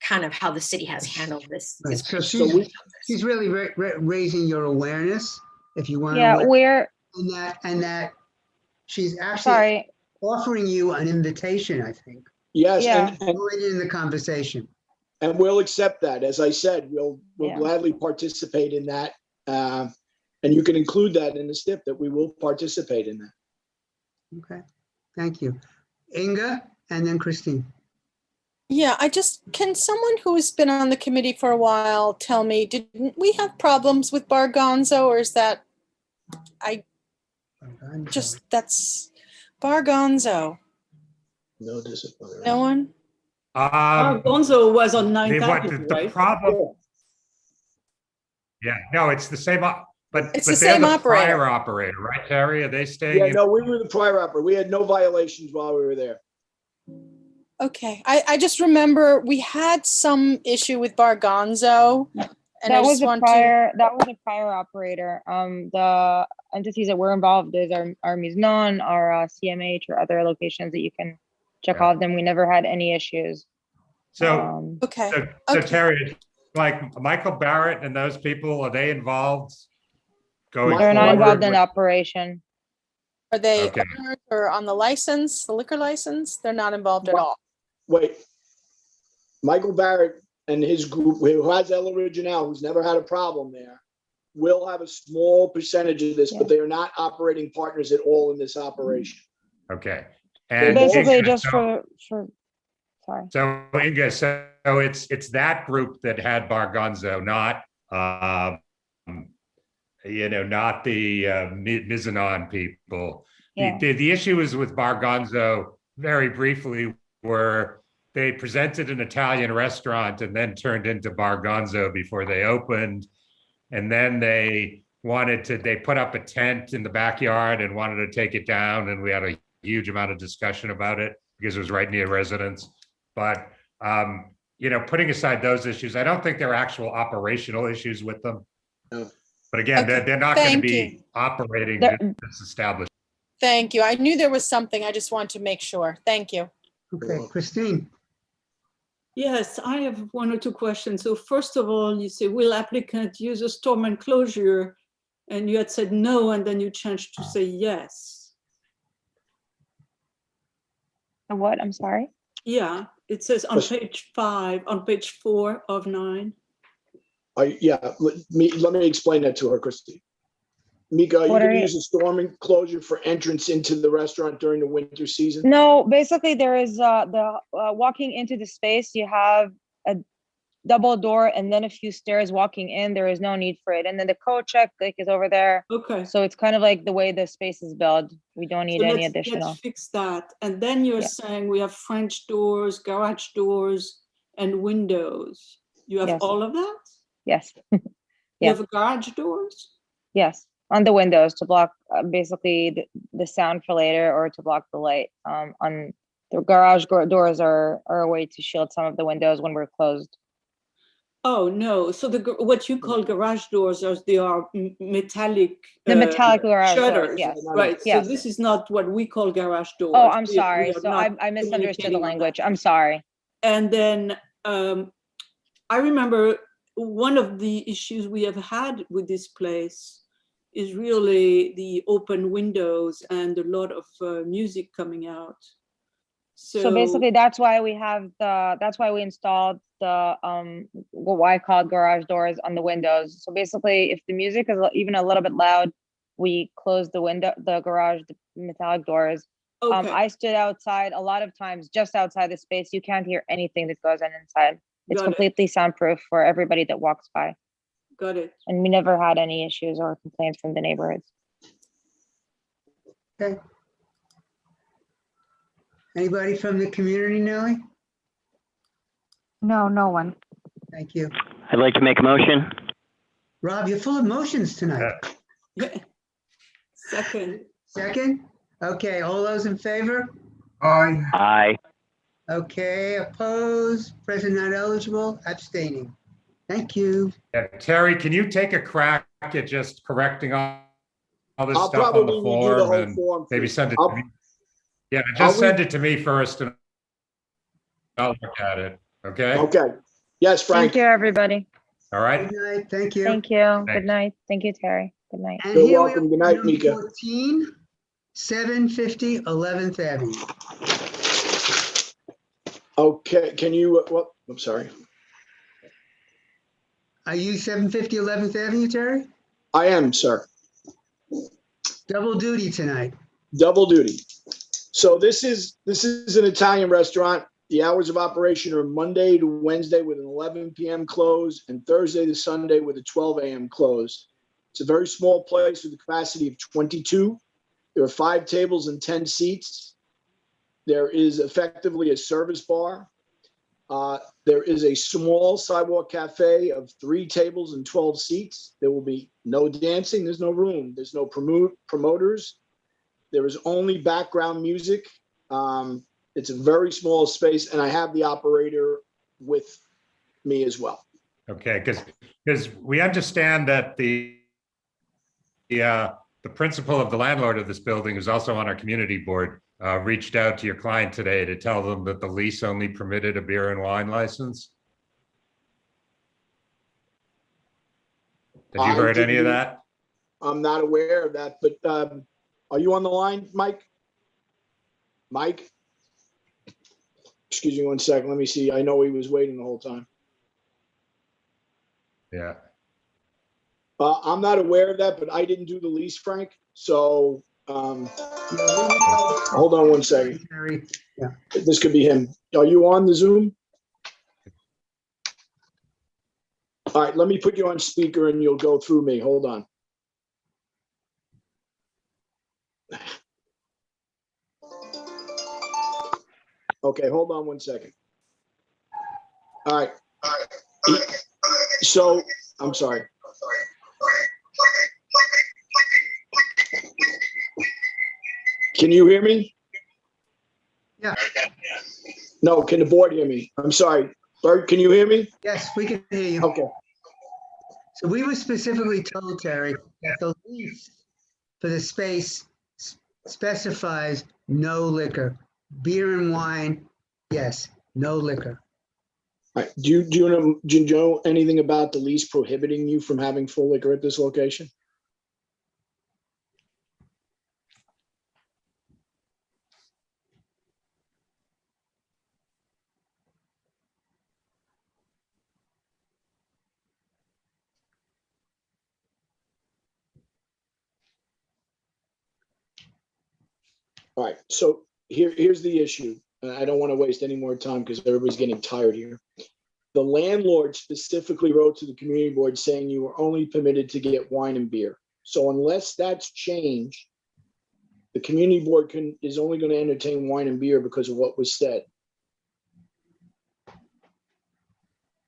kind of how the city has handled this. Right. So she's really raising your awareness, if you want. Yeah, and that she's actually offering you an invitation, I think. Yes, and in the conversation. And we'll accept that. As I said, we'll gladly participate in that. And you can include that in the STIP, that we will participate in that. Okay, thank you. Inga, and then Christine. Yeah, can someone who's been on the committee for a while tell me, didn't we have problems with Bargonzo, or is that, that's Bargonzo? No discipline. No one? Gonzo was on 9th Avenue, the right? problem. Yeah, no, it's the same, but It's but the they're same the operator. prior operator, right, Terry? Are they staying? Yeah, in? no, we were the prior operator. We had no violations while we were there. Okay, I just remember we had some issue with Bargonzo. And I That was just a want to, prior, that was a prior operator. The entities that were involved is our Miznon, our CMH, or other locations that you can check Yeah. all of them. We never had any issues. So, okay, so Terry, like Michael Barrett and those people, are they involved going They're not involved forward in with- the operation. are they Okay. owners or on the license, the liquor license? They're not involved at all. Wait. Michael Barrett and his group, who has El Original, who's never had a problem there, will have a small percentage of this, but they are not operating partners at all in this operation. Okay. So And basically Inga, just so- for, sorry. So Inga, so it's that group that had Bargonzo, not not the Mizanon people. Yeah. The issue is with Bargonzo, very briefly, where they presented an Italian restaurant and then turned into Bargonzo before they opened. And then they put up a tent in the backyard and wanted to take it down. And we had a huge amount of discussion about it because it was right near residents. But, putting aside those issues, I don't think there are actual operational issues with them. No. But again, Okay, they're not going to thank be you. operating this establishment. Thank you. I knew there was something. I just wanted to make sure. Thank you. Okay, Christine. Yes, I have one or two questions. So first of all, you say, will applicant use a storm enclosure? And you had said no, and then you changed to say yes. A what? I'm sorry. Yeah, it says on page 5, on page 4 of 9. Yeah, let me explain that to her, Christine. Mika, are you What are going to you- use a storm enclosure for entrance into the restaurant during the winter season? No, basically there is walking into the space, you have a double door and then a few stairs walking in. There is no need for it. And then the code check is over there. Okay. So it's kind of like the way the space is built. We don't need So any let's additional. fix that. And then you're Yeah. saying we have French doors, garage doors, and windows. You have Yes. all of that? Yes. You Yeah. have garage doors? Yes. On the windows to block basically the sound for later or to block the light. On the garage doors are a way to shield some of the windows when we're closed. Oh, no. So what you call garage doors they are metallic. The metallic garage doors, shutters, yes. right? Yes. So this is not what we call garage doors. Oh, I'm We sorry. are So not I misunderstood communicating the on that. language. I'm sorry. And then I remember one of the issues we have had with this place is really the open windows and a lot of music coming out. So basically that's why we installed the what I call garage doors on the windows. So basically if the music is even a little bit loud, we close the garage, the metallic doors. Okay. I stood outside a lot of times, just outside the space. You can't hear anything that goes on inside. It's Got it. completely soundproof for everybody that walks by. Got it. And we never had any issues or complaints from the neighborhoods. Okay. Anybody from the community, Nellie? No, no one. Thank you. I'd like to make a motion. Rob, you're full of motions tonight. Second. Second? Okay, all those in favor? Aye. Aye. Okay, opposed, present not eligible, abstaining. Thank you. Yeah, Terry, can you take a crack at just correcting all this I'll stuff on probably the redo form the whole and form for maybe you. send it I'll- to me? Yeah, I'll just re- send it to me first and I'll look at it, okay? Okay. Yes, Frank. Thank you, everybody. All right? Good night, thank you. Thank you. Thanks. Good night. Thank you, Terry. Good night. And You're here we welcome. are, Good night, number Mika. 14, 750 11th Avenue. Okay, can you, well, I'm sorry. Are you 750 11th Avenue, Terry? I am, sir. Double duty tonight. Double duty. So this is an Italian restaurant. The hours of operation are Monday to Wednesday with an 11 p.m. close and Thursday to Sunday with a 12 a.m. close. It's a very small place with a capacity of 22. There are 5 tables and 10 seats. There is effectively a service bar. There is a small sidewalk cafe of 3 tables and 12 seats. There will be no dancing. There's no room. There's no promoters. There is only background music. It's a very small space, and I have the operator with me as well. Okay, because we understand that the principal of the landlord of this building, who's also on our community board, reached out to your client today to tell them that the lease only permitted a beer and wine license. Have you heard any of that? I'm not aware of that, but are you on the line, Mike? Mike? Excuse me one second. Let me see. I know he was waiting the whole time. Yeah. I'm not aware of that, but I didn't do the lease, Frank. So hold on one second. Yeah. This could be him. Are you on the Zoom? All right, let me put you on speaker and you'll go through me. Hold on. Okay, hold on one second. All right. So, I'm sorry. Can you hear me? Yeah. No, can the board hear me? I'm sorry. Bert, can you hear me? Yes, we can hear you. Okay. So we were specifically told, Terry, that the lease for the space specifies no liquor. Beer and wine, yes, no liquor. All right. Do you know anything about the lease prohibiting you from having full liquor at this location? All right, so here's the issue. I don't want to waste any more time because everybody's getting tired here. The landlord specifically wrote to the community board saying you are only permitted to get wine and beer. So unless that's changed, the community board is only going to entertain wine and beer because of what was said.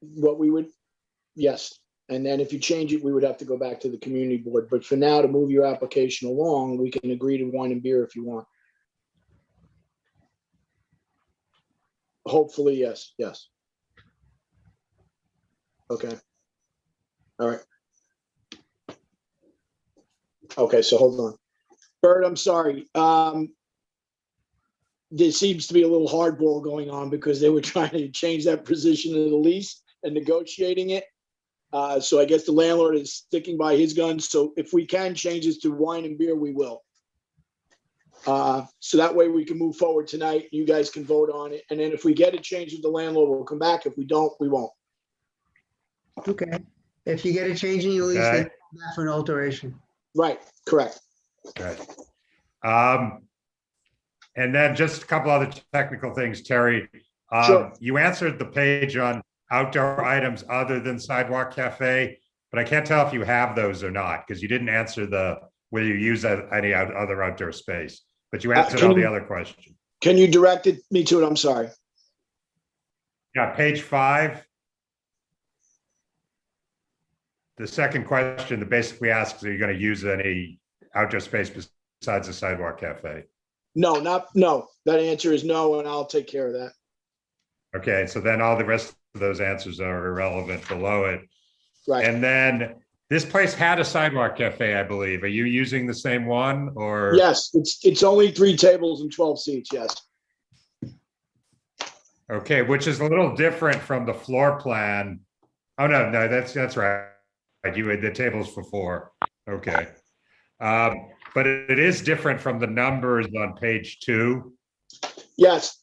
What we would, yes. And then if you change it, we would have to go back to the community board. But for now, to move your application along, we can agree to wine and beer if you want. Hopefully, yes, yes. Okay. All right. Okay, so hold on. Bert, I'm sorry. There seems to be a little hardball going on because they were trying to change that position of the lease and negotiating it. So I guess the landlord is sticking by his guns. So if we can change this to wine and beer, we will. So that way we can move forward tonight. You guys can vote on it. And then if we get a change with the landlord, we'll come back. If we don't, we won't. Okay. If you get a change in your lease, then come back for an alteration. Right, correct. Okay. And then just a couple other technical things, Terry. Sure. You answered the page on outdoor items other than Sidewalk Cafe, but I can't tell if you have those or not because you didn't answer whether you use any other outdoor space, but you answered all the other questions. Can you direct me to it? I'm sorry. Yeah, page 5. The second question that basically asks, are you going to use any outdoor space besides the Sidewalk Cafe? No, no. That answer is no, and I'll take care of that. Okay, so then all the rest of those answers are irrelevant below it. Right. And then this place had a Sidewalk Cafe, I believe. Are you using the same one or? Yes, it's only 3 tables and 12 seats, yes. Okay, which is a little different from the floor plan. Oh, no, that's right. You had the tables for 4. Okay. But it is different from the numbers on page 2. Yes.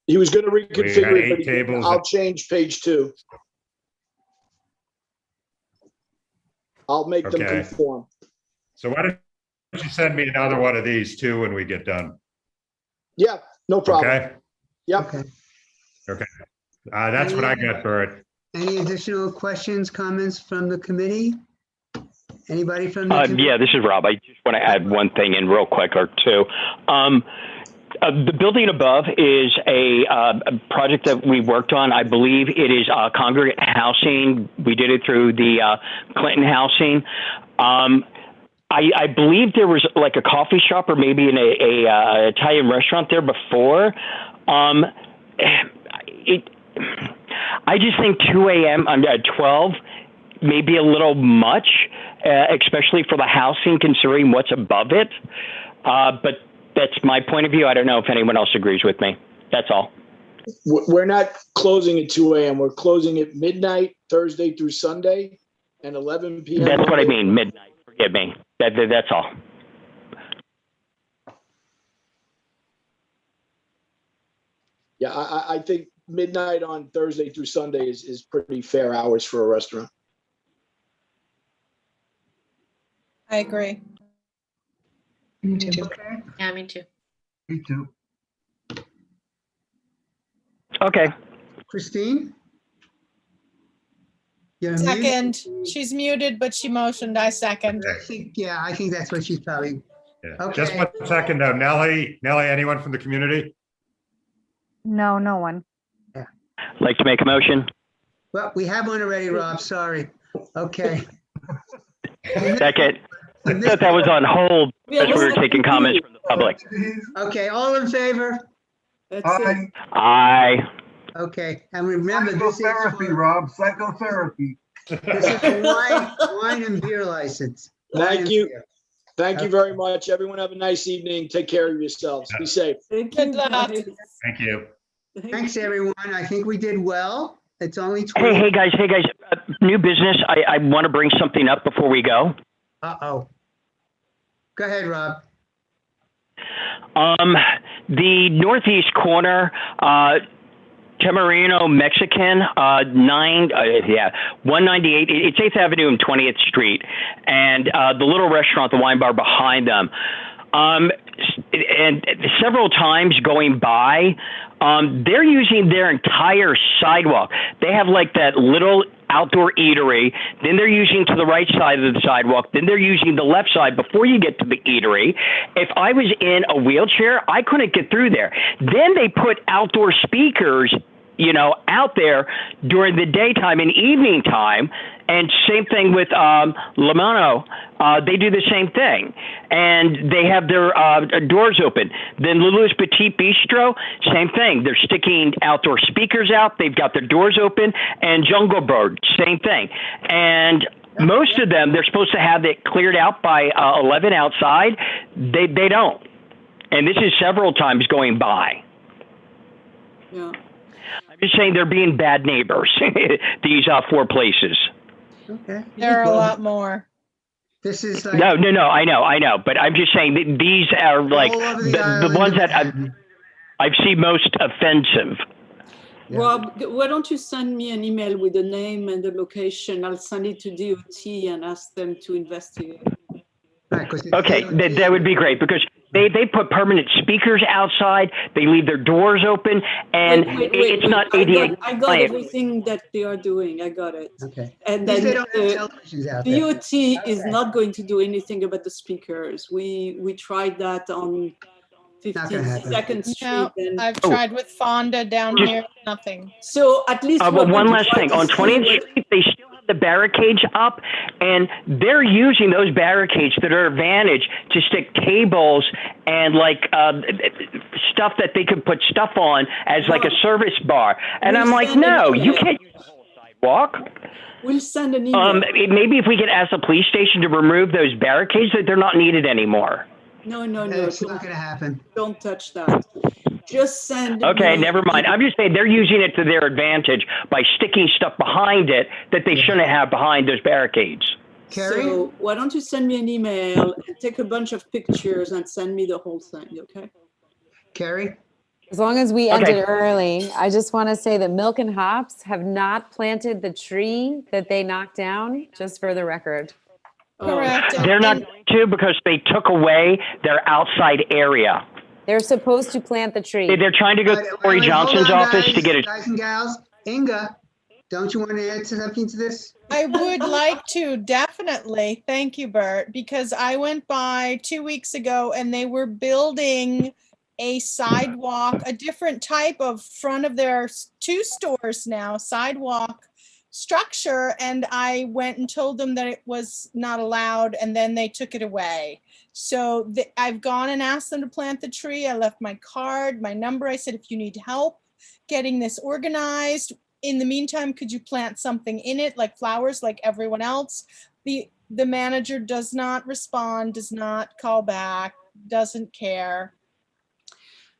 He was going to reconfigure it, 8 but tables. I'll change page 2. I'll make them Okay. conform. So why don't you send me another one of these too when we get done? Yeah, no problem. Okay. Yep. Okay. That's what I got, Bert. Any additional questions, comments from the committee? Anybody from the committee? Yeah, this is Rob. I just want to add one thing in real quick or two. The building above is a project that we worked on. I believe it is congregate housing. We did it through the Clinton housing. I believe there was like a coffee shop or maybe a Italian restaurant there before. I just think 2 a.m. at 12 may be a little much, especially for the housing, considering what's above it. But that's my point of view. I don't know if anyone else agrees with me. That's all. We're not closing at 2 a.m. We're closing at midnight, Thursday through Sunday, and 11 p.m. That's what I Monday. mean, midnight. Forgive me. That's all. Yeah, I think midnight on Thursday through Sunday is pretty fair hours for a restaurant. I agree. Me too. Yeah, me too. Me too. Okay. Christine? You're muted? Second, she's muted, but she motioned, I second. I think that's what she's probably. Yeah. Okay. Just 1 second though. Nellie, anyone from the community? No, no one. Like to make a motion? Well, we have one already, Rob, sorry. Okay. Second. I thought that was on hold as we were taking comments from the public. Okay, all in favor? Aye. Aye. Okay, and remember, this is Psychotherapy, Rob, psychotherapy. this is a wine and beer license. Wine Thank and you. beer. Thank you very much. Everyone have a nice evening. Take care of yourselves. Be safe. Good luck. Thank you. Thanks, everyone. I think we did well. It's only 20. Hey guys. New business. I want to bring something up before we go. Uh-oh. Go ahead, Rob. The northeast corner, Camarino Mexican, 198. It's 8th Avenue and 20th Street, and the little restaurant, the wine bar behind them. And several times going by, they're using their entire sidewalk. They have like that little outdoor eatery, then they're using to the right side of the sidewalk, then they're using the left side before you get to the eatery. If I was in a wheelchair, I couldn't get through there. Then they put outdoor speakers, out there during the daytime and evening time. And same thing with Lamano. They do the same thing. And they have their doors open. Then Lulu's Petite Bistro, same thing. They're sticking outdoor speakers out. They've got their doors open. And Jungle Bird, same thing. And most of them, they're supposed to have it cleared out by 11 outside. They don't. And this is several times going by. Yeah. I'm just saying they're being bad neighbors, these 4 places. Okay. There are a lot more. This is like. No, I know. But I'm just saying that these are like all over the the ones that I've seen most offensive. Yeah. Rob, why don't you send me an email with the name and the location? I'll send it to DOT and ask them to investigate. Right, 'cause it's Okay, DOT. that would be great because they put permanent speakers outside. They leave their doors open, and it's not ADA. I got everything that they are doing. I got it. Okay. And At least then they don't have televisions out there. DOT is not going to do anything about the speakers. We tried that on Not gonna happen. 52nd Street. No, and I've tried with Fonda down here, nothing. so at least But we're going one to last try thing, to on see 20th what- Street, they still have the barricades up, and they're using those barricades to their advantage to stick tables and like stuff that they could put stuff on as like a service bar. And I'm like, no, you can't use the whole sidewalk. We'll send an email. Maybe if we could ask the police station to remove those barricades, that they're not needed anymore. No. It's not going to happen. Don't touch that. Just send. Okay, me- never mind. I'm just saying they're using it to their advantage by sticking stuff behind it that they shouldn't have behind those barricades. Carrie? So why don't you send me an email and take a bunch of pictures and send me the whole thing, okay? Carrie? As long as we ended early, I just want to say that Milk and Hops have not planted the tree that they knocked down, just for the record. Correct. They're not going to because they took away their outside area. They're supposed to plant the tree. They're trying to go to Corey Wait, Johnson's hold on, office to guys, get it. Guys and gals, Inga, don't you want to add something to this? I would like to, definitely. Thank you, Bert, because I went by 2 weeks ago and they were building a sidewalk, a different type of front of their 2 stores now, sidewalk structure, and I went and told them that it was not allowed, and then they took it away. So I've gone and asked them to plant the tree. I left my card, my number. I said, if you need help getting this organized, in the meantime, could you plant something in it, like flowers, like everyone else? The manager does not respond, does not call back, doesn't care.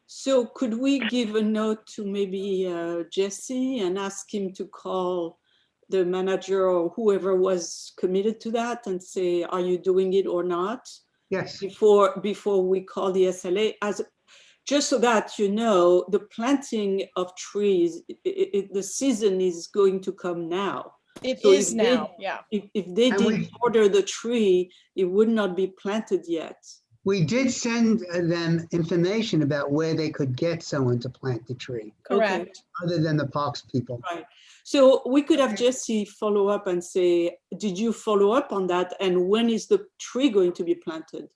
So could we give a note to maybe Jesse and ask him to call the manager or whoever was committed to that and say, are you doing it or not? Yes. Before we call the SLA, just so that you know, the planting of trees, the season is going to come now. It So is now, yeah. If they didn't order the tree, it would not be planted yet. We did send them information about where they could get someone to plant the tree. Correct. Other than the Parks people. Right. So we could have Jesse follow up and say, did you follow up on that? And when is the tree going to be planted?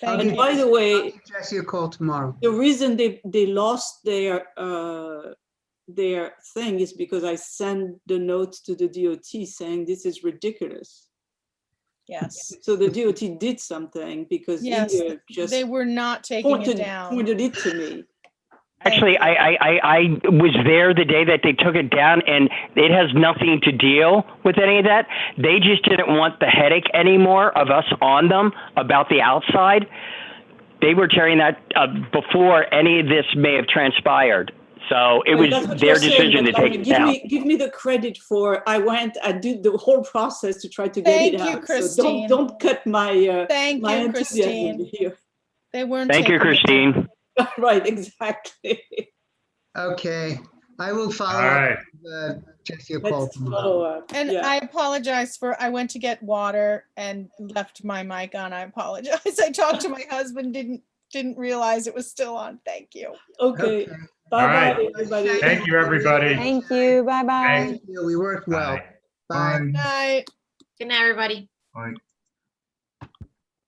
And by the way, I'll give Jesse a call tomorrow. the reason they lost their thing is because I sent the note to the DOT saying this is ridiculous. Yes. So the DOT did something because Yes, India just they were not taking it down. pointed it to me. Actually, I was there the day that they took it down, and it has nothing to deal with any of that. They just didn't want the headache anymore of us on them about the outside. They were tearing that before any of this may have transpired. So it was their decision to take it down. Give me the credit for, I did the whole process to try to get it out. Thank you, Christine. So don't cut my Thank my you, enthusiasm Christine. here. They weren't. Thank you, taking it down. Christine. Right, exactly. Okay, I will follow All up right. with Jesse a call Let's tomorrow. follow up. And Yeah. I apologize I went to get water and left my mic on. I apologize. I talked to my husband, didn't realize it was still on. Thank you. Okay. All Bye-bye, right. everybody. Thank you, everybody. Thank you. Bye-bye. Thank you. We worked well. Bye. Bye. Night. Good night, everybody. Bye.